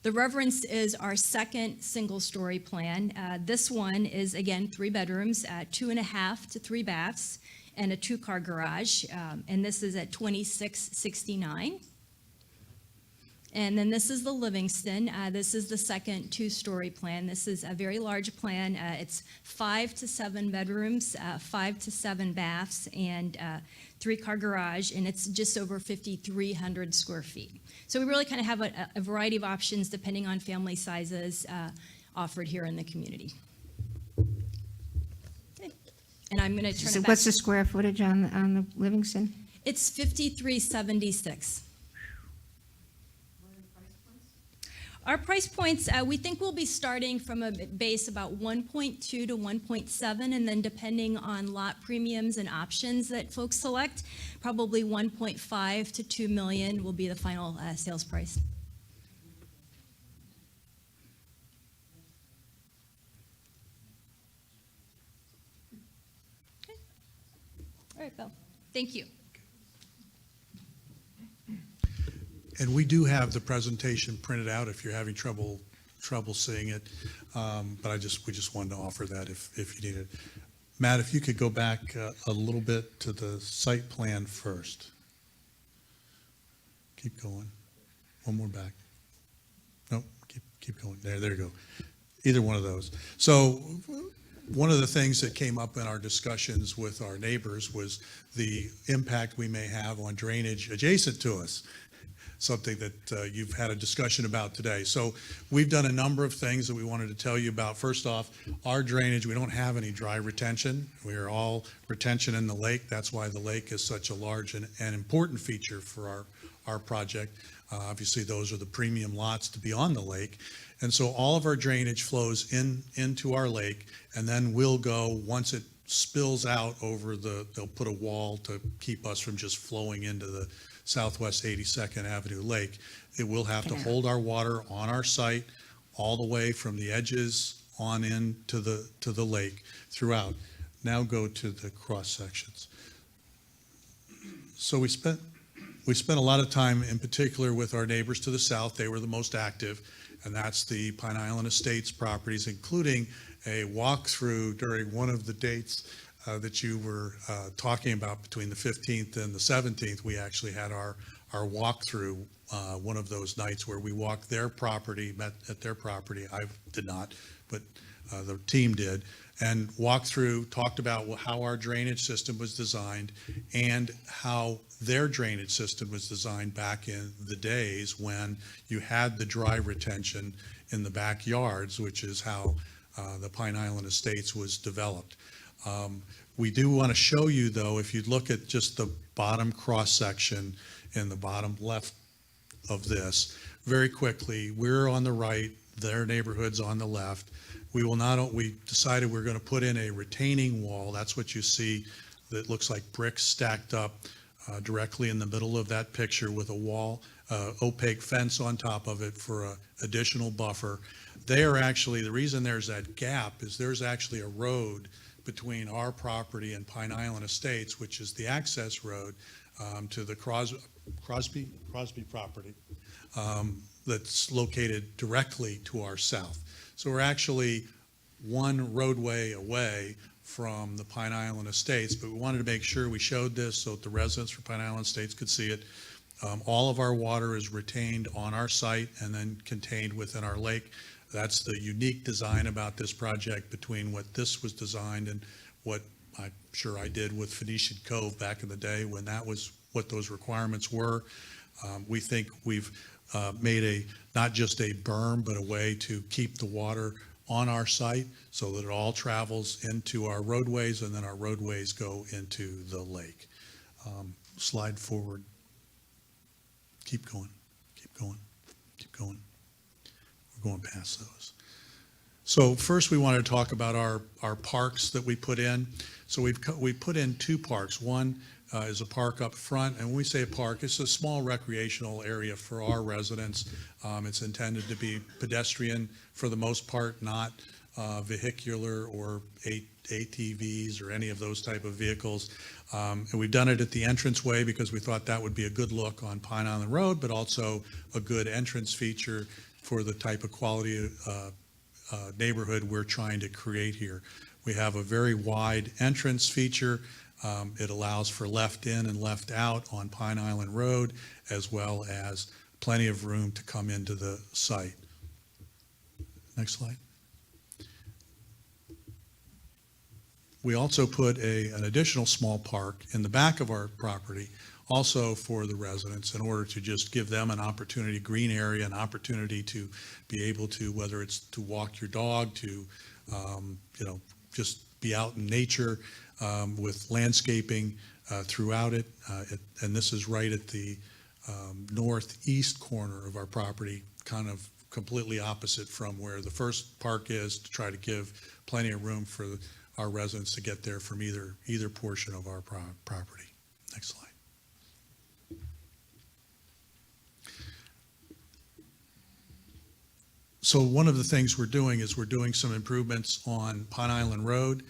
The Reverence is our second single-story plan. This one is, again, 3 bedrooms, 2.5 to 3 baths, and a 2-car garage. And this is at 2669. And then this is the Livingston. This is the second 2-story plan. This is a very large plan. It's 5 to 7 bedrooms, 5 to 7 baths, and 3-car garage, and it's just over 5,300 square feet. So we really kind of have a variety of options depending on family sizes offered here in the community. Okay. And I'm going to turn So it back. what's the square footage on the Livingston? It's 5,376. Our price points, we think we'll be starting from a base about 1.2 to 1.7, and then depending on lot premiums and options that folks select, probably 1.5 to 2 million will be the final sales price. Okay. All right, Bill. Thank you. And we do have the presentation printed out if you're having trouble seeing it. But we just wanted to offer that if you need it. Matt, if you could go back a little bit to the site plan first. Keep going. One more back. No, keep going. There you go. Either one of those. So One of the things that came up in our discussions with our neighbors was the impact we may have on drainage adjacent to us, something that you've had a discussion about today. So we've done a number of things that we wanted to tell you about. First off, our drainage, we don't have any dry retention. We are all retention in the lake. That's why the lake is such a large and important feature for our project. Obviously, those are the premium lots to be on the lake. And so all of our drainage flows into our lake, and then we'll go, once it spills out over they'll put a wall to keep us from just flowing into the Southwest 82nd Avenue Lake. It will have to hold our water on our site all the way from the edges on in to the lake throughout. Now go to the cross sections. So we spent a lot of time in particular with our neighbors to the south. They were the most active, and that's the Pine Island Estates properties, including a walkthrough during one of the dates that you were talking about between the 15th and the 17th. We actually had our walkthrough one of those nights where we walked their property, met at their property. I did not, but the team did, and walked through, talked about how our drainage system was designed and how their drainage system was designed back in the days when you had the dry retention in the backyards, which is how the Pine Island Estates was developed. We do want to show you, though, if you look at just the bottom cross section in the bottom left of this, very quickly, we're on the right, their neighborhood's on the left. We decided we're going to put in a retaining wall. That's what you see that looks like bricks stacked up directly in the middle of that picture with a wall, opaque fence on top of it for an additional buffer. They are actually, the reason there's that gap is there's actually a road between our property and Pine Island Estates, which is the access road to the Crosby property that's located directly to our south. So we're actually one roadway away from the Pine Island Estates, but we wanted to make sure we showed this so that the residents for Pine Island Estates could see it. All of our water is retained on our site and then contained within our lake. That's the unique design about this project between what this was designed and what I'm sure I did with Phoenician Cove back in the day when that was what those requirements were. We think we've made not just a berm, but a way to keep the water on our site so that it all travels into our roadways and then our roadways go into the lake. Slide forward. Keep going, keep going, keep going. We're going past those. So first we want to talk about our parks that we put in. So we put in two parks. One is a park up front, and when we say a park, it's a small recreational area for our residents. It's intended to be pedestrian for the most part, not vehicular or ATVs or any of those type of vehicles. And we've done it at the entranceway because we thought that would be a good look on Pine Island Road, but also a good entrance feature for the type of quality neighborhood we're trying to create here. We have a very wide entrance feature. It allows for left in and left out on Pine Island Road, as well as plenty of room to come into the site. Next slide. We also put an additional small park in the back of our property, also for the residents, in order to just give them an opportunity, green area, an opportunity to be able to, whether it's to walk your dog, to just be out in nature with landscaping throughout it. And this is right at the northeast corner of our property, kind of completely opposite from where the first park is, to try to give plenty of room for our residents to get there from either portion of our property. Next slide. So one of the things we're doing is we're doing some improvements on Pine Island Road.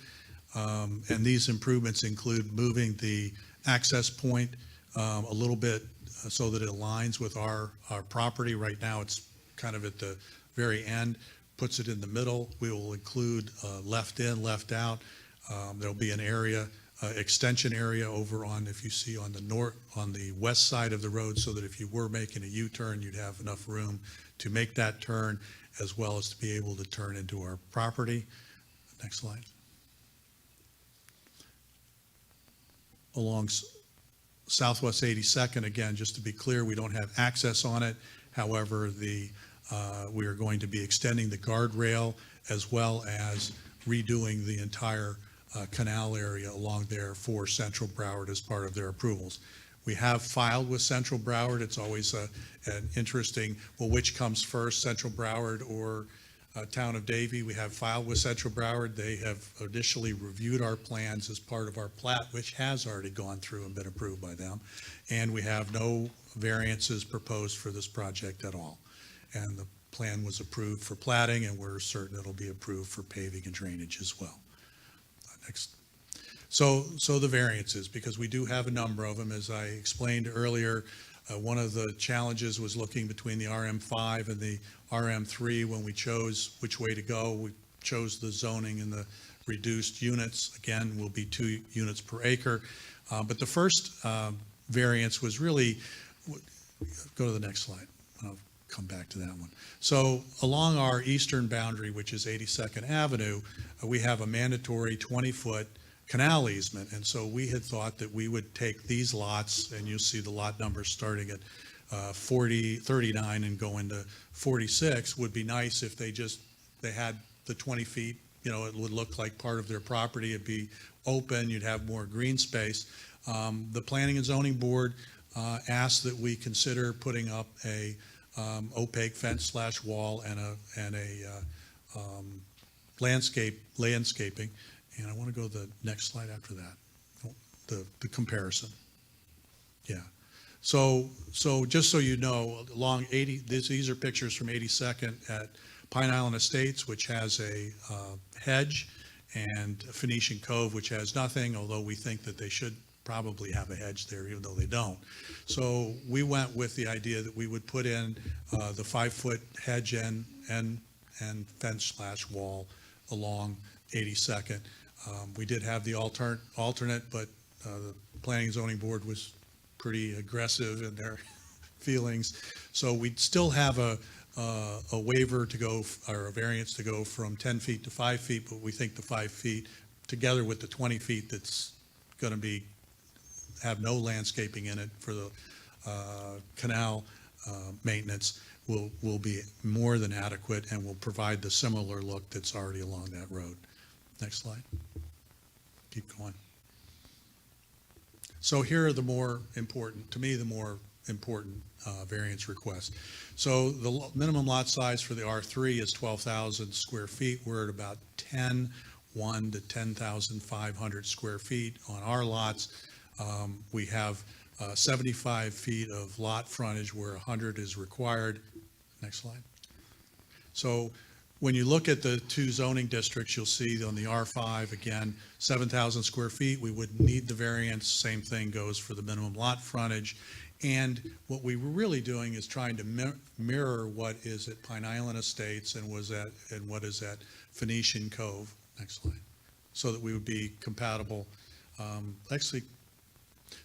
And these improvements include moving the access point a little bit so that it aligns with our property. Right now, it's kind of at the very end, puts it in the middle. We will include left in, left out. There'll be an area, extension area over on, if you see on the west side of the road, so that if you were making a U-turn, you'd have enough room to make that turn, as well as to be able to turn into our property. Next slide. along Southwest 82nd. Again, just to be clear, we don't have access on it. However, we are going to be extending the guardrail as well as redoing the entire canal area along there for Central Broward as part of their approvals. We have filed with Central Broward. It's always an interesting, well, which comes first, Central Broward or Town of Davie? We have filed with Central Broward. They have initially reviewed our plans as part of our plat, which has already gone through and been approved by them. And we have no variances proposed for this project at all. And the plan was approved for platting, and we're certain it'll be approved for paving and drainage as well. Next. So the variances, because we do have a number of them, as I explained earlier, one of the challenges was looking between the RM5 and the RM3 when we chose which way to go. We chose the zoning and the reduced units. Again, will be 2 units per acre. But the first variance was really, go to the next slide. I'll come back to that one. So along our eastern boundary, which is 82nd Avenue, we have a mandatory 20-foot canal easement. And so we had thought that we would take these lots, and you'll see the lot numbers starting at 39 and go into 46. Would be nice if they had the 20 feet, it would look like part of their property. It'd be open, you'd have more green space. The Planning and Zoning Board asked that we consider putting up a opaque fence / wall and a landscaping. And I want to go to the next slide after that, the comparison. Yeah. So just so you know, along 80, these are pictures from 82nd at Pine Island Estates, which has a hedge, and Phoenician Cove, which has nothing, although we think that they should probably have a hedge there, even though they don't. So we went with the idea that we would put in the 5-foot hedge and fence / wall along 82nd. We did have the alternate, but the Planning and Zoning Board was pretty aggressive in their feelings. So we'd still have a waiver to go, or a variance to go from 10 feet to 5 feet, but we think the 5 feet, together with the 20 feet that's going to have no landscaping in it for the canal maintenance, will be more than adequate and will provide the similar look that's already along that road. Next slide. Keep going. So here are the more important, to me, the more important variance requests. So the minimum lot size for the R3 is 12,000 square feet. We're at about 1 to 10,500 square feet on our lots. We have 75 feet of lot frontage where 100 is required. Next slide. So when you look at the 2 zoning districts, you'll see on the R5, again, 7,000 square feet, we wouldn't need the variance. Same thing goes for the minimum lot frontage. And what we were really doing is trying to mirror what is at Pine Island Estates and what is at Phoenician Cove. Next slide. So that we would be compatible.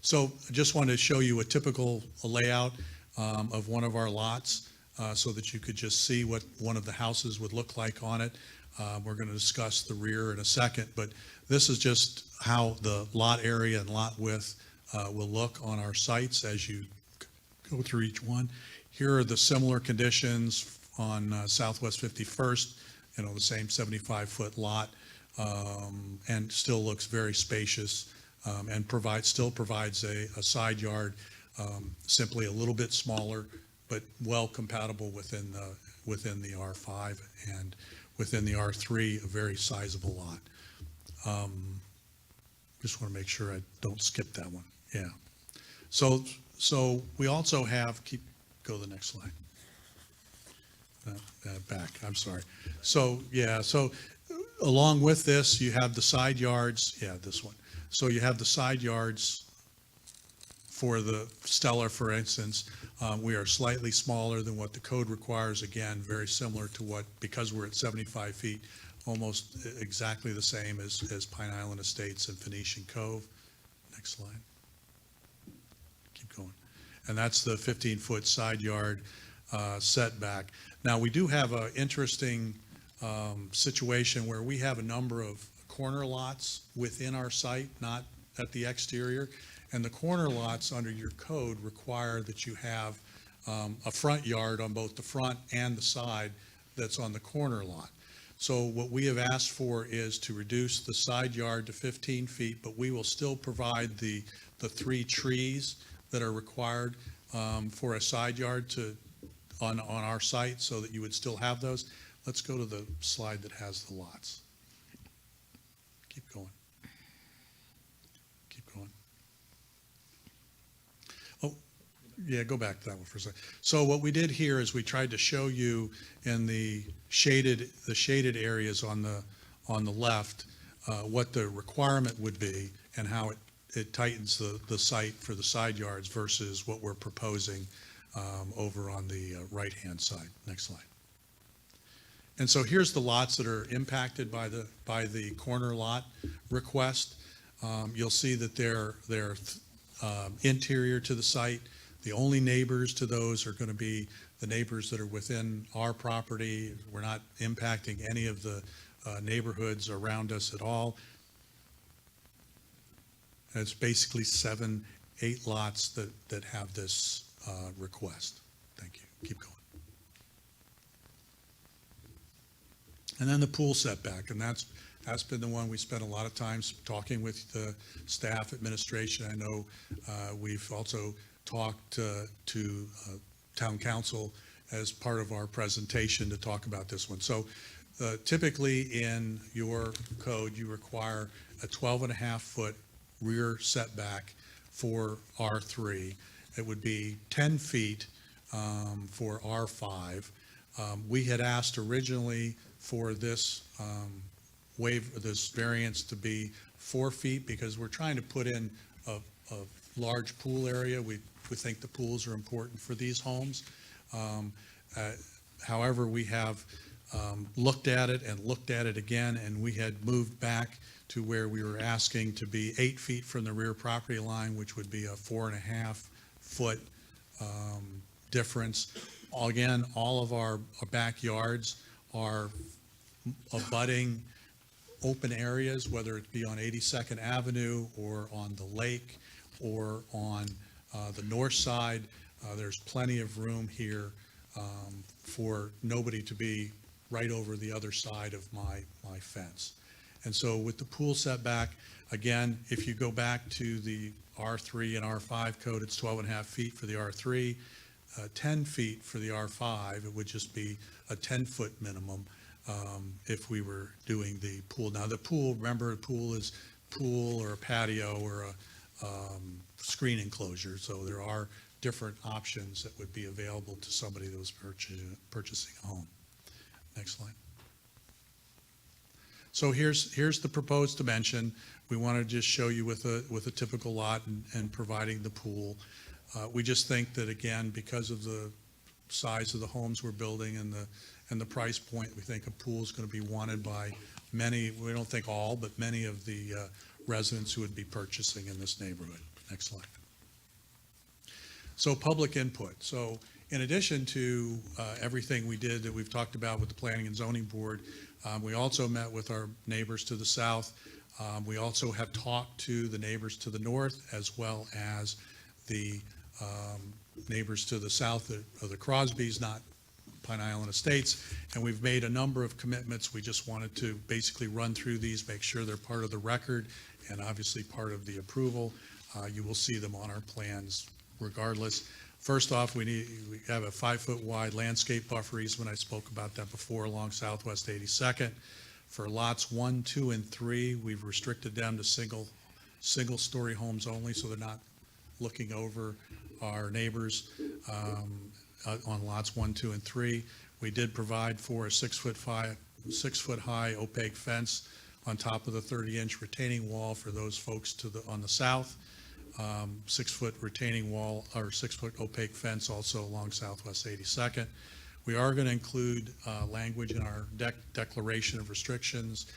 So I just wanted to show you a typical layout of one of our lots so that you could just see what one of the houses would look like on it. We're going to discuss the rear in a second, but this is just how the lot area and lot width will look on our sites as you go through each one. Here are the similar conditions on Southwest 51st, the same 75-foot lot, and still looks very spacious. And still provides a side yard, simply a little bit smaller, but well compatible within the R5 and within the R3, a very sizable lot. Just want to make sure I don't skip that one. Yeah. So we also have, go to the next slide. Back, I'm sorry. So along with this, you have the side yards. Yeah, this one. So you have the side yards for the Stella, for instance. We are slightly smaller than what the code requires. Again, very similar to because we're at 75 feet, almost exactly the same as Pine Island Estates and Phoenician Cove. Next slide. Keep going. And that's the 15-foot side yard setback. Now, we do have an interesting situation where we have a number of corner lots within our site, not at the exterior. And the corner lots under your code require that you have a front yard on both the front and the side that's on the corner lot. So what we have asked for is to reduce the side yard to 15 feet, but we will still provide the 3 trees that are required for a side yard on our site, so that you would still have those. Let's go to the slide that has the lots. Keep going. Keep going. Oh, yeah, go back to that one for a second. So what we did here is we tried to show you in the shaded areas on the left what the requirement would be and how it tightens the site for the side yards versus what we're proposing over on the right-hand side. Next slide. And so here's the lots that are impacted by the corner lot request. You'll see that they're interior to the site. The only neighbors to those are going to be the neighbors that are within our property. We're not impacting any of the neighborhoods around us at all. And it's basically 7, 8 lots that have this request. Thank you. Keep going. And then the pool setback, and that's been the one we spent a lot of time talking with the staff administration. I know we've also talked to town council as part of our presentation to talk about this one. So typically in your code, you require a 12.5-foot rear setback for R3. It would be 10 feet for R5. We had asked originally for this this variance to be 4 feet because we're trying to put in a large pool area. We think the pools are important for these homes. However, we have looked at it again, and we had moved back to where we were asking to be 8 feet from the rear property line, which would be a 4.5-foot difference. Again, all of our backyards are abutting open areas, whether it be on 82nd Avenue or on the lake or on the north side. There's plenty of room here for nobody to be right over the other side of my fence. And so with the pool setback, again, if you go back to the R3 and R5 code, it's 12.5 feet for the R3, 10 feet for the R5. It would just be a 10-foot minimum if we were doing the pool. Now, the pool, remember, a pool is pool or a patio or a screen enclosure. So there are different options that would be available to somebody that was purchasing a home. Next slide. So here's the proposed dimension. We want to just show you with a typical lot and providing the pool. We just think that, again, because of the size of the homes we're building and the price point, we think a pool is going to be wanted by many, we don't think all, but many of the residents who would be purchasing in this neighborhood. Next slide. So public input. So in addition to everything we did that we've talked about with the Planning and Zoning Board, we also met with our neighbors to the south. We also have talked to the neighbors to the north, as well as the neighbors to the south of the Crosbys, not Pine Island Estates, and we've made a number of commitments. We just wanted to basically run through these, make sure they're part of the record and obviously part of the approval. You will see them on our plans regardless. First off, we have a 5-foot wide landscape buffer easement. I spoke about that before along Southwest 82nd. For lots 1, 2, and 3, we've restricted them to single-story homes only, so they're not looking over our neighbors on lots 1, 2, and 3. We did provide for a 6-foot high opaque fence on top of the 30-inch retaining wall for those folks on the south. 6-foot retaining wall or 6-foot opaque fence also along Southwest 82nd. We are going to include language in our declaration of restrictions,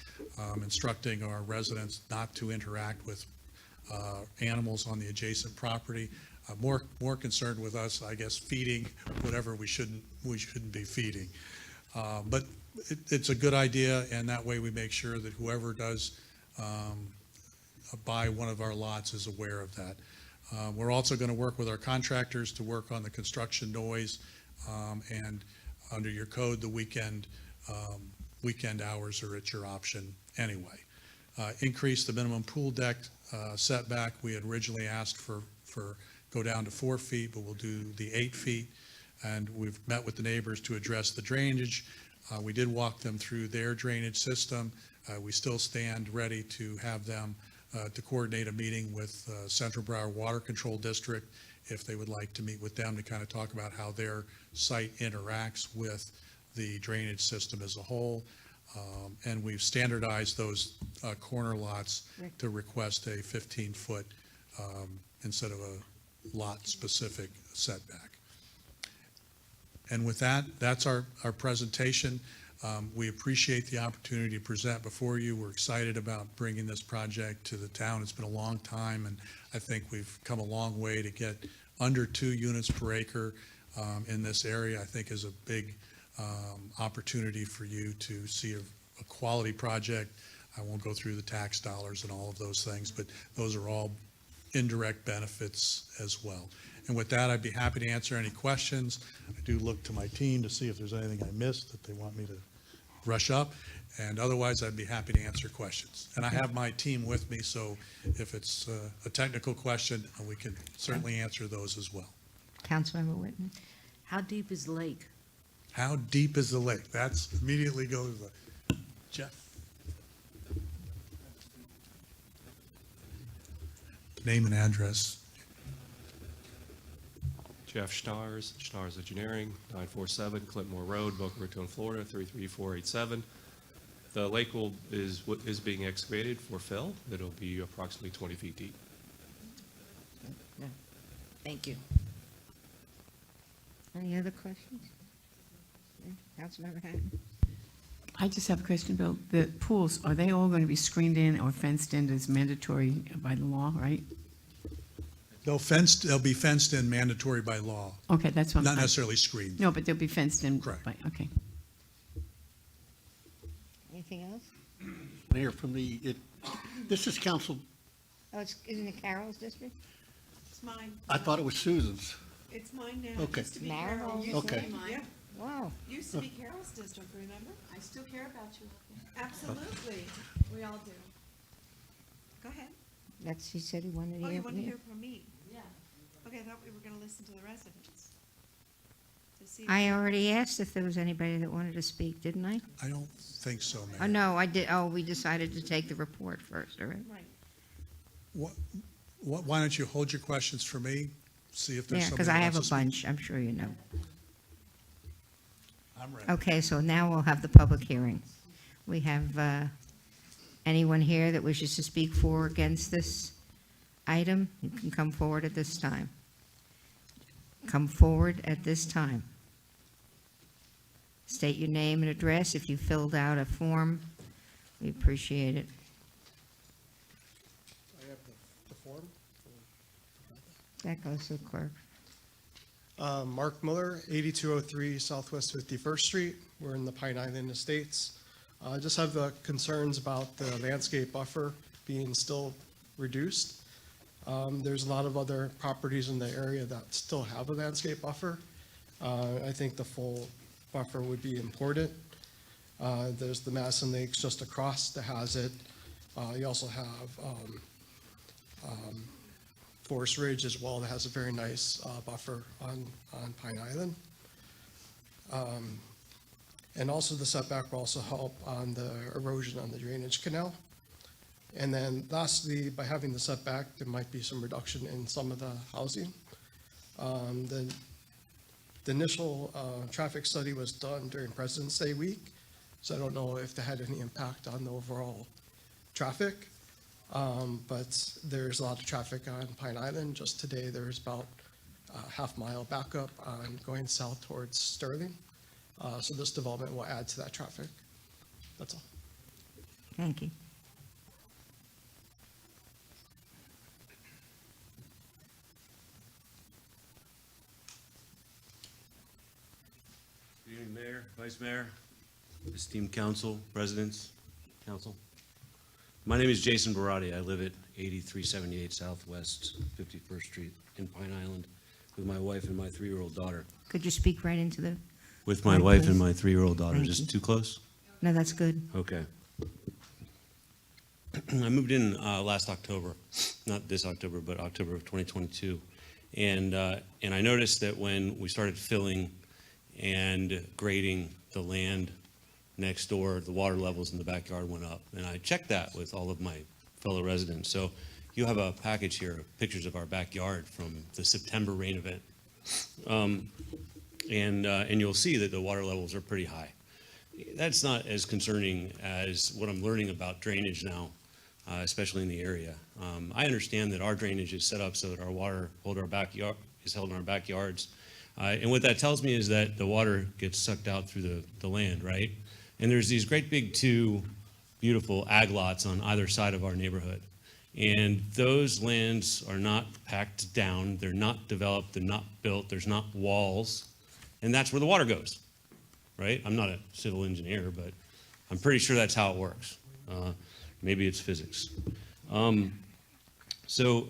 instructing our residents not to interact with animals on the adjacent property. More concerned with us, I guess, feeding whatever we shouldn't be feeding. But it's a good idea, and that way we make sure that whoever does buy one of our lots is aware of that. We're also going to work with our contractors to work on the construction noise, and under your code, the weekend hours are at your option anyway. Increase the minimum pool deck setback. We had originally asked for go down to 4 feet, but we'll do the 8 feet. And we've met with the neighbors to address the drainage. We did walk them through their drainage system. We still stand ready to have them to coordinate a meeting with Central Broward Water Control District if they would like to meet with them to kind of talk about how their site interacts with the drainage system as a whole. And we've standardized those corner lots to request a 15-foot instead of a lot-specific setback. And with that, that's our presentation. We appreciate the opportunity to present before you. We're excited about bringing this project to the town. It's been a long time, and I think we've come a long way to get under 2 units per acre in this area. I think is a big opportunity for you to see a quality project. I won't go through the tax dollars and all of those things, but those are all indirect benefits as well. And with that, I'd be happy to answer any questions. I do look to my team to see if there's anything I missed that they want me to rush up. And otherwise, I'd be happy to answer questions. And I have my team with me, so if it's a technical question, we can certainly answer those as well. Councilmember Whitman? How deep is the lake? How deep is the lake? That's immediately goes to Jeff. Name and address. Jeff Schnars, Schnars Engineering, 947 Clintmore Road, Boca Raton, Florida, 33487. The lake is being excavated for fill. It'll be approximately 20 feet deep. Thank you. Any other questions? Yeah, Councilmember Hatton? I just have a question, Bill. The pools, are they all going to be screened in or fenced in as mandatory by the law, right? They'll be fenced in mandatory by law. Okay, that's what I'm. Not necessarily screened. No, but they'll be fenced in. Correct. Okay. Anything else? Mayor, this is council, Isn't it Carol's district? It's mine. I thought it was Susan's. It's mine now. Okay. It used to be Narrow. Carol. Okay. Yeah. Wow. Used to be Carol's district, remember? I still care about you. Absolutely. We all do. Go ahead. He said he wanted to Oh, hear you from want to you. hear from me? Yeah. Okay, I thought we were going to listen to the residents. To see if I they- already asked if there was anybody that wanted to speak, didn't I? I don't think so, Mayor. Oh, no, I did. Oh, we decided to take the report first, all right? Right. Why don't you hold your questions for me? See if there's Yeah, somebody because I who have a wants to speak. bunch, I'm sure you know. I'm ready. Okay, so now we'll have the public hearing. We have anyone here that wishes to speak for or against this item? You can come forward at this time. Come forward at this time. State your name and address. If you filled out a form, we appreciate it. I have the form. That goes to the clerk. Mark Miller, 8203 Southwest 51st Street. We're in the Pine Island Estates. I just have concerns about the landscape buffer being still reduced. There's a lot of other properties in the area that still have a landscape buffer. I think the full buffer would be important. There's the Madison Lakes just across that has it. You also have Forest Ridge as well that has a very nice buffer on Pine Island. And also the setback will also help on the erosion on the drainage canal. And then lastly, by having the setback, there might be some reduction in some of the housing. The initial traffic study was done during President's Day week, so I don't know if that had any impact on the overall traffic. But there's a lot of traffic on Pine Island. Just today, there's about a half-mile backup on going south towards Sterling. So this development will add to that traffic. That's all. Thank you. Good evening, Mayor, Vice Mayor, esteemed council, residents, council. My name is Jason Barati. I live at 8378 Southwest 51st Street in Pine Island with my wife and my 3-year-old daughter. Could you speak right into the, With my Right, wife please. and my 3-year-old daughter. Thank Is this you. too close? no, that's good. Okay. I moved in last October, not this October, but October of 2022. And I noticed that when we started filling and grading the land next door, the water levels in the backyard went up. And I checked that with all of my fellow residents. So you have a package here of pictures of our backyard from the September rain event. And you'll see that the water levels are pretty high. That's not as concerning as what I'm learning about drainage now, especially in the area. I understand that our drainage is set up so that our water is held in our backyards. And what that tells me is that the water gets sucked out through the land, right? And there's these great big 2 beautiful ag lots on either side of our neighborhood. And those lands are not packed down, they're not developed, they're not built, there's not walls, and that's where the water goes, right? I'm not a civil engineer, but I'm pretty sure that's how it works. Maybe it's physics. So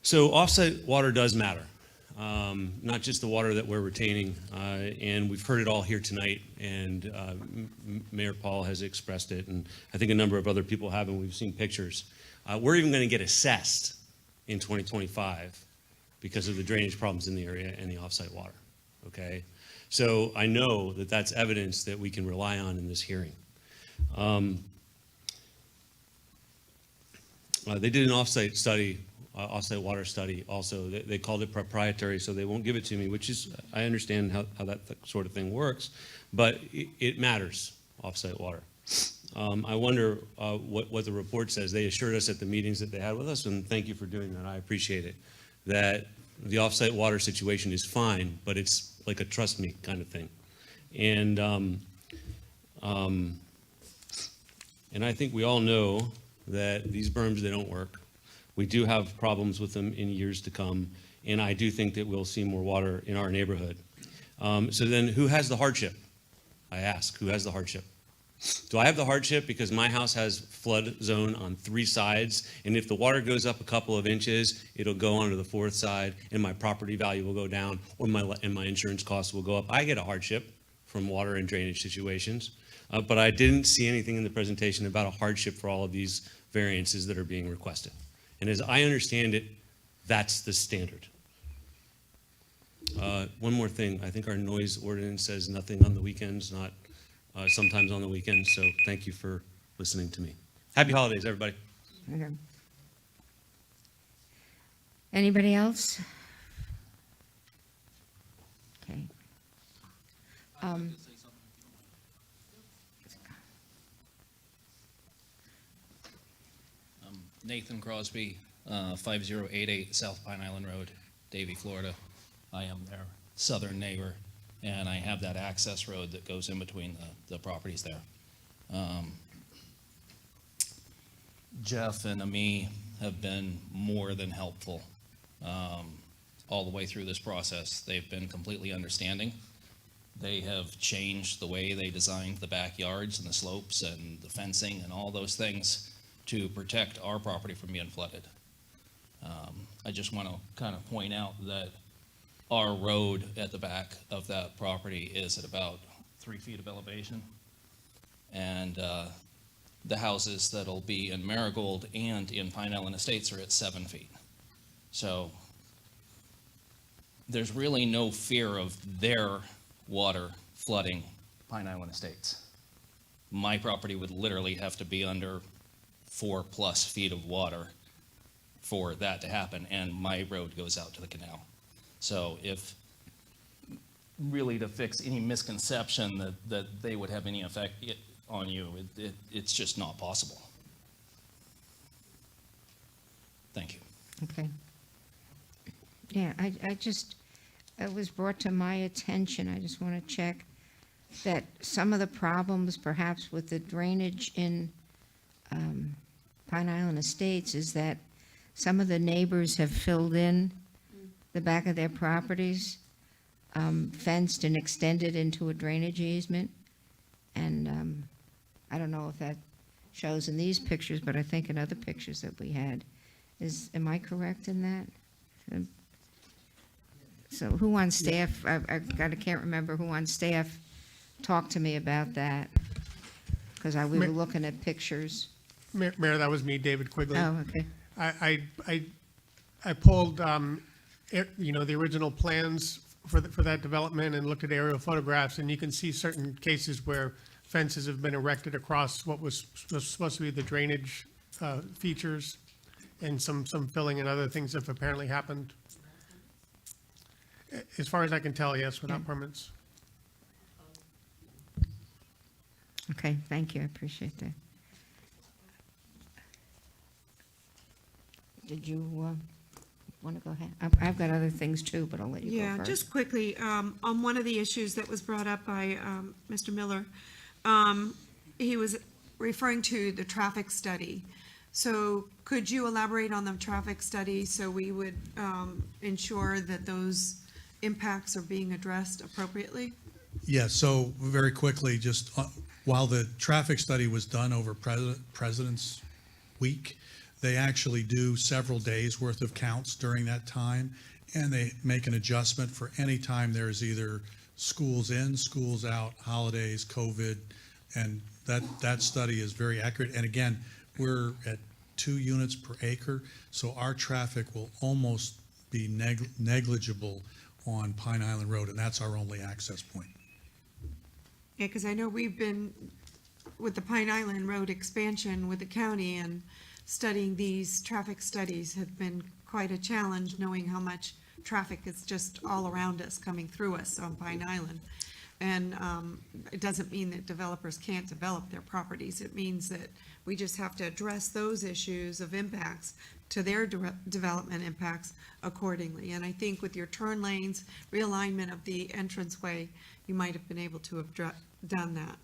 offsite water does matter, not just the water that we're retaining, and we've heard it all here tonight, and Mayor Paul has expressed it, and I think a number of other people have, and we've seen pictures. We're even going to get assessed in 2025 because of the drainage problems in the area and the offsite water, okay? So I know that that's evidence that we can rely on in this hearing. They did an offsite study, offsite water study also. They called it proprietary, so they won't give it to me, which is, I understand how that sort of thing works, but it matters, offsite water. I wonder what the report says. They assured us at the meetings that they had with us, and thank you for doing that, I appreciate it, that the offsite water situation is fine, but it's like a trust me kind of thing. And I think we all know that these berms, they don't work. We do have problems with them in years to come, and I do think that we'll see more water in our neighborhood. So then who has the hardship? I ask, who has the hardship? Do I have the hardship because my house has flood zone on 3 sides, and if the water goes up a couple of inches, it'll go onto the 4th side, and my property value will go down, or my insurance costs will go up? I get a hardship from water and drainage situations, but I didn't see anything in the presentation about a hardship for all of these variances that are being requested. And as I understand it, that's the standard. One more thing, I think our noise ordinance says nothing on the weekends, not sometimes on the weekends, so thank you for listening to me. Happy holidays, everybody. Okay. Anybody else? Okay. Nathan Crosby, 5088 South Pine Island Road, Davie, Florida. I am their southern neighbor, and I have that access road that goes in between the properties there. Jeff and Ami have been more than helpful all the way through this process. They've been completely understanding. They have changed the way they designed the backyards and the slopes and the fencing and all those things to protect our property from being flooded. I just want to kind of point out that our road at the back of that property is at about 3 feet of elevation. And the houses that'll be in Marigold and in Pine Island Estates are at 7 feet. So there's really no fear of their water flooding Pine Island Estates. My property would literally have to be under 4+ feet of water for that to happen, and my road goes out to the canal. So if really to fix any misconception that they would have any effect on you, it's just not possible. Thank you. Okay. Yeah, it was brought to my attention, I just want to check, that some of the problems perhaps with the drainage in Pine Island Estates is that some of the neighbors have filled in the back of their properties, fenced and extended into a drainage easement. And I don't know if that shows in these pictures, but I think in other pictures that we had. Am I correct in that? So who on staff, I can't remember who on staff talked to me about that, because we were looking at pictures. Mayor, that was me, David Quigley. Oh, okay. I pulled, the original plans for that development and looked at aerial photographs, and you can see certain cases where fences have been erected across what was supposed to be the drainage features, and some filling and other things have apparently happened. As far as I can tell, yes, without permits. Okay, thank you, I appreciate that. Did you want to go ahead? I've got other things too, but I'll let you go Yeah, first. just quickly, on one of the issues that was brought up by Mr. Miller, he was referring to the traffic study. So could you elaborate on the traffic study so we would ensure that those impacts are being addressed appropriately? Yeah, so very quickly, just while the traffic study was done over President's Week, they actually do several days worth of counts during that time, and they make an adjustment for any time there's either schools in, schools out, holidays, COVID, and that study is very accurate. And again, we're at 2 units per acre, so our traffic will almost be negligible on Pine Island Road, and that's our only access point. Yeah, because I know we've been with the Pine Island Road expansion with the county, and studying these traffic studies have been quite a challenge, knowing how much traffic is just all around us, coming through us on Pine Island. And it doesn't mean that developers can't develop their properties. It means that we just have to address those issues of impacts to their development impacts accordingly. And I think with your turn lanes, realignment of the entranceway, you might have been able to have done that.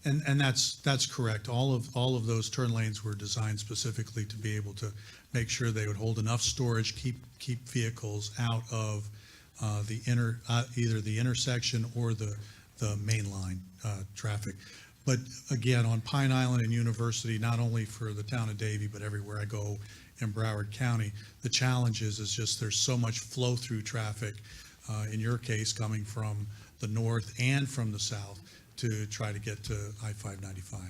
And that's correct. All of those turn lanes were designed specifically to be able to make sure they would hold enough storage, keep vehicles out of either the intersection or the main line traffic. But again, on Pine Island and University, not only for the town of Davie, but everywhere I go in Broward County, the challenge is just there's so much flow-through traffic, in your case, coming from the north and from the south to try to get to I-595.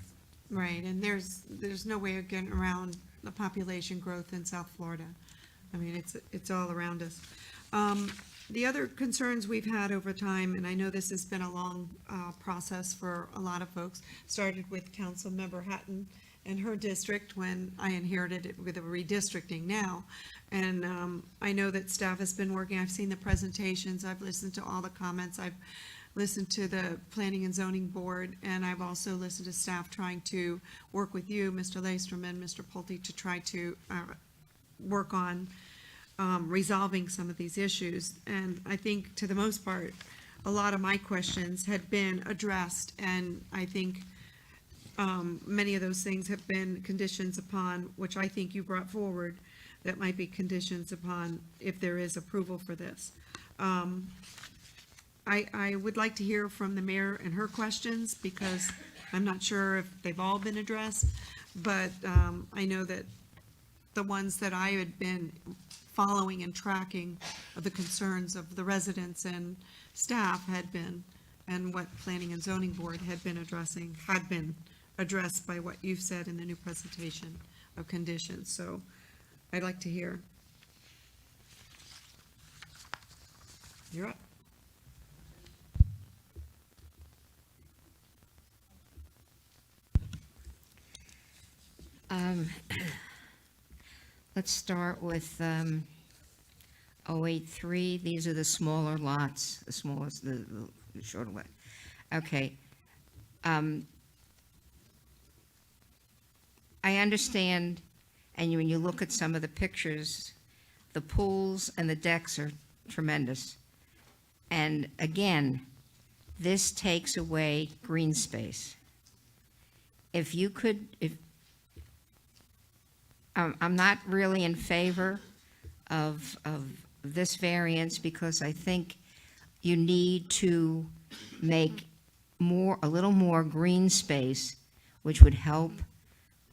Right, and there's no way of getting around the population growth in South Florida. I mean, it's all around us. The other concerns we've had over time, and I know this has been a long process for a lot of folks, started with Councilmember Hatton and her district when I inherited it with a redistricting now. And I know that staff has been working, I've seen the presentations, I've listened to all the comments, I've listened to the Planning and Zoning Board, and I've also listened to staff trying to work with you, Mr. Laystrom and Mr. Pulte, to try to work on resolving some of these issues. And I think to the most part, a lot of my questions had been addressed, and I think many of those things have been conditions upon, which I think you brought forward, that might be conditions upon if there is approval for this. I would like to hear from the mayor and her questions, because I'm not sure if they've all been addressed, but I know that the ones that I had been following and tracking of the concerns of the residents and staff had been, and what Planning and Zoning Board had been addressing, had been addressed by what you've said in the new presentation of conditions. So I'd like to hear. You're up. Let's start with 083. These are the smaller lots, the smallest, the shorter lot. Okay. I understand, and when you look at some of the pictures, the pools and the decks are tremendous. And again, this takes away green space. If you could, I'm not really in favor of this variance, because I think you need to make a little more green space, which would help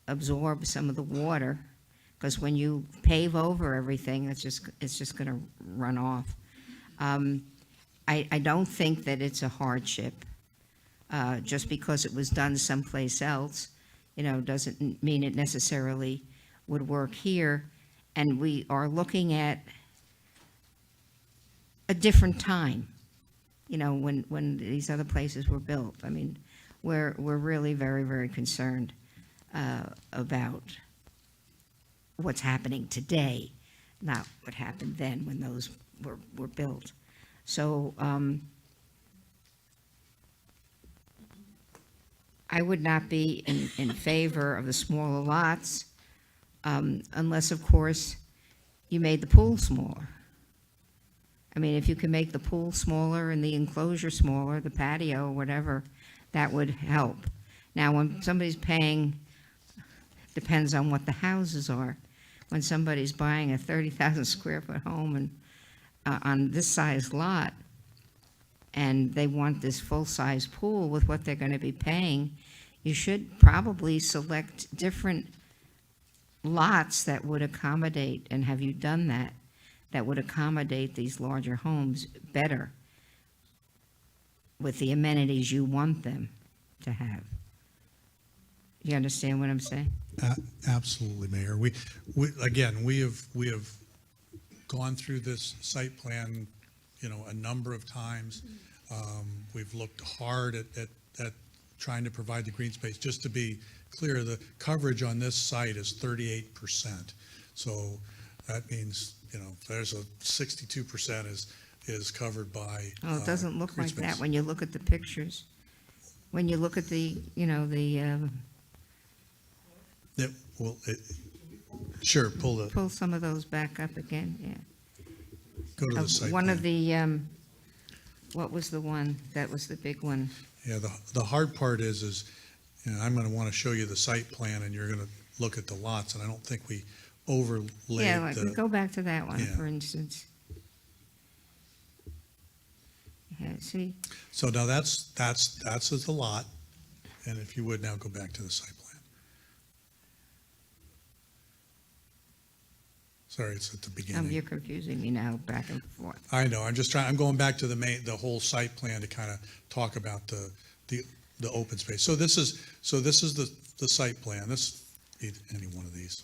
absorb some of the water, because when you pave over everything, it's just going to run off. I don't think that it's a hardship. Just because it was done someplace else, doesn't mean it necessarily would work here. And we are looking at a different time, when these other places were built. I mean, we're really very, very concerned about what's happening today, not what happened then when those were built. So I would not be in favor of the smaller lots, unless, of course, you made the pool smaller. I mean, if you can make the pool smaller and the enclosure smaller, the patio, whatever, that would help. Now, when somebody's paying, depends on what the houses are. When somebody's buying a 30,000 square foot home and on this size lot, and they want this full-size pool with what they're going to be paying, you should probably select different lots that would accommodate, and have you done that, that would accommodate these larger homes better with the amenities you want them to have. You understand what I'm saying? Absolutely, Mayor. We have gone through this site plan, a number of times. We've looked hard at trying to provide the green space. Just to be clear, the coverage on this site is 38%. So that means, there's a 62% is covered by Oh, it doesn't look green like that space. when you look at the pictures. When you look at the, Sure, pull some of those back up again, yeah. go to the site One plan. of the, what was the one? That was the big one. Yeah, the hard part is, I'm going to want to show you the site plan, and you're going to look at the lots, and I don't think we overlaid Yeah, like, the. go back to that one, yeah. for instance. Yeah, see, So now that's the lot, and if you would now go back to the site plan. Sorry, it's at the beginning. you're confusing me now, back and forth. I know, I'm going back to the whole site plan to kind of talk about the open space. So this is the site plan. Any one of these.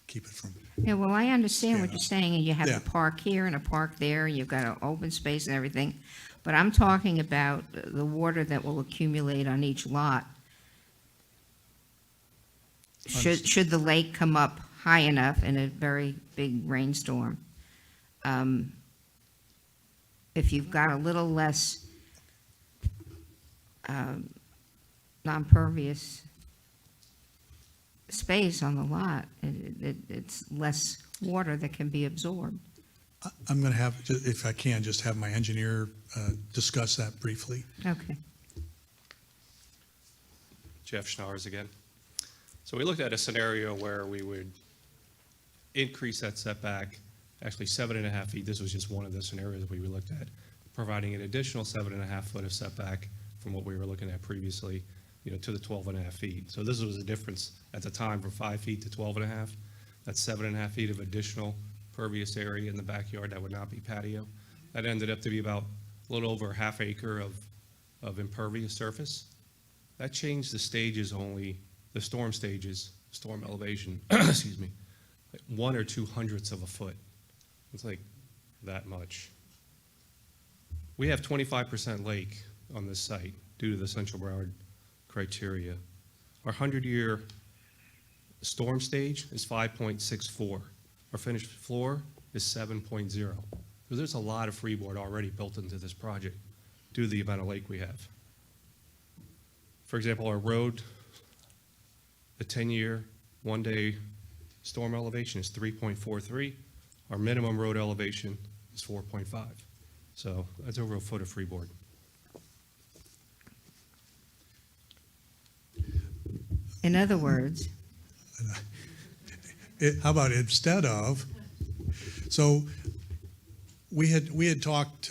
Keep it from, Yeah, well, I understand what Yeah. you're saying, and you have Yeah. a park here and a park there, and you've got an open space and everything, but I'm talking about the water that will accumulate on each lot. Should the lake come up high enough in a very big rainstorm, if you've got a little less non-pervious space on the lot, it's less water that can be absorbed. I'm going to have, if I can, just have my engineer discuss that briefly. Okay. Jeff Schnars again. So we looked at a scenario where we would increase that setback, actually 7.5 feet. This was just one of the scenarios we looked at, providing an additional 7.5 foot of setback from what we were looking at previously, to the 12.5 feet. So this was a difference at the time from 5 feet to 12.5. That's 7.5 feet of additional pervious area in the backyard that would not be patio. That ended up to be about a little over a half acre of impervious surface. That changed the stages only, the storm stages, storm elevation, excuse me, like 1 or 2 hundredths of a foot. It's like that much. We have 25% lake on this site due to the Central Broward criteria. Our 100-year storm stage is 5.64. Our finished floor is 7.0. So there's a lot of freeboard already built into this project due to the amount of lake we have. For example, our road, the 10-year, one-day storm elevation is 3.43. Our minimum road elevation is 4.5. So that's over a foot of freeboard. In other words, How about instead of? So we had talked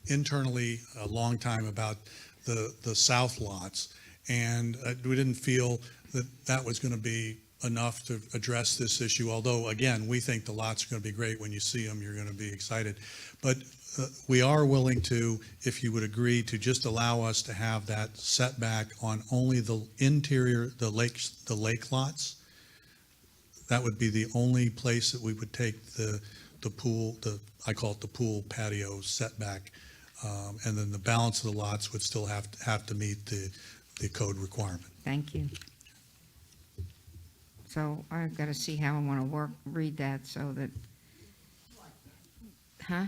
internally a long time about the south lots, and we didn't feel that was going to be enough to address this issue, although, again, we think the lots are going to be great. When you see them, you're going to be excited. But we are willing to, if you would agree, to just allow us to have that setback on only the interior, the lake lots. That would be the only place that we would take the pool, I call it the pool patio setback. And then the balance of the lots would still have to meet the code requirement. Thank you. So I've got to see how I want to read that so that, huh?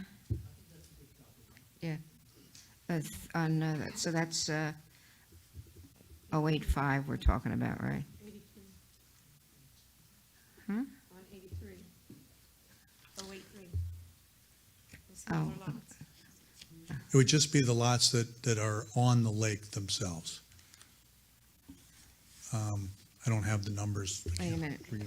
Yeah. So that's 085 we're talking about, right? Huh? On 83. 083. Oh, It would just be the lots that are on the lake themselves. I don't have the numbers. wait a minute. For you.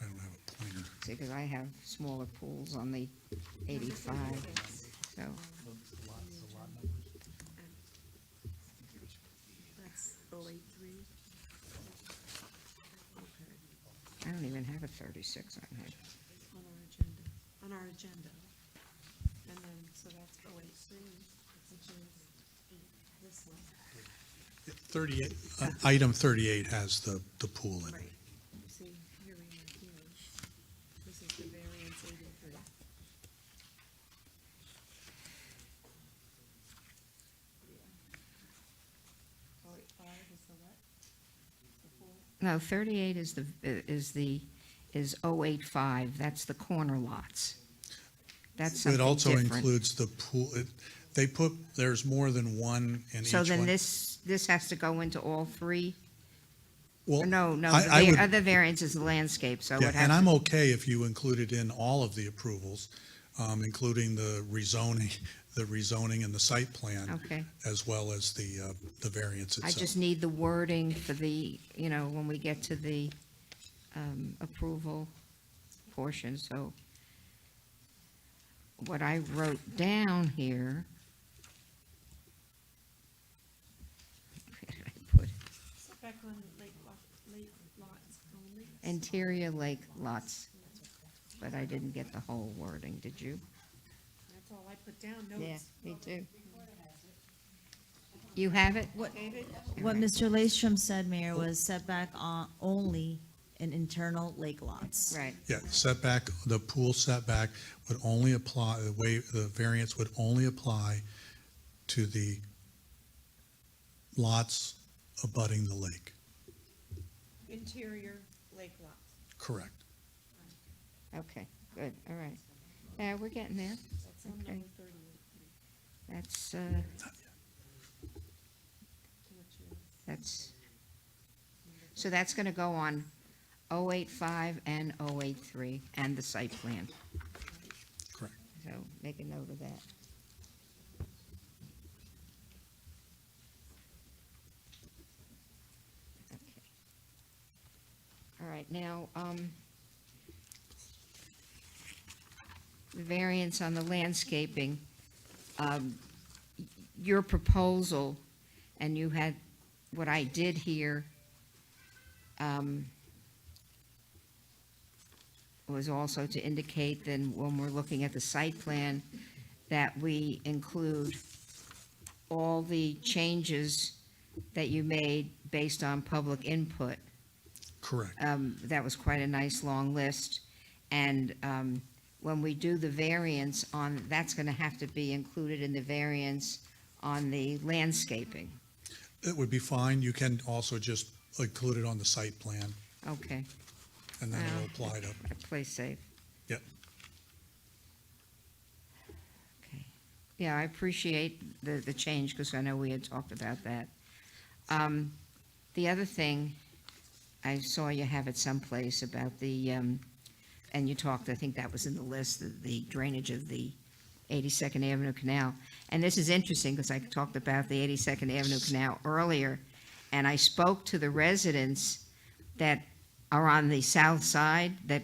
I don't have a pointer. See, because I have smaller pools on the 85, so. That's 083. I don't even have a 36 on here. On our agenda. And then, so that's 083, which is this one. 38, item 38 has the pool in it. Right. You see, here we are here. This is the variance 83. Yeah. 085 is the what? The pool? No, 38 is 085, that's the corner lots. That's It something also different. includes the pool. There's more than one in each So one. then this has to go into all three? Well, Or no, I would- the other variance is the landscape, so it Yeah, would have and to. I'm okay if you include it in all of the approvals, including the rezoning and the site plan, Okay. as well as the variance I itself. just need the wording for the, when we get to the approval portion, so what I wrote down here. Where did I put it? Back on lake lots only. Interior lake lots, but I didn't get the whole wording, did you? That's all I put down, notes. Yeah, me too. You have it? What David? Mr. Laystrom said, Mayor, was setback on only in internal lake lots. Right. Yeah, setback, the pool setback would only apply, the variance would only apply to the lots abutting the lake. Interior lake lots. Correct. Okay, good, all right. Yeah, we're getting there. That's on Okay. number 38. That's, so that's gonna go on 085 and 083 and the site plan. Correct. So make a note of that. Okay. All right, now, the variance on the landscaping, your proposal, and you had, what I did here, was also to indicate then when we're looking at the site plan, that we include all the changes that you made based on public input. Correct. That was quite a nice long list. And when we do the variance on, that's gonna have to be included in the variance on the landscaping. It would be fine. You can also just include it on the site plan, Okay. and then it'll apply to, Play safe. yep. Okay. Yeah, I appreciate the change, because I know we had talked about that. The other thing, I saw you have it someplace about the, and you talked, I think that was in the list, the drainage of the 82nd Avenue Canal. And this is interesting, because I talked about the 82nd Avenue Canal earlier, and I spoke to the residents that are on the south side, that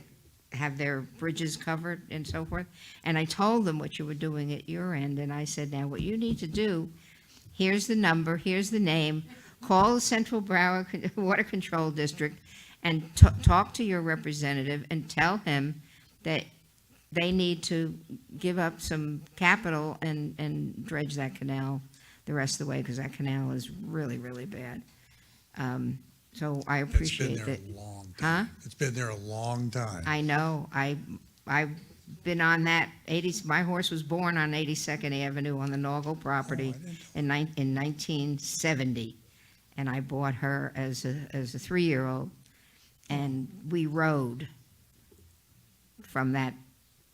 have their bridges covered and so forth, and I told them what you were doing at your end, and I said, now, what you need to do here's the number, here's the name, call the Central Broward Water Control District and talk to your representative and tell him that they need to give up some capital and dredge that canal the rest of the way, because that canal is really, really bad. So I appreciate that. It's been there a long time. It's been there a long time. I know. I've been on that 80s. My horse was born on 82nd Avenue on the Norgal property in 1970, and I bought her as a 3-year-old, and we rode from that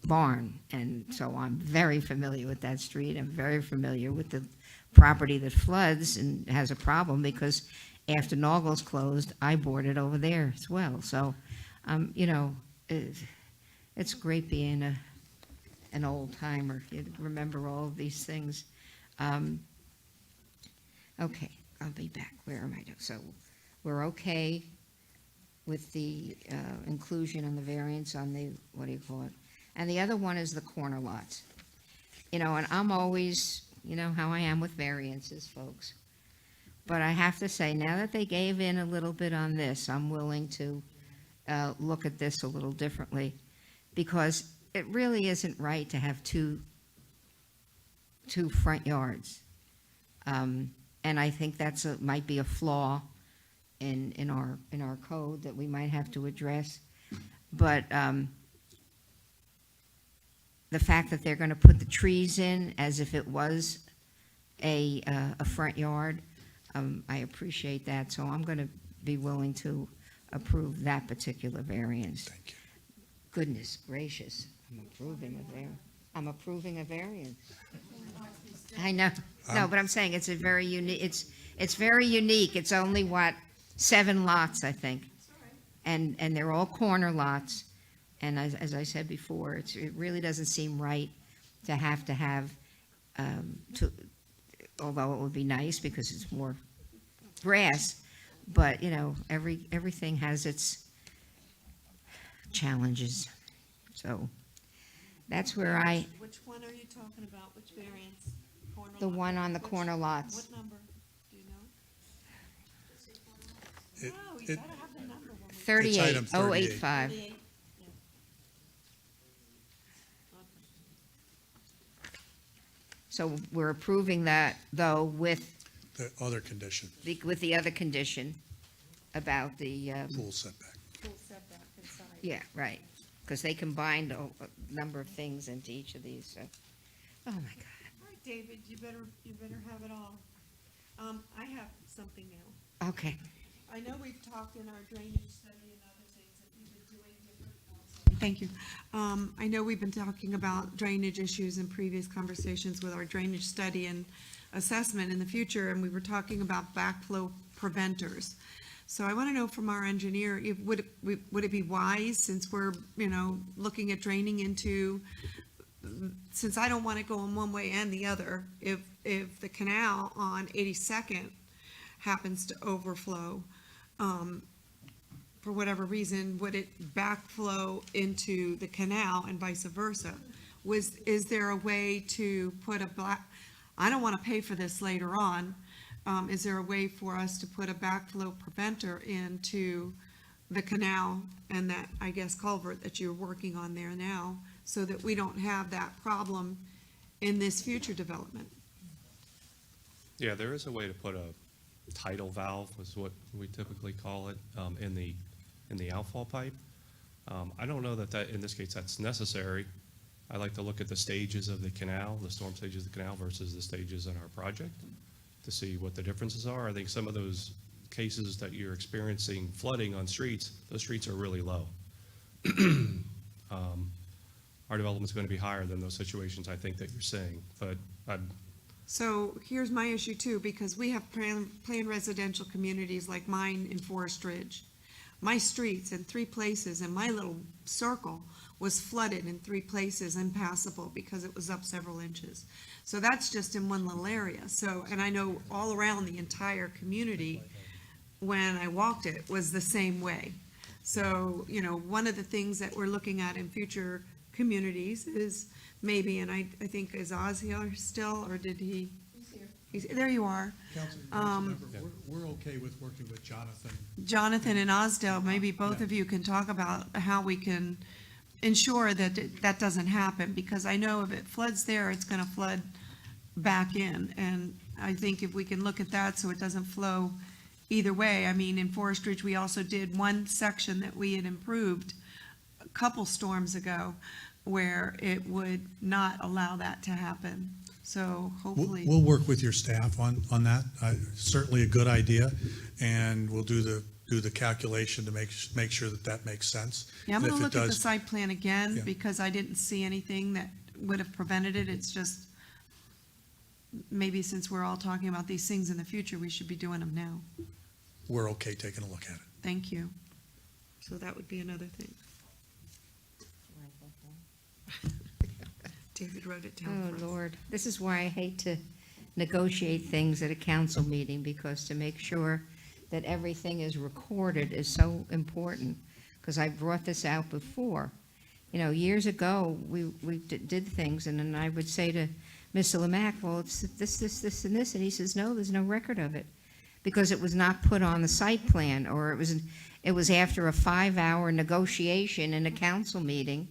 barn, and so I'm very familiar with that street. I'm very familiar with the property that floods and has a problem, because after Norgal's closed, I boarded over there as well. So, you know, it's great being an old timer. You remember all of these things. Okay, I'll be back. Where am I? So we're okay with the inclusion and the variance on the, what do you call it? And the other one is the corner lots. You know, and I'm always, you know how I am with variances, folks. But I have to say, now that they gave in a little bit on this, I'm willing to look at this a little differently, because it really isn't right to have two front yards. And I think that's might be a flaw in our code that we might have to address. But the fact that they're going to put the trees in as if it was a front yard, I appreciate that. So I'm going to be willing to approve that particular variance. Thank you. Goodness gracious, I'm approving a variance. I know, no, but I'm saying it's a very unique, it's very unique. It's only, what, 7 lots, I think. And they're all corner lots. And as I said before, it really doesn't seem right to have, although it would be nice because it's more grass, but, you know, everything has its challenges. So that's where Which one are you talking about? Which variance? Corner the lot? one on the corner lots. What number? Do you know? No, you it- gotta have the number. when we- 38085. 38, yeah. So we're approving that, though, with The other condition, the other condition about the, pool setback. Full setback inside. yeah, right, because they combined a number of things into each of these, so, oh, my God. All right, David, you better have it all. I have something now. Okay. I know we've talked in our drainage study and other things that we've been doing different. Thank you. I know we've been talking about drainage issues in previous conversations with our drainage study and assessment in the future, and we were talking about backflow preventers. So I want to know from our engineer, would it be wise, since we're, you know, looking at draining into, since I don't want to go in one way and the other, if the canal on 82nd happens to overflow, for whatever reason, would it backflow into the canal and vice versa? Is there a way to put I don't want to pay for this later on. Is there a way for us to put a backflow preventer into the canal and that, I guess, culvert that you're working on there now, so that we don't have that problem in this future development? Yeah, there is a way to put a tidal valve, is what we typically call it, in the outfall pipe. I don't know that in this case, that's necessary. I like to look at the stages of the canal, the storm stages of the canal versus the stages in our project to see what the differences are. I think some of those cases that you're experiencing flooding on streets, those streets are really low. Our development's going to be higher than those situations, I think, that you're saying, but So here's my issue too, because we have planned residential communities like mine in Forest Ridge. My streets in 3 places in my little circle was flooded in 3 places, impassable, because it was up several inches. So that's just in one little area. So, and I know all around the entire community, when I walked it, was the same way. So, you know, one of the things that we're looking at in future communities is maybe, and I think, is Oz here still, or did he? There you are. Councilmember, we're okay with working with Jonathan. Jonathan and Osdale, maybe both of you can talk about how we can ensure that that doesn't happen, because I know if it floods there, it's gonna flood back in. And I think if we can look at that so it doesn't flow either way. I mean, in Forest Ridge, we also did one section that we had improved a couple storms ago where it would not allow that to happen. So hopefully. We'll work with your staff on that. Certainly a good idea, and we'll do the calculation to make sure that makes sense. Yeah, I'm And gonna if it look at the does- site plan again, Yeah. because I didn't see anything that would have prevented it. It's just, maybe since we're all talking about these things in the future, we should be doing them now. We're okay taking a look at it. Thank you. So that would be another thing. David wrote it down Oh, for us. Lord. This is why I hate to negotiate things at a council meeting, because to make sure that everything is recorded is so important, because I brought this out before. You know, years ago, we did things, and then I would say to Mr. Lemack, well, it's this, and this, and he says, no, there's no record of it, because it was not put on the site plan, or it was after a 5-hour negotiation in a council meeting,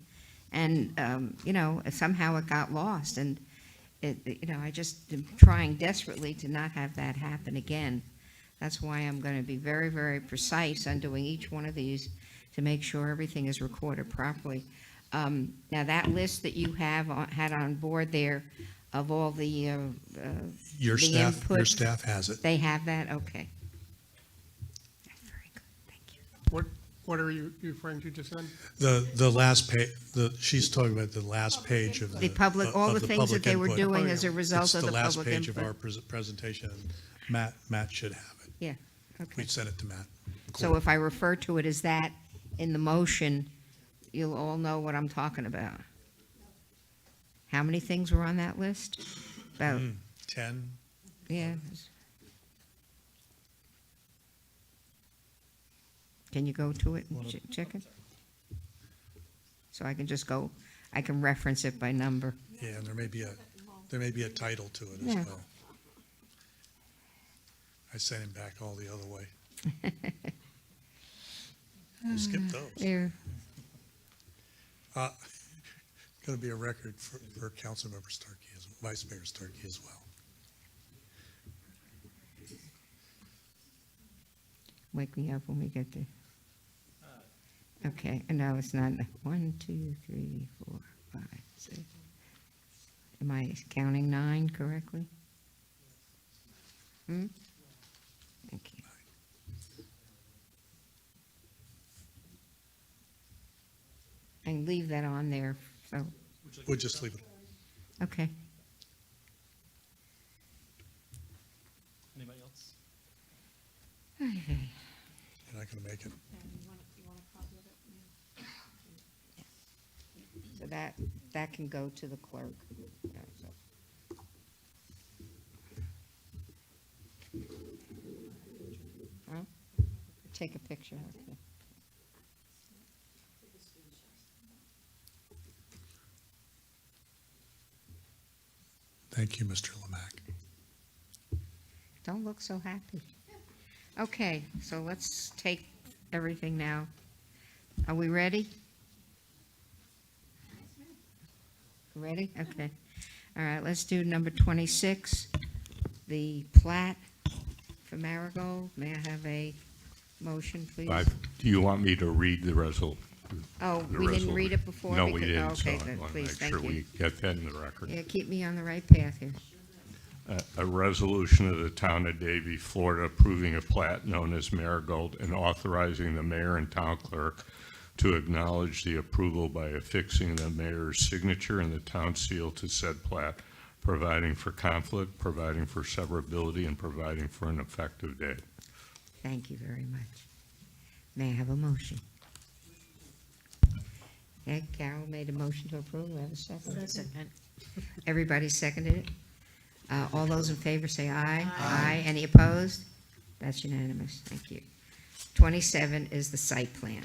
and, you know, somehow it got lost, and I just am trying desperately to not have that happen again. That's why I'm going to be very, very precise on doing each one of these to make sure everything is recorded properly. Now, that list that you had on board there of all the Your the staff input, has it. they have that? Okay. What are you referring to just then? The last page, she's talking about the last page of The public, all the things that they were input. doing as a result It's of the the last public page of our input. presentation. Matt should have it. Yeah, okay. We sent it to Matt. So if I refer to it as that in the motion, you'll all know what I'm talking about. How many things were on that list? About, 10. yeah. Can you go to it and check it? So I can just go, I can reference it by number. Yeah, and there may be a title to it as Yeah. well. I sent him back all the other way. We'll skip those. There. Going to be a record for Councilmember Starkey, Vice Mayor Starkey as well. Wake me up when we get there. Okay, no, it's not. 1, 2, 3, 4, 5, 6. Am I counting 9 correctly? Thank you. And leave that on there, so, We'll just leave it. okay. Anybody else? You're not going to make it. So that can go to the clerk. Yeah, so. Huh? Take a picture, okay. Thank you, Mr. Lemack. Don't look so happy. Okay, so let's take everything now. Are we ready? Ready? Okay. All right, let's do number 26, the plat for Marigold. May I have a motion, please? Do you want me to read the resolution? Oh, we didn't read it before? No, we Because- didn't, so okay, I good, want to please, make thank sure you. we get that in the record. Yeah, keep me on the right path here. A resolution of the Town of Davie, Florida, approving a plat known as Marigold and authorizing the mayor and town clerk to acknowledge the approval by affixing the mayor's signature and the town seal to said plat, providing for conflict, providing for severability, and providing for an effective date. Thank you very much. May I have a motion? Okay, Carol made a motion to approve. Do I have a second? Second. Everybody seconded it? All those in favor say aye. Aye. Any opposed? That's unanimous. Thank you. 27 is the site plan.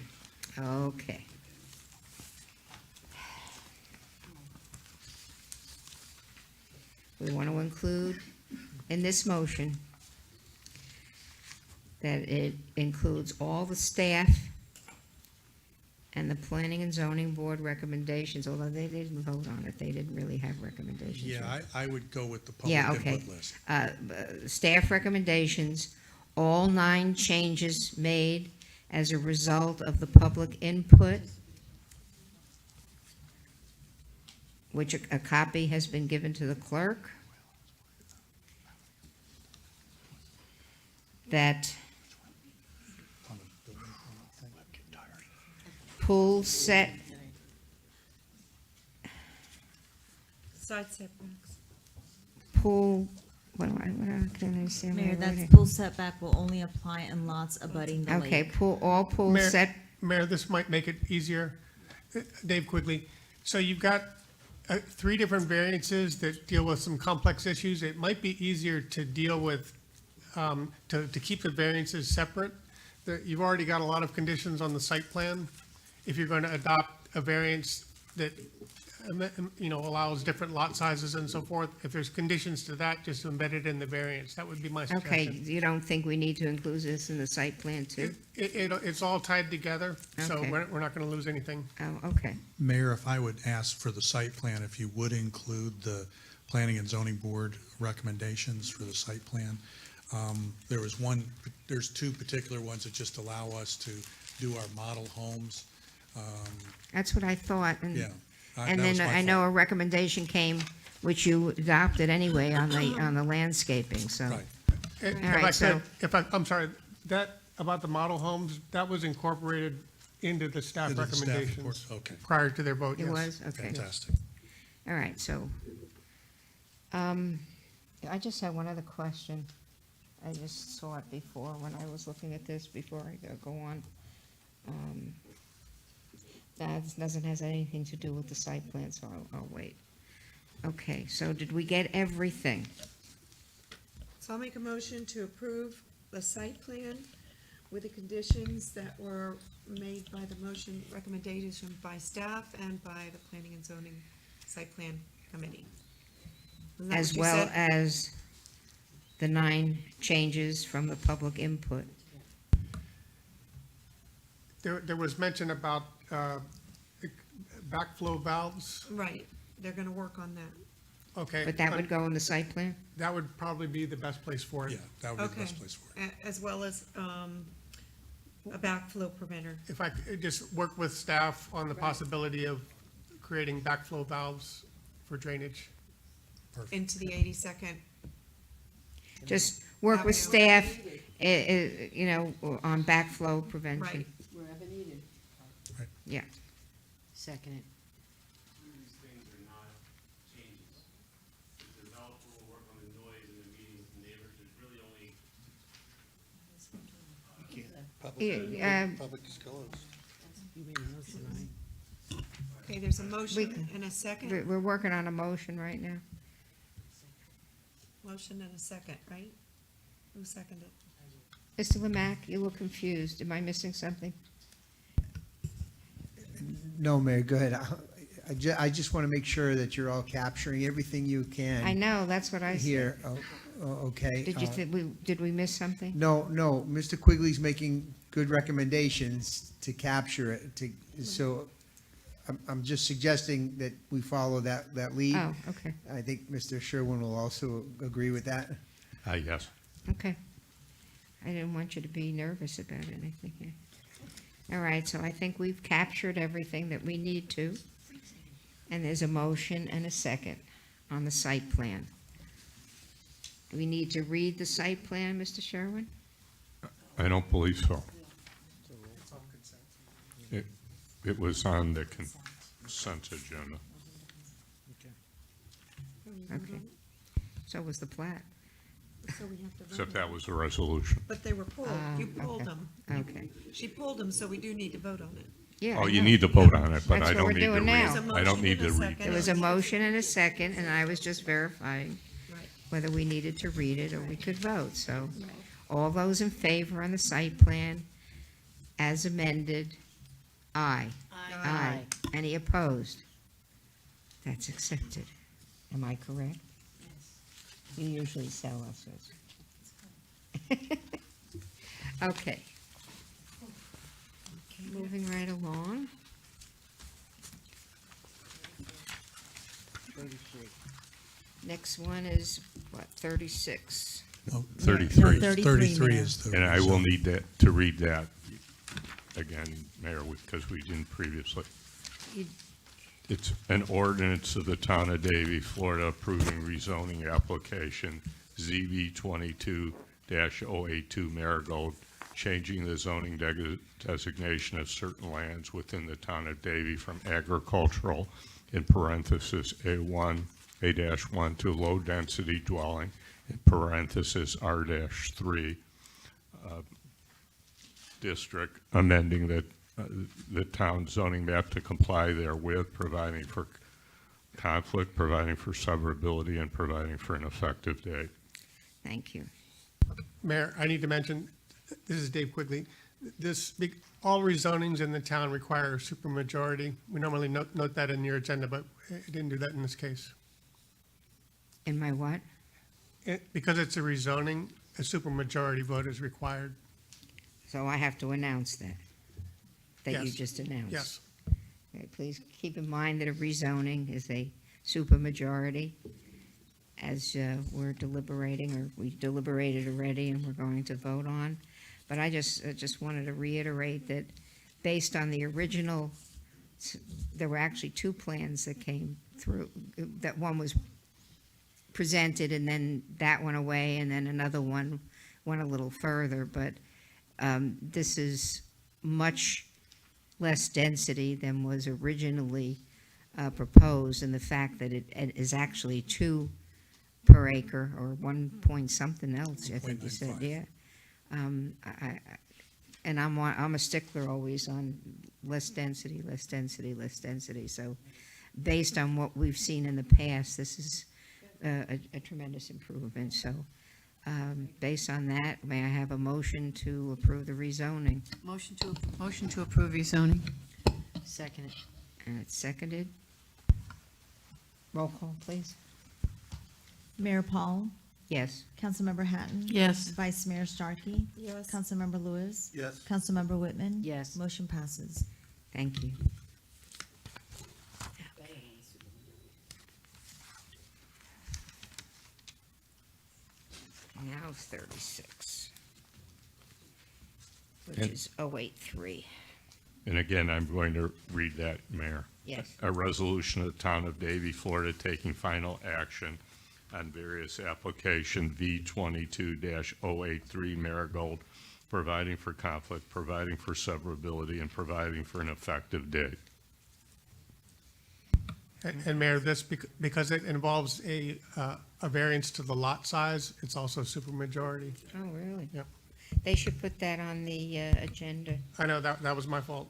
Okay. We want to include in this motion that it includes all the staff and the planning and zoning board recommendations, although they didn't vote on it, they didn't really have recommendations. Yeah, right? I would go with the public Yeah, okay. input list. Staff recommendations, all 9 changes made as a result of the public input, which a copy has been given to the clerk, that pool set, Side setbacks. pool, what can I say? Mayor, that's pool setback will only apply in lots abutting the lake. Okay, all pool Mayor- set, Mayor, this might make it easier. Dave Quigley. So you've got 3 different variances that deal with some complex issues. It might be easier to deal with, to keep the variances separate. You've already got a lot of conditions on the site plan. If you're going to adopt a variance that, allows different lot sizes and so forth, if there's conditions to that, just embed it in the variance. That would be my okay, suggestion. you don't think we need to include this in the site plan too? It's all tied together, so Okay. we're not going to lose anything. Oh, okay. Mayor, if I would ask for the site plan, if you would include the planning and zoning board recommendations for the site plan. There's 2 particular ones that just allow us to do our model homes. That's what I thought, and, Yeah. and that was then my I know fault. a recommendation came, which you adopted anyway on the landscaping, so. Right. If All right, I could, so- I'm sorry, that, about the model homes, that was incorporated into the staff Into the staff recommendations report, okay. prior to their vote, It yes. was, okay. Fantastic. All right, so, I just had one other question. I just saw it before, when I was looking at this, before I go on. That doesn't have anything to do with the site plan, so I'll wait. Okay, so did we get everything? So I'll make a motion to approve the site plan with the conditions that were made by the motion recommendation by staff and by the planning and zoning site plan committee. Isn't that As what you well said? as the 9 changes from the public input? There was mention about backflow valves, Right, they're gonna work on that. okay. But that would go in the site plan? That would probably be the best place for it. Yeah, that would be the Okay. best place for it. As well as, a backflow preventer. If I could just work with staff on the possibility of creating backflow valves for drainage. Into the 82nd. Just work with staff, on backflow prevention. Right. Wherever needed. Yeah. Second it. These things are not changes. The developer will work on the noise and the meeting with the neighbors. There's really only. Public disclose. You made a motion, right? Okay, there's a motion and a second. We're working on a motion right now. Motion and a second, right? Who seconded? Mr. Lemack, you look confused. Am I missing something? No, Mayor, go ahead. I just want to make sure that you're all capturing everything you can. I know, that's what I said. Here, okay. Did you think did we miss something? No, Mr. Quigley's making good recommendations to capture it, so I'm just suggesting that we follow that lead. Oh, okay, I think Mr. Sherwin will also agree with that. Yes. okay. I didn't want you to be nervous about anything here. All right, so I think we've captured everything that we need to. And there's a motion and a second on the site plan. Do we need to read the site plan, Mr. Sherwin? I don't believe so. It was on the consent agenda. Okay. So was the plat. So we have to vote. Except that was a resolution. But they were pulled. You pulled okay. them. Okay. She pulled them, so we do need to vote on it. Yeah. Oh, I you know. need to vote on it, but That's I what don't we're need to doing now. read. I don't need to read. There was a motion and a second, and I was just verifying Right. whether we needed to read it or we could vote. So all those in favor on the site plan as amended, aye. Aye. Any opposed? That's accepted. Am I correct? You usually sell us this. Okay. Moving right along. 33. Next one is, what, 36? No, 33. 33 Mayor. is the. And I will need to read that again, Mayor, because we didn't previously. You- It's an ordinance of the town of Davie, Florida, approving rezoning application ZB 22-082 Marigold, changing the zoning designation of certain lands within the town of Davie from agricultural, in parenthesis, A1 to low-density dwelling, in parenthesis, R-3, district, amending the town zoning map to comply therewith, providing for conflict, providing for severability, and providing for an effective date. Thank you. Mayor, I need to mention, this is Dave Quigley, all rezonings in the town require a supermajority. We normally note that in your agenda, but it didn't do that in this case. In my what? Because it's a rezoning, a supermajority vote is required. So I have to announce that you Yes. just announced? Yes. Okay, please keep in mind that a rezoning is a supermajority, as we're deliberating, or we deliberated already and we're going to vote on. But I just wanted to reiterate that based on the original, there were actually two plans that came through, that one was presented and then that went away, and then another one went a little further, but this is much less density than was originally proposed, and the fact that it is actually 2 per acre, or 1 point something else, I think you said, 1.95. yeah. And I'm a stickler always on less density, less density, less density, so based on what we've seen in the past, this is a tremendous improvement, so based on that, may I have a motion to approve the rezoning? Motion to approve rezoning. Second. And it's seconded. Roll call, please. Mayor Paul, Yes. Councilmember Hatton. Yes. Vice Mayor Starkey. Yes. Councilmember Lewis. Yes. Councilmember Whitman. Yes. Motion passes. Thank you. Now it's 36, which And- is 083. And again, I'm going to read that, Mayor. Yes. A resolution of the town of Davie, Florida, taking final action on various application V22-083 Marigold, providing for conflict, providing for severability, and providing for an effective date. And Mayor, this, because it involves a variance to the lot size, it's also supermajority. Oh, really? Yep. They should put that on the agenda. I know, that was my fault.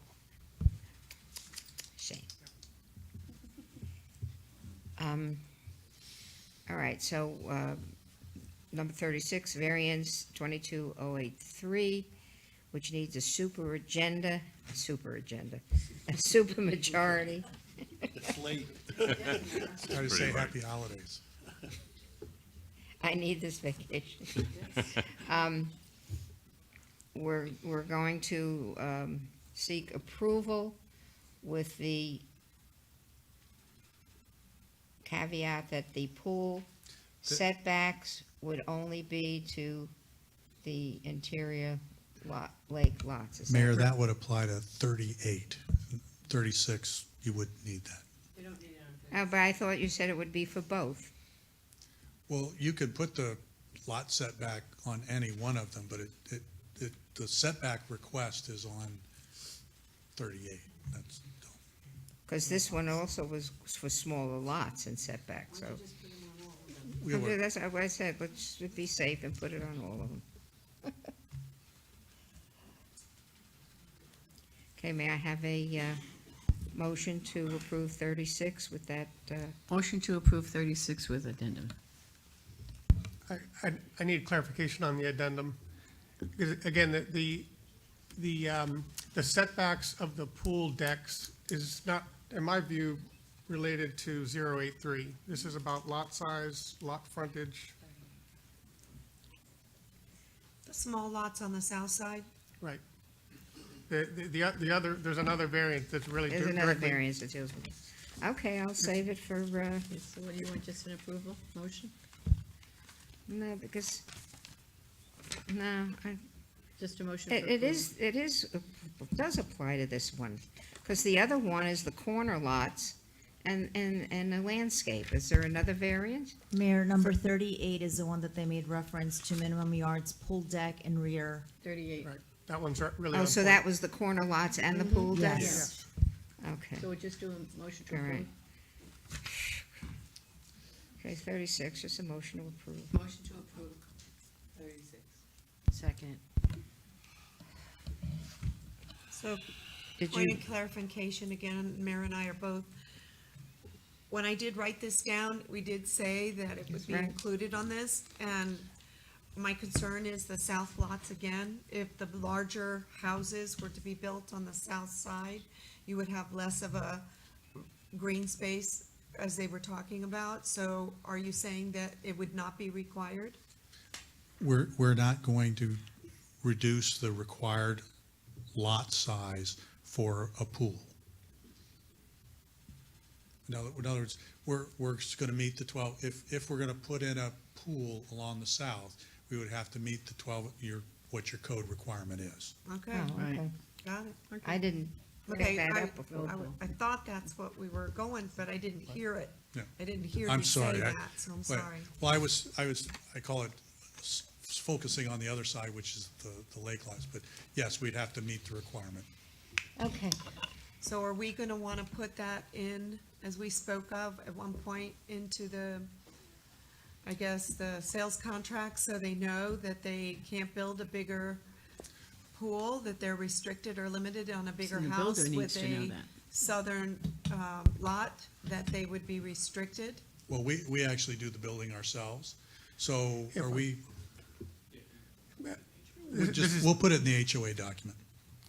Shame. All right, so number 36, variance 22083, which needs a supermajority. It's late. Try to say happy holidays. I need this vacation. We're going to seek approval with the caveat that the pool setbacks would only be to the interior lake lots. Is Mayor, correct? that would apply to 38. 36, you wouldn't need that. Oh, but I thought you said it would be for both. Well, you could put the lot setback on any one of them, but the setback request is on 38. That's, Because this one also was for smaller lots and setbacks, so. we were- That's what I said, let's be safe and put it on all of them. Okay, may I have a motion to approve 36 with that? Motion to approve 36 with addendum. I need clarification on the addendum. Because again, the setbacks of the pool decks is not, in my view, related to 083. This is about lot size, lot frontage. small lots on the south side? Right. The other, there's another variant that's really There's another directly. variance that deals with it. Okay, I'll save it for, So what do you want, just an approval, motion? no, because, no, Just a motion for it approval? it does apply to this one. Because the other one is the corner lots and the landscape. Is there another variant? Mayor, number 38 is the one that they made reference to minimum yards, pool deck, and rear. 38. Right, that one's really. Oh, on so point. that was the corner lots and the pool deck? Yes. Okay. So we'll just do a motion to All right. approve? Okay, 36, just a motion to approve. Motion to approve, 36. Second. So, Did point you, of clarification again, Mayor and I are both, when I did write this down, we did say that it would be Right. included on this, and my concern is the south lots again. If the larger houses were to be built on the south side, you would have less of a green space as they were talking about, so are you saying that it would not be required? We're not going to reduce the required lot size for a pool. In other words, we're gonna meet the 12, if we're gonna put in a pool along the south, we would have to meet the 12, what your code requirement is. Okay, oh, okay. got it. I didn't pick Okay, that I up before. I thought that's what we were going, but I didn't hear it. Yeah. I didn't hear I'm you say sorry, that, so I'm But- sorry. Well, I call it focusing on the other side, which is the lake lots, but yes, we'd have to meet the requirement. Okay. So are we gonna wanna put that in, as we spoke of at one point, into the, I guess, the sales contract, so they know that they can't build a bigger pool, that they're restricted or limited on a bigger the house builder needs with to know a that. southern, lot, that they would be restricted? Well, we actually do the building ourselves, so If are we- This we'll put it in the HOA document.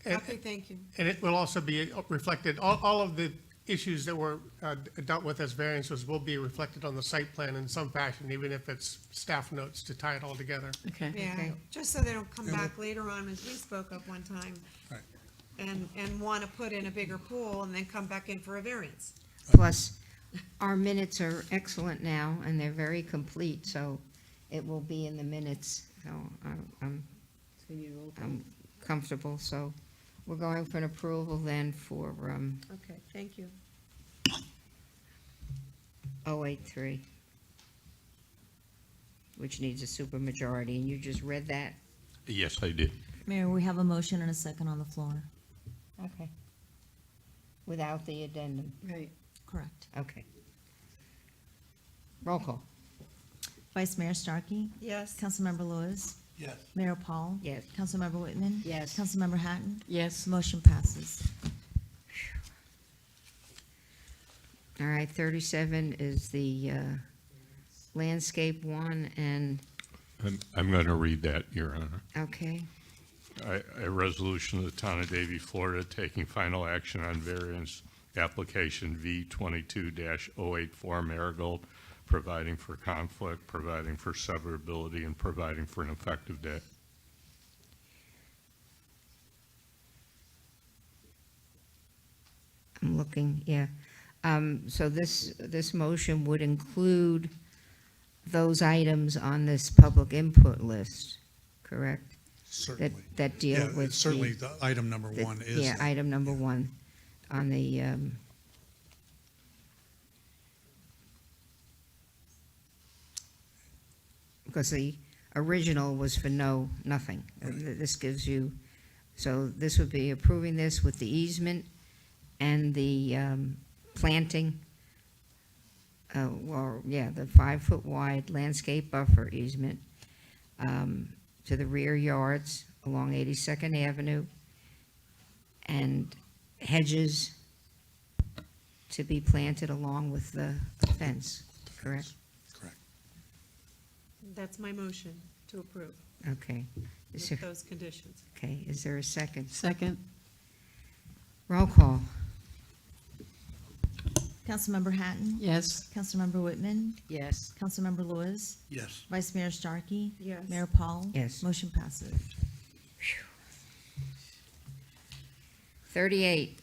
And- Okay, thank you. And it will also be reflected, all of the issues that were dealt with as variances will be reflected on the site plan in some fashion, even if it's staff notes to tie it all together. Okay. Yeah, Okay. just so they don't come Yeah, back later on, as we spoke of one time. Right. And wanna put in a bigger pool and then come back in for a variance. Plus, our minutes are excellent now, and they're very complete, so it will be in the minutes. So I'm So you need a roll call. I'm comfortable, so we're going for an approval then for, Okay, thank you. 083, which needs a supermajority, and you just read that? Yes, I did. Mayor, we have a motion and a second on the floor. Okay. Without the addendum, Right. Correct. okay. Roll call. Vice Mayor Starkey? Yes. Councilmember Lewis? Yes. Mayor Paul? Yes. Councilmember Whitman? Yes. Councilmember Hatton? Yes. Motion passes. All right, 37 is the landscape one, and, I'm going to read that, Your Honor. okay, A resolution of the Town of Davie, Florida, taking final action on variance application V22-084 Marigold, providing for conflict, providing for severability, and providing for an effective date. I'm looking, yeah. So this motion would include those items on this public input list, correct? Certainly. That deal Yeah, with certainly, the item number one is. Yeah, that. item number one on the, because the original was for nothing. This gives you, so this would be approving this with the easement and the planting, the 5-foot wide landscape buffer easement to the rear yards along 82nd Avenue, and hedges to be planted along with the fence, correct? Correct. That's my motion to approve Okay. Is with there, those conditions. okay, is there a second? Second. Roll call. Councilmember Hatton? Yes. Councilmember Whitman? Yes. Councilmember Lewis? Yes. Vice Mayor Starkey? Yes. Mayor Paul? Yes. Motion passes. 38.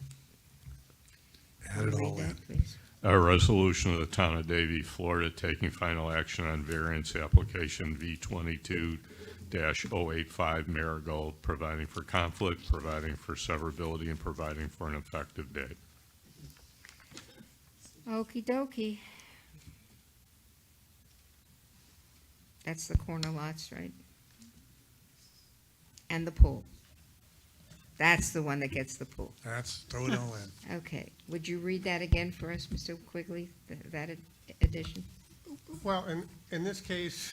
Add it all Read in. that, please. A resolution of the Town of Davie, Florida, taking final action on variance application V22-085 Marigold, providing for conflict, providing for severability, and providing for an effective date. Okey dokey. That's the corner lots, right? And the pool. That's the one that gets the pool. That's, throw it all in. Okay, would you read that again for us, Mr. Quigley, that addition? Well, in this case,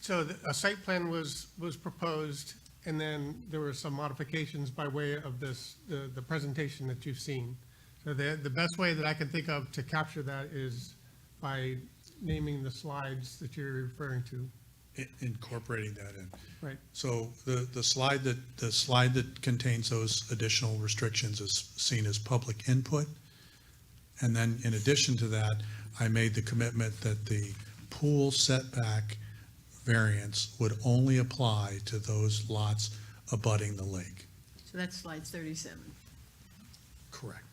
so a site plan was proposed, and then there were some modifications by way of this, the presentation that you've seen. So the best way that I can think of to capture that is by naming the slides that you're referring to. Incorporating that in. Right. So the slide that contains those additional restrictions is seen as public input. And then in addition to that, I made the commitment that the pool setback variance would only apply to those lots abutting the lake. So that's slide 37. Correct.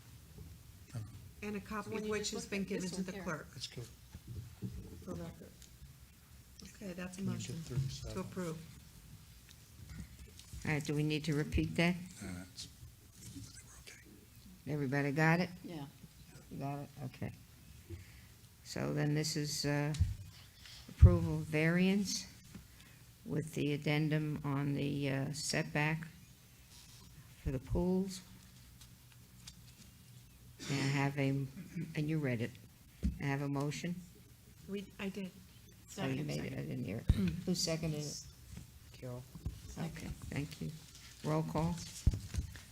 And a copy of which has been given to the clerk. That's good. For record. Okay, that's a motion to approve. All right, do we need to repeat that? That's- Everybody got it? Yeah. You got it? Okay. So then this is approval of variance with the addendum on the setback for the pools. And I have and you read it. I have a motion. I did. Oh, you made it, I didn't hear it. Who seconded it? Carol. Okay, thank you. Roll call?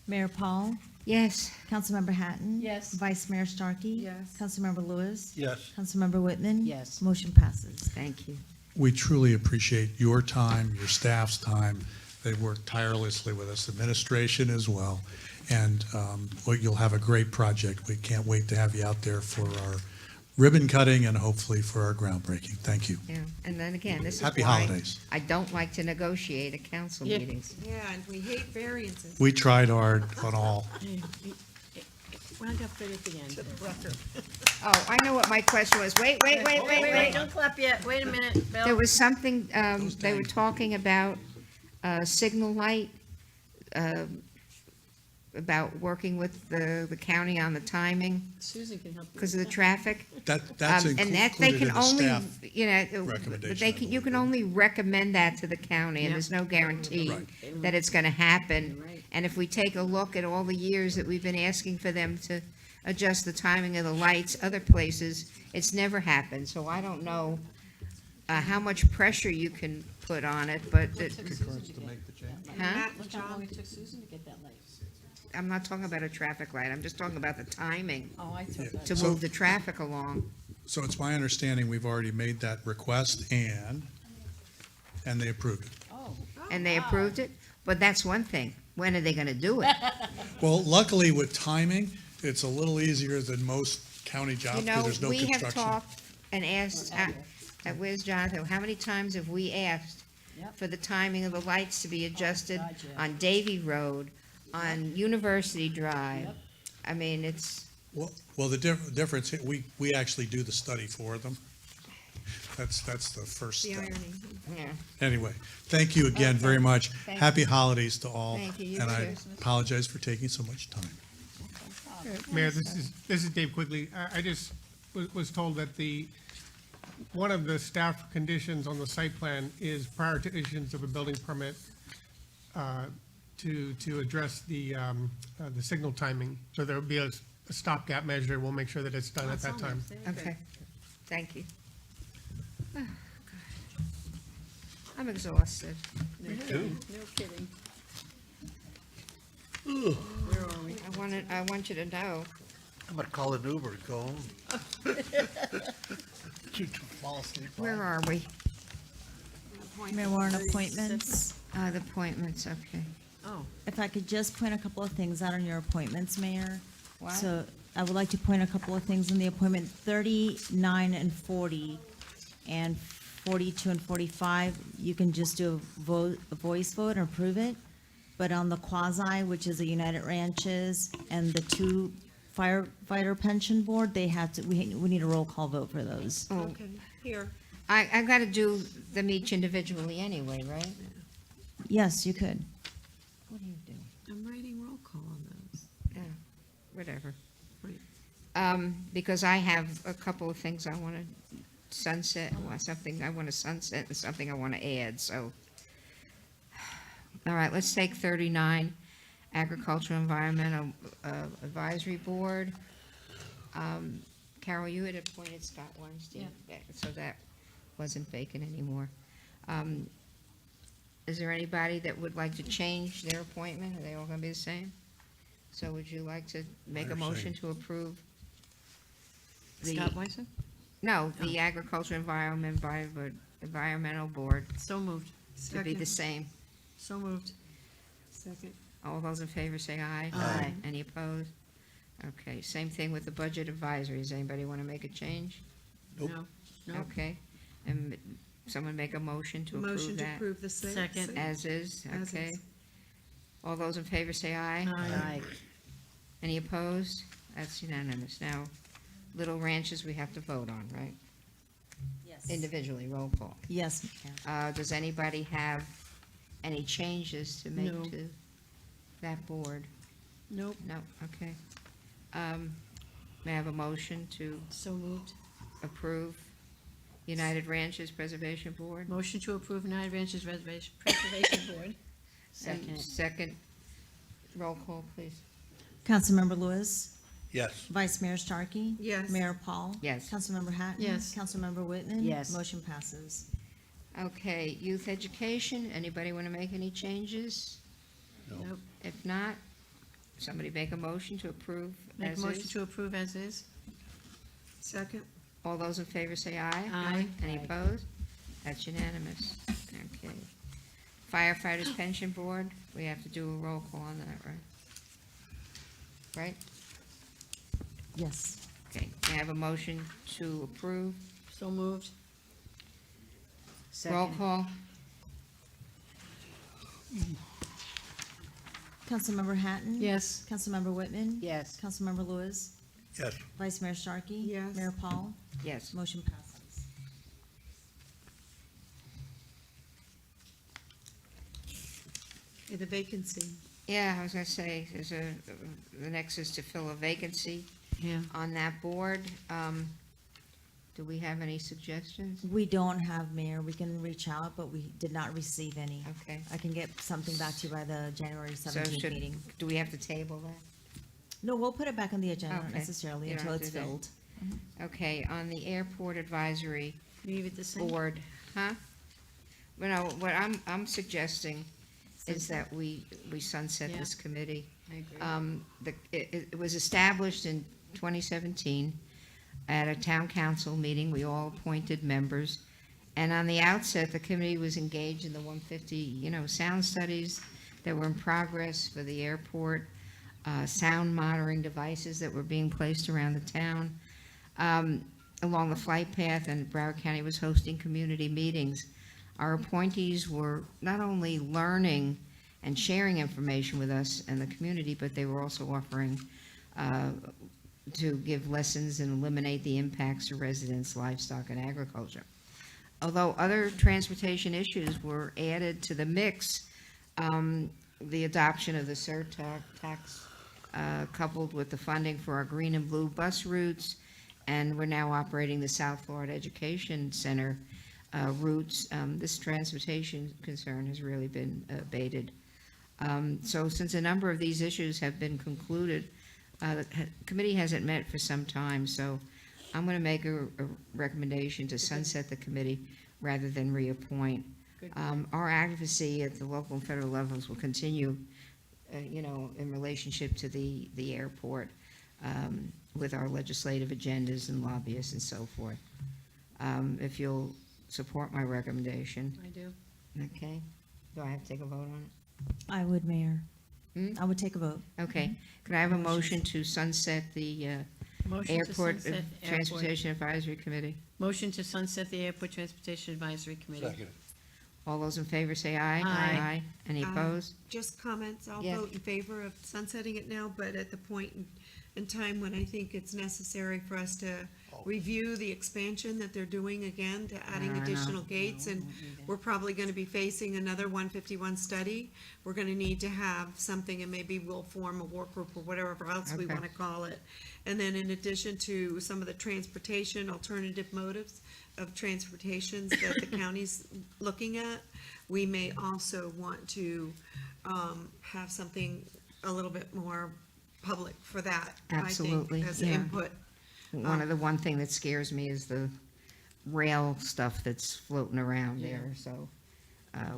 Mayor Paul? Yes. Councilmember Hatton? Yes. Vice Mayor Starkey? Yes. Councilmember Lewis? Yes. Councilmember Whitman? Yes. Motion passes. Thank you. We truly appreciate your time, your staff's time. They work tirelessly with us, administration as well. And well, you'll have a great project. We can't wait to have you out there for our ribbon cutting and hopefully for our groundbreaking. Thank you. Yeah, and then again, this is Happy why holidays. I don't like to negotiate at council Yeah. meetings. Yeah, and we hate variances. We tried hard on all. Wound up good at the end. Oh, I know what my question was. Wait. Don't clap yet. Wait a minute, Bill. There was something, they were talking about signal light, about working with the county on the timing Susan can help you. because of the traffic. That's And that they included can in the only, staff. you know, but recommendation, I you can only recommend that to the county, and Yeah. there's no guarantee Right. that it's gonna happen. Right. And if we take a look at all the years that we've been asking for them to adjust the timing of the lights, other places, it's never happened, so I don't know how much pressure you can put on it, but, What took Susan to get? huh? Matt, Look how John? long it took Susan to get that light. I'm not talking about a traffic light, I'm just talking about the timing Oh, I took that. to So- move the traffic along. So it's my understanding we've already made that request and they approved it. Oh. And they approved it, but that's one thing, when are they gonna do it? Well, luckily with timing, it's a little easier than most county jobs You because know, there's no we have construction. talked and asked, where's Jonathan, how many times have we asked Yep. for the timing of the lights to be adjusted God, yeah. on Davie Road, on University Drive? Yep. I mean, it's, Well, the difference, we actually do the study for them. That's the first The step. irony. yeah, Anyway, thank you again very much. Thank Happy you. holidays to all. Thank you. You And I too. apologize for taking so much time. Mayor, this is Dave Quigley. I just was told that one of the staff conditions on the site plan is prior to issuance of a building permit, to address the signal timing. So there'll be a stopgap measure. We'll make sure that it's done at that time. okay, thank you. Oh, God. I'm exhausted. No kidding. Where are we? I want you to know, I'm gonna call an Uber and go home. To fall asleep. where are we? Mayor Warren, appointments. The appointments, okay. Oh, If I could just point a couple of things out on your appointments, Mayor. What? So I would like to point a couple of things in the appointment, 39 and 40, and 42 and 45, you can just do a voice vote and approve it. But on the quasi, which is the United Ranches, and the 2 firefighter pension board, they have to, we need a roll call vote for those. Oh, Okay, here. I gotta do them each individually anyway, right? Yes, you could. What do you do? I'm writing roll call on those. Yeah, whatever. Right. Because I have a couple of things I want to sunset, something I want to sunset and something I want to add, so. All right, let's take 39, Agricultural Environmental Advisory Board. Carol, you had appointed Scott Weinstein, so that wasn't vacant anymore. Is there anybody that would like to change their appointment? Are they all going to be the same? So would you like to make a motion to approve? Scott Weissen? No, the Agriculture Environmental Board So moved. to be the same. So moved. Second. All those in favor say aye. Aye. Any opposed? Okay, same thing with the Budget Advisory. Does anybody want to make a change? No. No. Okay, and someone make a motion to approve Motion to that? approve the same. Second. As is, As okay. is. All those in favor say aye. Aye. Any opposed? That's unanimous. Now, Little Ranches we have to vote on, right? Yes. Individually, roll call. Yes. Does anybody have any changes to make No. to that board? Nope. No, okay. May I have a motion to So moved. approve United Ranches Preservation Board? Motion to approve United Ranches Preservation Board. And second, roll call, please. Councilmember Lewis, Yes. Vice Mayor Starkey. Yes. Mayor Paul. Yes. Councilmember Hatton. Yes. Councilmember Whitman. Yes. Motion passes. Okay, youth education, anybody want to make any changes? Nope. If not, somebody make a motion to approve Make a as motion is. to approve as is. Second. All those in favor say aye. Aye. Any opposed? That's unanimous. Okay. Firefighters Pension Board, we have to do a roll call on that, right? Right? Yes. Okay, may I have a motion to approve? So moved. Roll Second. call? Councilmember Hatton. Yes. Councilmember Whitman. Yes. Councilmember Lewis, Yes. Vice Mayor Starkey. Yes. Mayor Paul. Yes. Motion passes. The vacancy. Yeah, I was gonna say, the next is to fill a vacancy Yeah. on that board. Do we have any suggestions? We don't have mayor. We can reach out, but we did not receive any. Okay. I can get something back to you by the January So 17th meeting. do we have to table that? No, we'll put it back on the agenda, not Okay. necessarily, You don't until have it's to do that. filled. Okay, on the Airport Advisory Leave it the same. Board, huh? Well, no, what I'm suggesting is that we sunset Yeah. this committee. I agree. It was established in 2017 at a town council meeting. We all appointed members. And on the outset, the committee was engaged in the 150, sound studies that were in progress for the airport, sound monitoring devices that were being placed around the town, along the flight path, and Broward County was hosting community meetings. Our appointees were not only learning and sharing information with us and the community, but they were also offering to give lessons and eliminate the impacts to residents, livestock, and agriculture. Although other transportation issues were added to the mix, the adoption of the surtax coupled with the funding for our green and blue bus routes, and we're now operating the South Florida Education Center routes. This transportation concern has really been abated. So since a number of these issues have been concluded, the committee hasn't met for some time, so I'm going to make a recommendation to sunset the committee rather than reappoint. Our advocacy at the local and federal levels will continue, in relationship to the airport, with our legislative agendas and lobbyists and so forth. If you'll support my recommendation. I do. Okay. Do I have to take a vote on it? I would, Mayor. I would take a vote. Okay. Could I have a motion to sunset the Motion to Airport sunset Airport. Transportation Advisory Committee? Motion to sunset the Airport Transportation Advisory Committee. All those in favor say aye. Aye. Any opposed? Just comments, I'll Yeah. vote in favor of sunsetting it now, but at the point in time when I think it's necessary for us to review the expansion that they're doing again, to adding I know. additional gates, and we're probably gonna be facing another 151 study. We're gonna need to have something, and maybe we'll form a work group or whatever else we Okay. wanna call it. And then in addition to some of the transportation, alternative motives of transportations that the county's looking at, we may also want to have something a little bit more public for that, Absolutely, I think, as yeah. input. One thing that scares me is the rail stuff that's floating around there, so,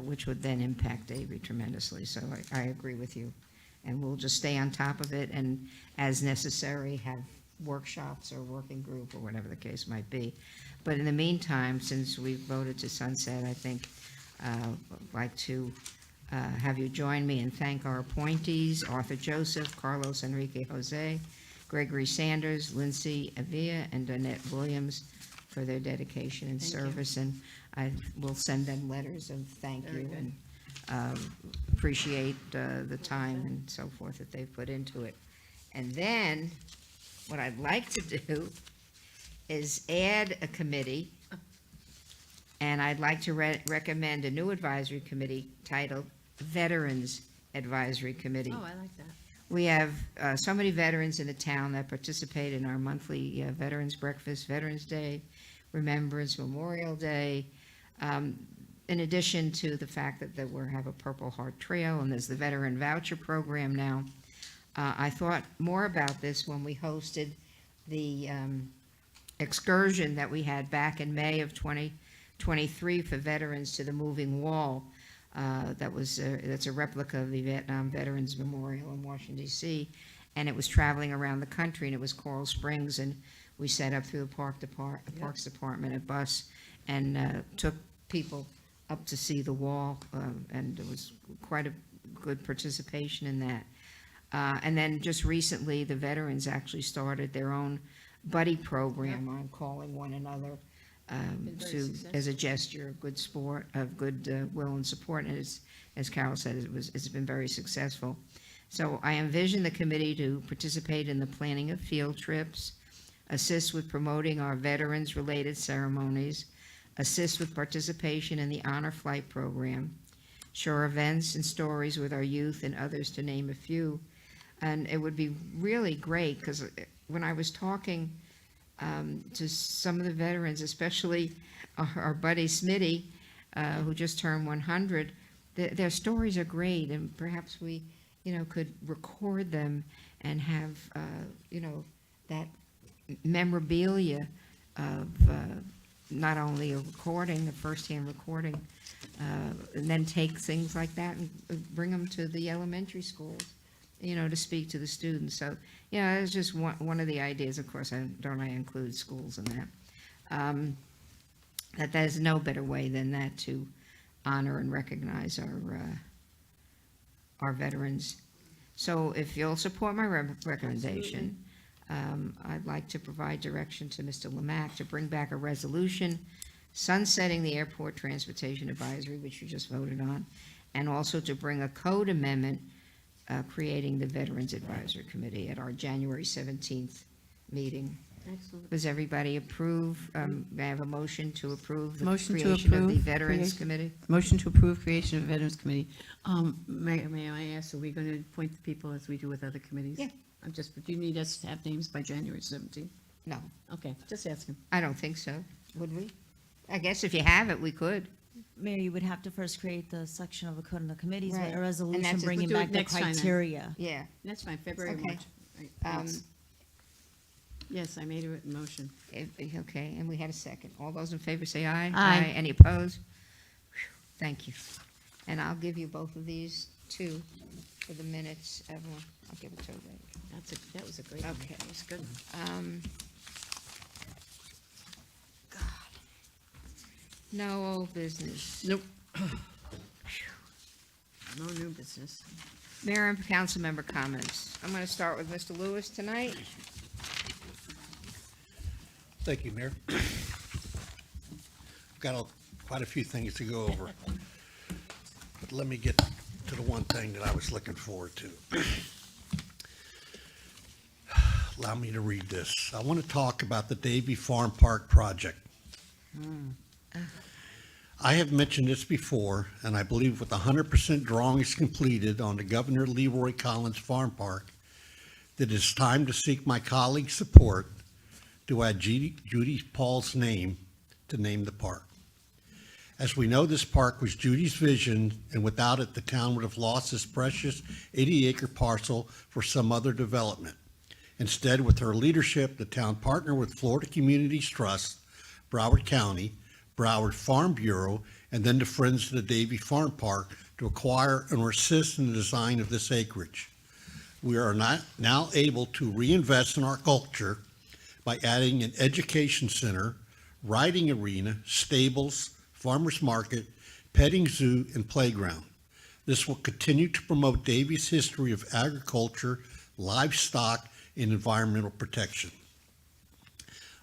which would then impact Davie tremendously, so I agree with you. And we'll just stay on top of it, and as necessary, have workshops or working group or whatever the case might be. But in the meantime, since we voted to sunset, I think, I'd like to have you join me and thank our appointees, Arthur Joseph, Carlos Enrique Jose, Gregory Sanders, Lindsay Avia, and Donette Williams for their dedication and Thank you. service. And I will send them letters of thank Very you good. and appreciate the time and so forth that they've put into it. And then, what I'd like to do is add a committee, and I'd like to recommend a new advisory committee titled Veterans Advisory Committee. Oh, I like that. We have so many veterans in the town that participate in our monthly Veterans Breakfast, Veterans Day, Remembrance, Memorial Day. In addition to the fact that we have a Purple Heart Trail, and there's the Veteran Voucher Program now. I thought more about this when we hosted the excursion that we had back in May of 2023 for veterans to the Moving Wall. That's a replica of the Vietnam Veterans Memorial in Washington DC, and it was traveling around the country, and it was Coral Springs, and we set up through the Parks Department a bus and took people up to see the wall, and it was quite a good participation in that. And then just recently, the veterans actually started their own buddy program on calling one another Been very as a gesture of good sport, of good will and support. And as Carol said, it's been very successful. So I envision the committee to participate in the planning of field trips, assist with promoting our veterans-related ceremonies, assist with participation in the Honor Flight Program, share events and stories with our youth and others, to name a few. And it would be really great, because when I was talking to some of the veterans, especially our buddy Smitty, who just turned 100, their stories are great, and perhaps we, could record them and have, that memorabilia of not only a recording, a firsthand recording, and then take things like that and bring them to the elementary schools, to speak to the students. So, it's just one of the ideas. Of course, I include schools in that. That there's no better way than that to honor and recognize our veterans. So if you'll support my recommendation, I'd like to provide direction to Mr. Lemack to bring back a resolution sunsetting the Airport Transportation Advisory, which you just voted on, and also to bring a code amendment creating the Veterans Advisory Committee at our January 17th meeting. Excellent. Does everybody approve? May I have a motion to approve the Motion to creation of the approve Veterans creation- Committee? Motion to approve creation of Veterans Committee. May I ask, are we going to appoint the people as we do with other committees? Yeah. Do you need us to have names by January 17th? No, Okay, just asking. I don't think so. Would we? I guess if you have it, we could. Mayor, you would have to first create the section of the code of the committees, Right. with a And resolution that's it. bringing We'll do it back the next time then. criteria. Yeah. That's fine, February, Okay. March. Right, thanks. Yes, I made a written motion. Okay, and we had a second. All those in favor say aye. Aye. Any opposed? Whew, thank you. And I'll give you both of these, too, for the minutes, Evelyn. I'll give it to her. That was a great one. Okay. That was good. God. No old business. Nope. No new business. Mayor and council member comments. I'm going to start with Mr. Lewis tonight. Thank you, Mayor. I've got quite a few things to go over. But let me get to the one thing that I was looking forward to. Allow me to read this. I want to talk about the Davie Farm Park project. I have mentioned this before, and I believe with 100% drawings completed on the Governor Leroy Collins Farm Park, that it's time to seek my colleagues' support to add Judy Paul's name to name the park. As we know, this park was Judy's vision, and without it, the town would have lost this precious 80-acre parcel for some other development. Instead, with her leadership, the town partnered with Florida Communities Trust, Broward County, Broward Farm Bureau, and then the Friends of the Davie Farm Park to acquire and assist in the design of this acreage. We are now able to reinvest in our culture by adding an education center, riding arena, stables, farmers market, petting zoo, and playground. This will continue to promote Davie's history of agriculture, livestock, and environmental protection.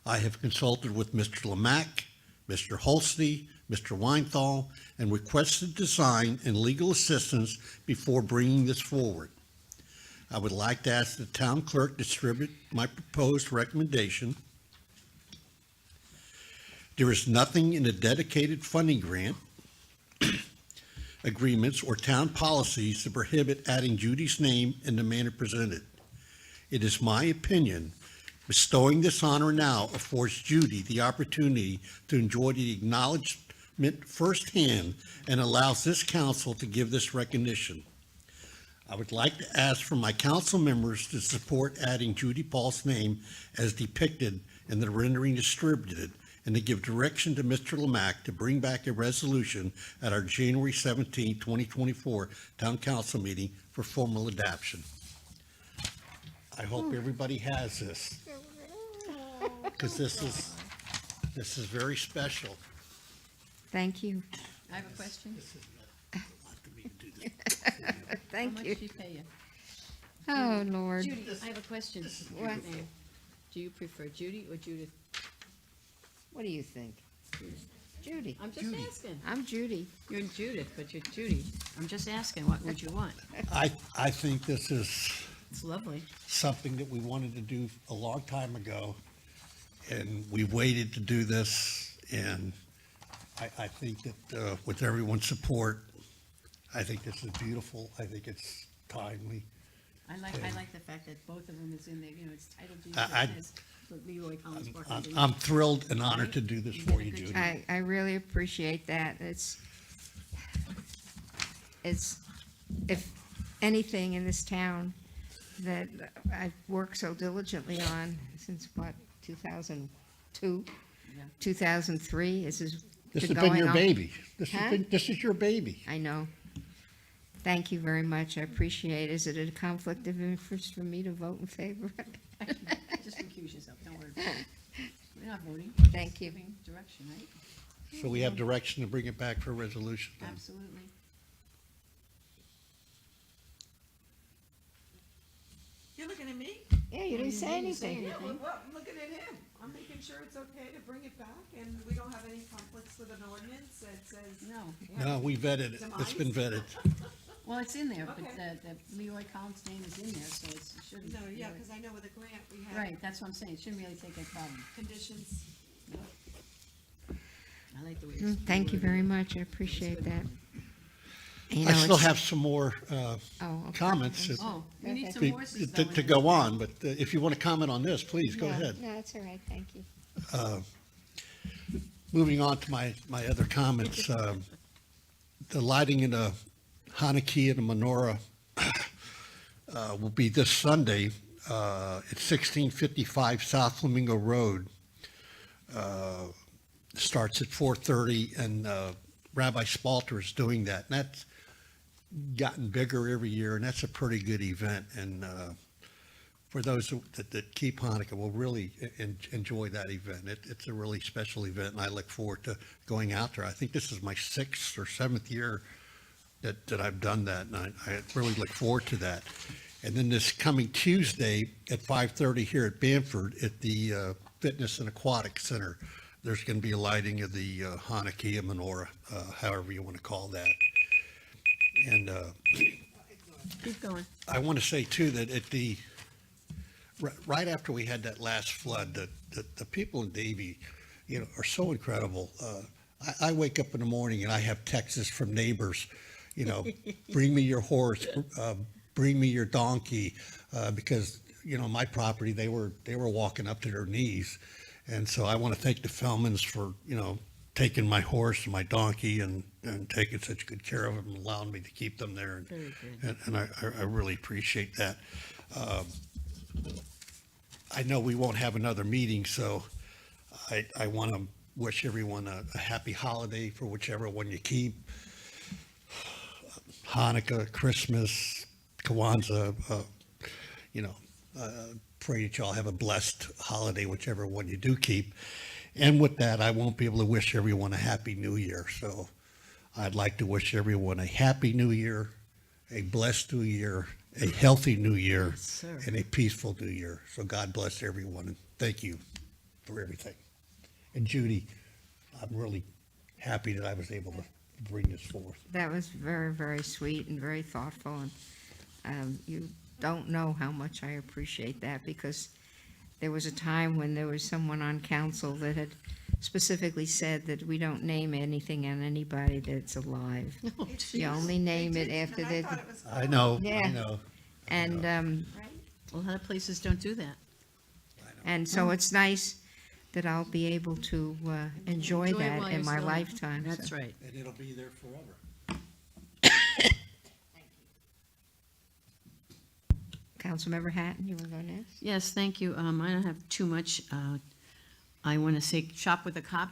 I have consulted with Mr. Lemack, Mr. Holste, Mr. Weinthal, and requested design and legal assistance before bringing this forward. I would like to ask the town clerk to distribute my proposed recommendation. There is nothing in the dedicated funding grant agreements or town policies to prohibit adding Judy's name in the manner presented. It is my opinion bestowing this honor now affords Judy the opportunity to enjoy the acknowledgement firsthand and allows this council to give this recognition. I would like to ask for my council members to support adding Judy Paul's name as depicted in the rendering distributed, and to give direction to Mr. Lemack to bring back a resolution at our January 17, 2024 Town Council meeting for formal adoption. I hope everybody has this, because this is very special. Thank you. I have a question. Thank How you. much did she pay you? Oh, Lord. Judy, I have a question. What? Do you prefer Judy or Judith? What do you think? Judy. I'm just asking. I'm Judy. You're Judith, but you're Judy. I'm just asking, what would you want? I think this is It's lovely. something that we wanted to do a long time ago, and we waited to do this, and I think that with everyone's support, I think this is beautiful. I think it's timely. I like the fact that both of them is in there, you know, it's titled I- Judith, but Leroy Collins Park. is in I'm there. thrilled and honored to do this You for did a you, good Judy. job. I really appreciate that. It's, if anything in this town that I've worked so diligently on since, what, 2002? Yeah. 2003, this has This been has been going your on. baby. Huh? This is your baby. I know. Thank you very much. I appreciate it. Is it a conflict of interest for me to vote in favor? Just recuse yourself, don't worry about it. We're not voting. Thank you. Giving direction, right? So we have direction to bring it back for a resolution then. Absolutely. You're looking at me? Yeah, you didn't say anything. Yeah, well, I'm looking at him. I'm making sure it's okay to bring it back, and we don't have any conflicts with an ordinance that says. No. No, we vetted it. It's been vetted. Well, it's in there, but Okay. the Leroy Collins name is in there, so it shouldn't. No, yeah, really- because I know with the grant, we have. Right, that's what I'm saying, it shouldn't really take a problem. Conditions. I like the way. Thank you very much. I appreciate that. You I know, still it's- have some more Oh, okay. comments Oh, we need some be- horses to though. to go on, but if you want to comment on this, please, go No, ahead. No, it's all right. Thank you. Moving on to my other comments, the lighting in the Hanukkah and the menorah will be this Sunday at 1655 South Flamingo Road. Starts at 4:30, and Rabbi Spalter is doing that. And that's gotten bigger every year, and that's a pretty good event. And for those that keep Hanukkah will really enjoy that event. It's a really special event, and I look forward to going out there. I think this is my 6th or 7th year that I've done that, and I really look forward to that. And then this coming Tuesday at 5:30 here at Bamford at the Fitness and Aquatic Center, there's going to be a lighting of the Hanukkah menorah, however you want to call that. And Keep going. I want to say too that right after we had that last flood, the people in Davie, are so incredible. I wake up in the morning and I have texts from neighbors, bring me your horse, bring me your donkey, because my property they were walking up to their knees, and so I want to thank the Fellmans for taking my horse and my donkey and taking such good care of them and allowing me to keep them there, and I really appreciate that. I know we won't have another meeting, so I want to wish everyone a happy holiday for whichever one you keep. Hanukkah, Christmas, Kwanzaa, pray that y'all have a blessed holiday, whichever one you do keep. And with that, I won't be able to wish everyone a happy new year. So I'd like to wish everyone a happy new year, a blessed new year, a healthy new year, Yes, sir. and a peaceful new year. So God bless everyone, and thank you for everything. And Judy, I'm really happy that I was able to bring this forth. That was very, very sweet and very thoughtful, and you don't know how much I appreciate that, because there was a time when there was someone on council that had specifically said that we don't name anything on anybody that's alive. Oh, You only name it after the. I know, I Yeah. know. And, A lot of places don't do that. and so it's nice that I'll be able to enjoy Enjoy it that while in you're my still- lifetime. That's so. right. And it'll be there forever. Councilmember Hatton, you were going to ask? Yes, thank you. I don't have too much. I want to say Shop with a Cop.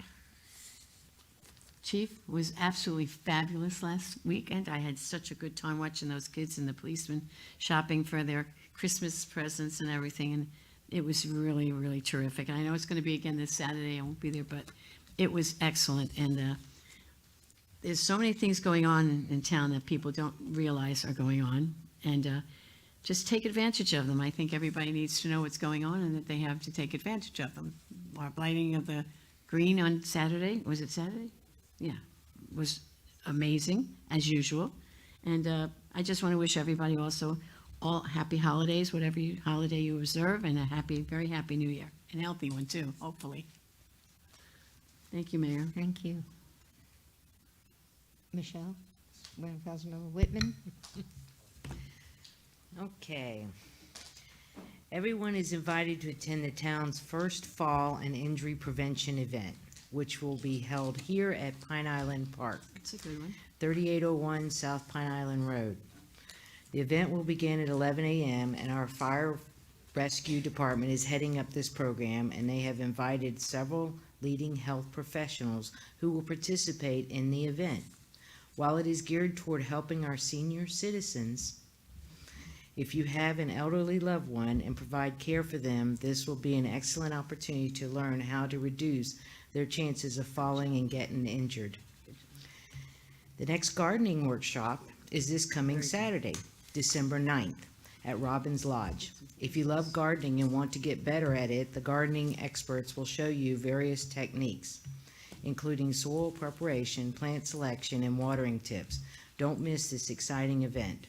Chief was absolutely fabulous last weekend. I had such a good time watching those kids and the policemen shopping for their Christmas presents and everything, and it was really, really terrific. And I know it's going to be again this Saturday. I won't be there, but it was excellent. And there's so many things going on in town that people don't realize are going on, and just take advantage of them. I think everybody needs to know what's going on and that they have to take advantage of them. Our lighting of the green on Saturday, was it Saturday? Yeah, was amazing, as usual. And I just want to wish everybody also all happy holidays, whatever holiday you observe, and a happy, very happy new year. And a healthy one too, hopefully. Thank you, Mayor. Thank you. Michelle? Madam Councilmember Whitman? Okay. Everyone is invited to attend the town's first fall and injury prevention event, which will be held here at Pine Island Park, That's a good one. 3801 South Pine Island Road. The event will begin at 11 a.m. and our fire rescue department is heading up this program, and they have invited several leading health professionals who will participate in the event. While it is geared toward helping our senior citizens, if you have an elderly loved one and provide care for them, this will be an excellent opportunity to learn how to reduce their chances of falling and getting injured. The next gardening workshop is this coming Saturday, December 9th, at Robbins Lodge. If you love gardening and want to get better at it, the gardening experts will show you various techniques, including soil preparation, plant selection, and watering tips. Don't miss this exciting event.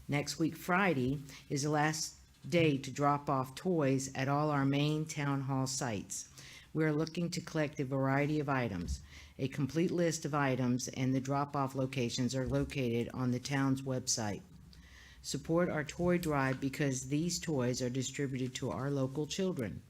Next week, Friday, is the last day to drop off toys at all our main town hall sites. We are looking to collect a variety of items. A complete list of items and the drop-off locations are located on the town's website. Support our toy drive because these toys are distributed to our local children.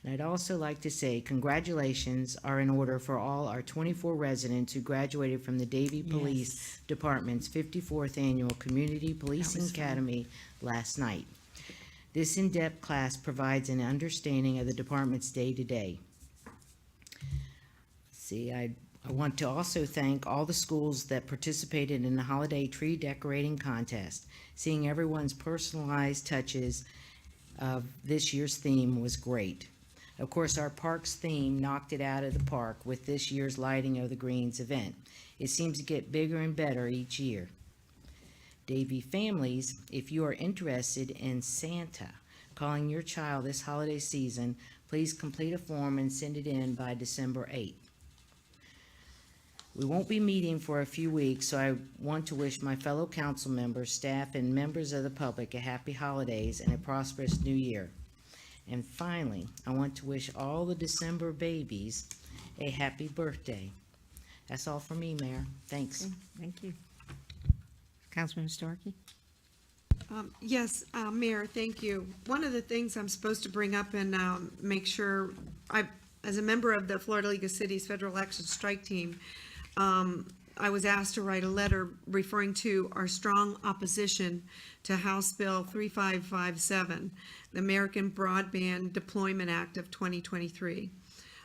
And I'd also like to say congratulations are in order for all our 24 residents who graduated from the Davie Police Department's 54th Annual Community Policing Academy last night. This in-depth class provides an understanding of the department's day-to-day. I want to also thank all the schools that participated in the holiday tree decorating contest. Seeing everyone's personalized touches of this year's theme was great. Of course, our parks theme knocked it out of the park with this year's Lighting of the Greens event. It seems to get bigger and better each year. Davie families, if you are interested in Santa calling your child this holiday season, please complete a form and send it in by December 8th. We won't be meeting for a few weeks, so I want to wish my fellow council members, staff, and members of the public a happy holidays and a prosperous new year. And finally, I want to wish all the December babies a happy birthday. That's all for me, Mayor. Thanks. Thank you. Councilman Starkey? Yes, Mayor, thank you. One of the things I'm supposed to bring up and make sure, as a member of the Florida League of Cities Federal Action Strike Team, I was asked to write a letter referring to our strong opposition to House Bill 3557, the American Broadband Deployment Act of 2023.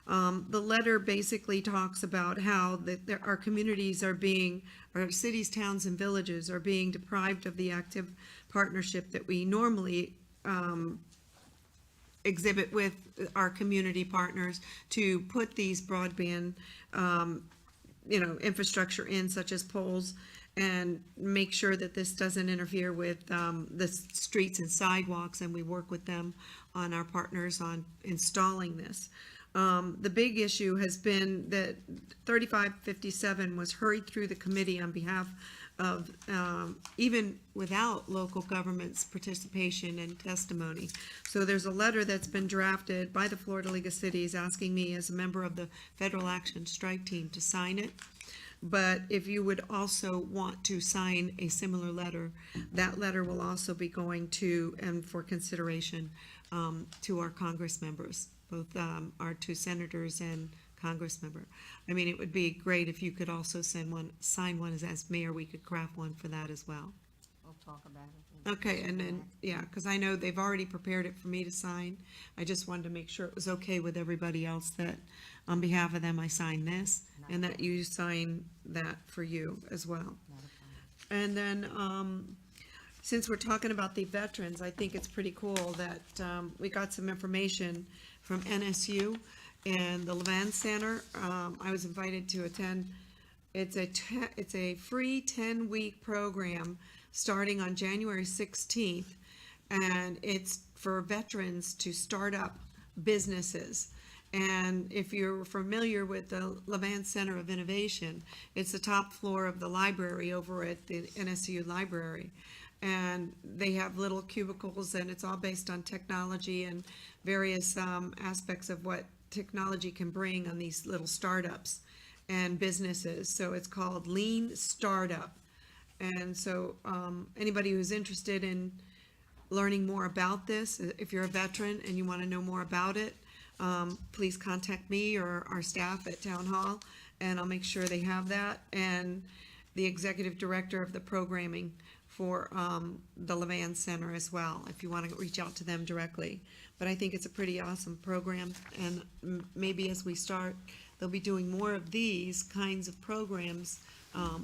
The letter basically talks about how our communities are being, our cities, towns, and villages are being deprived of the active partnership that we normally exhibit with our community partners to put these broadband infrastructure in, such as poles, and make sure that this doesn't interfere with the streets and sidewalks, and we work with them on our partners on installing this. The big issue has been that 3557 was hurried through the committee on behalf of, even without local government's participation and testimony. So there's a letter that's been drafted by the Florida League of Cities asking me as a member of the Federal Action Strike Team to sign it. But if you would also want to sign a similar letter, that letter will also be going to, and for consideration, to our Congress members, both our two senators and Congress member. I mean, it would be great if you could also sign one as mayor. We could craft one for that as well. We'll talk about it. Okay, and then, yeah, because I know they've already prepared it for me to sign. I just wanted to make sure it was okay with everybody else that on behalf of them, I sign this and that you sign that for you as well. And then, since we're talking about the veterans, I think it's pretty cool that we got some information from NSU and the Levan Center. I was invited to attend. It's a free 10-week program starting on January 16th, and it's for veterans to start up businesses. And if you're familiar with the Levan Center of Innovation, it's the top floor of the library over at the NSU Library. And they have little cubicles, and it's all based on technology and various aspects of what technology can bring on these little startups and businesses. So it's called Lean Startup. And so anybody who's interested in learning more about this, if you're a veteran and you want to know more about it, please contact me or our staff at Town Hall, and I'll make sure they have that, and the executive director of the programming for the Levan Center as well, if you want to reach out to them directly. But I think it's a pretty awesome program, and maybe as we start, they'll be doing more of these kinds of programs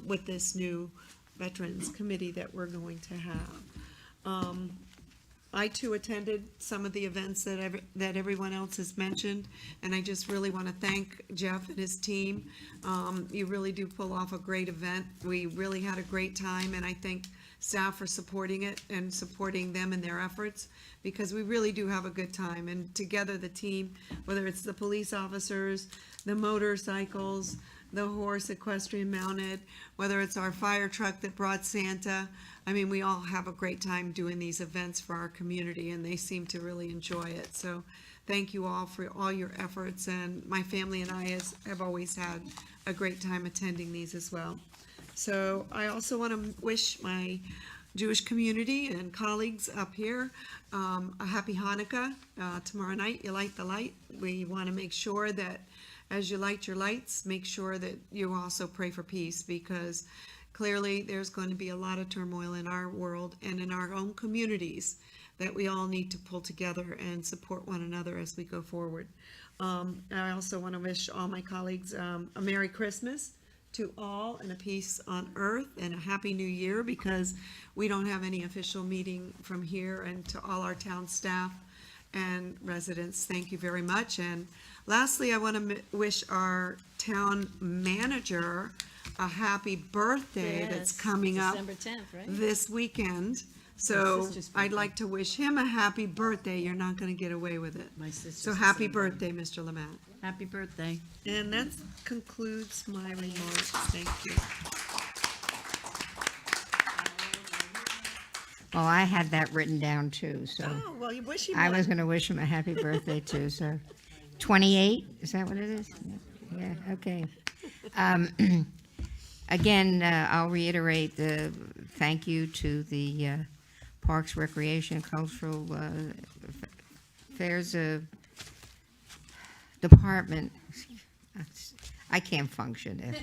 with this new Veterans Committee that we're going to have. I too attended some of the events that everyone else has mentioned, and I just really want to thank Jeff and his team. You really do pull off a great event. We really had a great time, and I thank staff for supporting it and supporting them in their efforts, because we really do have a good time. And together, the team, whether it's the police officers, the motorcycles, the horse equestrian mounted, whether it's our fire truck that brought Santa, I mean, we all have a great time doing these events for our community, and they seem to really enjoy it. So thank you all for all your efforts, and my family and I have always had a great time attending these as well. So I also want to wish my Jewish community and colleagues up here a happy Hanukkah. Tomorrow night, you light the light. We want to make sure that as you light your lights, make sure that you also pray for peace, because clearly there's going to be a lot of turmoil in our world and in our own communities that we all need to pull together and support one another as we go forward. I also want to wish all my colleagues a Merry Christmas to all, and a peace on earth, and a Happy New Year, because we don't have any official meeting from here, and to all our town staff and residents, thank you very much. And lastly, I want to wish our town manager a happy birthday that's coming up December 10th, right? this weekend. So sister's I'd like to wish him a happy birthday. You're not going to get away with it. My sister's So happy December. birthday, Mr. Lamont. Happy birthday. And that concludes my remarks. Thank you. Well, I had that written down too, so Oh, well, you wish him I one. was going to wish him a happy birthday too, so 28, is that what it is? Yeah, okay. Again, I'll reiterate the thank you to the Parks, Recreation, Cultural Affairs Department. I can't function.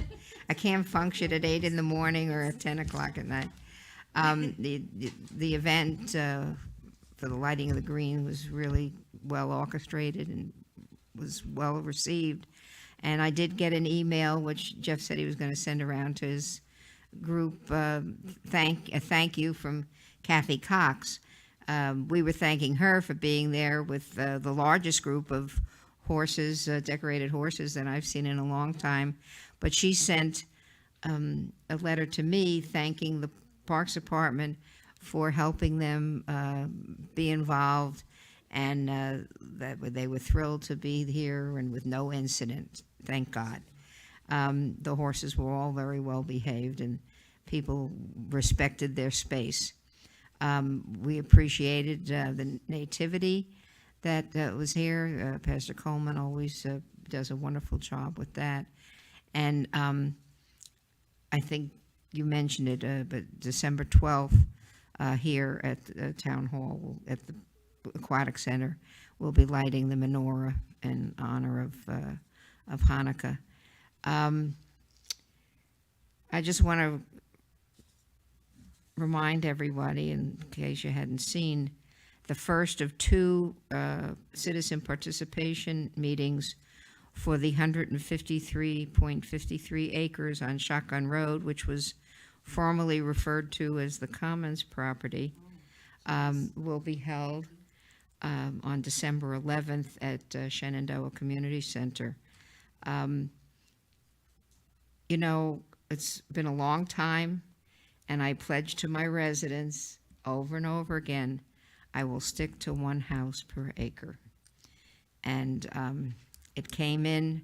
I can't function at 8 in the morning or at 10 o'clock at night. The event for the lighting of the green was really well orchestrated and was well received. And I did get an email, which Jeff said he was going to send around to his group, a thank you from Kathy Cox. We were thanking her for being there with the largest group of horses, decorated horses that I've seen in a long time. But she sent a letter to me thanking the Parks Department for helping them be involved, and that they were thrilled to be here and with no incident, thank God. The horses were all very well behaved and people respected their space. We appreciated the nativity that was here. Pastor Coleman always does a wonderful job with that. And I think you mentioned it, but December 12th here at the Town Hall, at the Aquatic Center, we'll be lighting the menorah in honor of Hanukkah. I just want to remind everybody, in case you hadn't seen, the first of two citizen participation meetings for the 153.53 acres on Shotgun Road, which was formerly referred to as the Commons property, will be held on December 11th at Shenandoah Community Center. You know, it's been a long time, and I pledge to my residents over and over again, I will stick to one house per acre. And it came in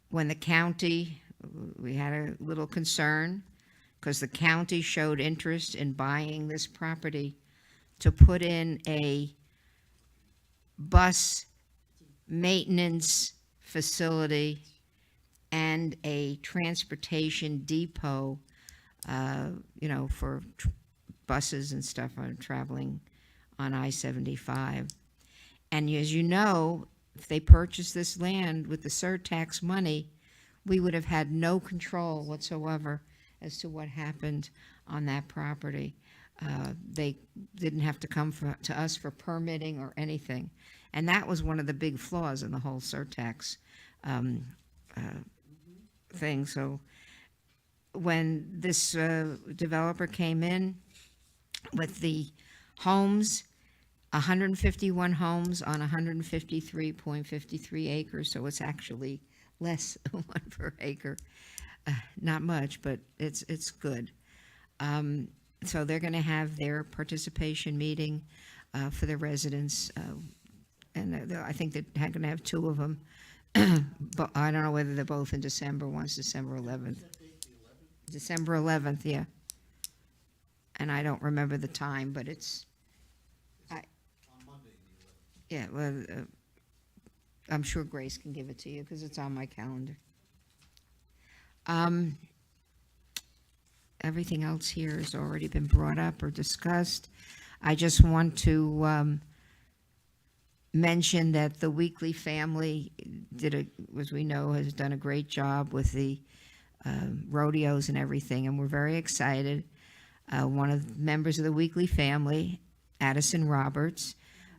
when the county, we had a little concern because the county showed interest in buying this property to put in a bus maintenance facility and a transportation depot, you know, for buses and stuff traveling on I-75. And as you know, if they purchased this land with the surtax money, we would have had no control whatsoever as to what happened on that property. They didn't have to come to us for permitting or anything. And that was one of the big flaws in the whole surtax thing. So when this developer came in with the homes, 151 homes on 153.53 acres, so it's actually less than one per acre. Not much, but it's good. So they're going to have their participation meeting for the residents, and I think they're going to have two of them. But I don't know whether they're both in December. One's December 11th. December 11th, yeah. And I don't remember the time, but it's. Yeah, well, I'm sure Grace can give it to you because it's on my calendar. Everything else here has already been brought up or discussed. I just want to mention that the Weekly Family as we know, has done a great job with the rodeos and everything, and we're very excited. One of the members of the Weekly Family, Addison Roberts,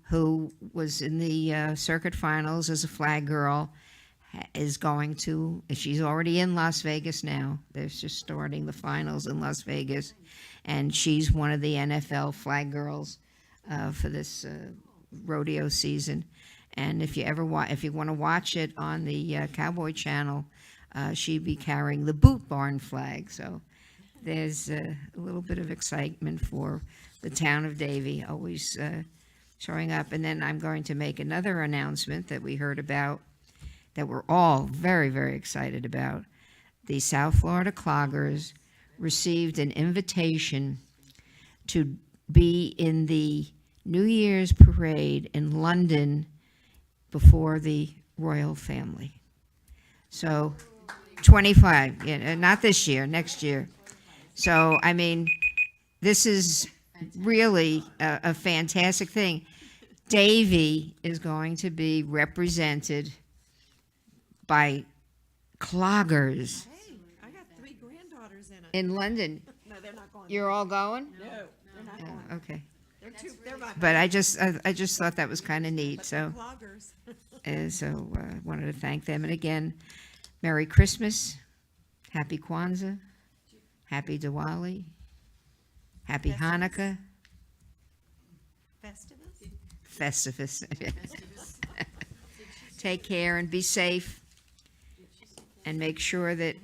who was in the circuit finals as a flag girl, is going to, she's already in Las Vegas now. They're just starting the finals in Las Vegas. And she's one of the NFL flag girls for this rodeo season. And if you ever if you want to watch it on the Cowboy Channel, she'd be carrying the Boot Barn flag. So there's a little bit of excitement for the town of Davie, always showing up. And then I'm going to make another announcement that we heard about, that we're all very, very excited about. The South Florida Cloggers received an invitation to be in the New Year's parade in London before the royal family. So 25, yeah, not this year, next year. So, I mean, this is really a fantastic thing. Davie is going to be represented by cloggers Hey, I got 3 granddaughters in it. in London. No, they're not going. You're all going? No, they're not going. Oh, okay. They're my. But I just thought that was kind of neat, so. Cloggers. So wanted to thank them. And again, Merry Christmas, Happy Kwanzaa, Happy Diwali, Happy Hanukkah, Festivus. Festivus. Take care and be safe. And make sure that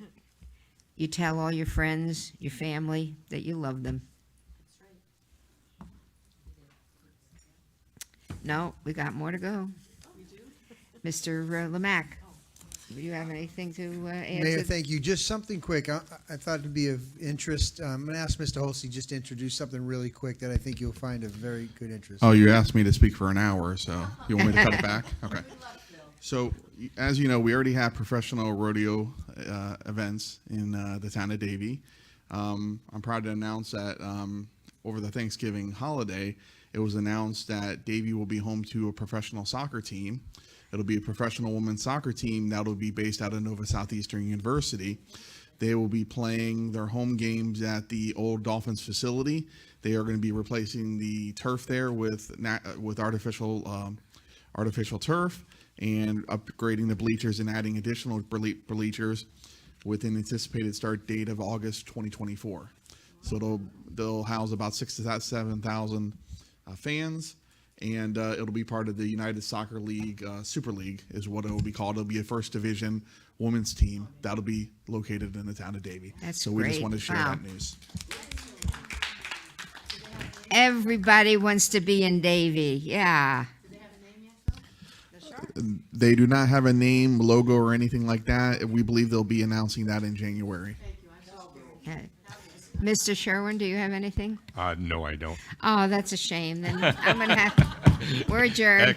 you tell all your friends, your family, that you love them. No, we got more to go. Mr. Lemack, do you have anything to add? Mayor, to- thank you. Just something quick. I thought it'd be of interest. I'm going to ask Mr. Holsey just to introduce something really quick that I think you'll find of very good interest. Oh, you asked me to speak for an hour, so you want me to cut it back? Okay. So, as you know, we already have professional rodeo events in the town of Davie. I'm proud to announce that over the Thanksgiving holiday, it was announced that Davie will be home to a professional soccer team. It'll be a professional women's soccer team that will be based out of Nova Southeastern University. They will be playing their home games at the old Dolphins facility. They are going to be replacing the turf there with artificial turf, and upgrading the bleachers and adding additional bleachers with an anticipated start date of August 2024. So they'll house about 6,000 to 7,000 fans, and it'll be part of the United Soccer League, Super League is what it will be called. It'll be a first division women's team that'll be located in the town of Davie. That's so we just great. want to share Wow. that news. Everybody wants to be in Davie, yeah. They do not have a name, logo, or anything like that. We believe they'll be announcing that in January. Okay. Mr. Sherwin, do you have anything? No, I don't. Oh, that's a shame. Then I'm going to have, we're adjourned.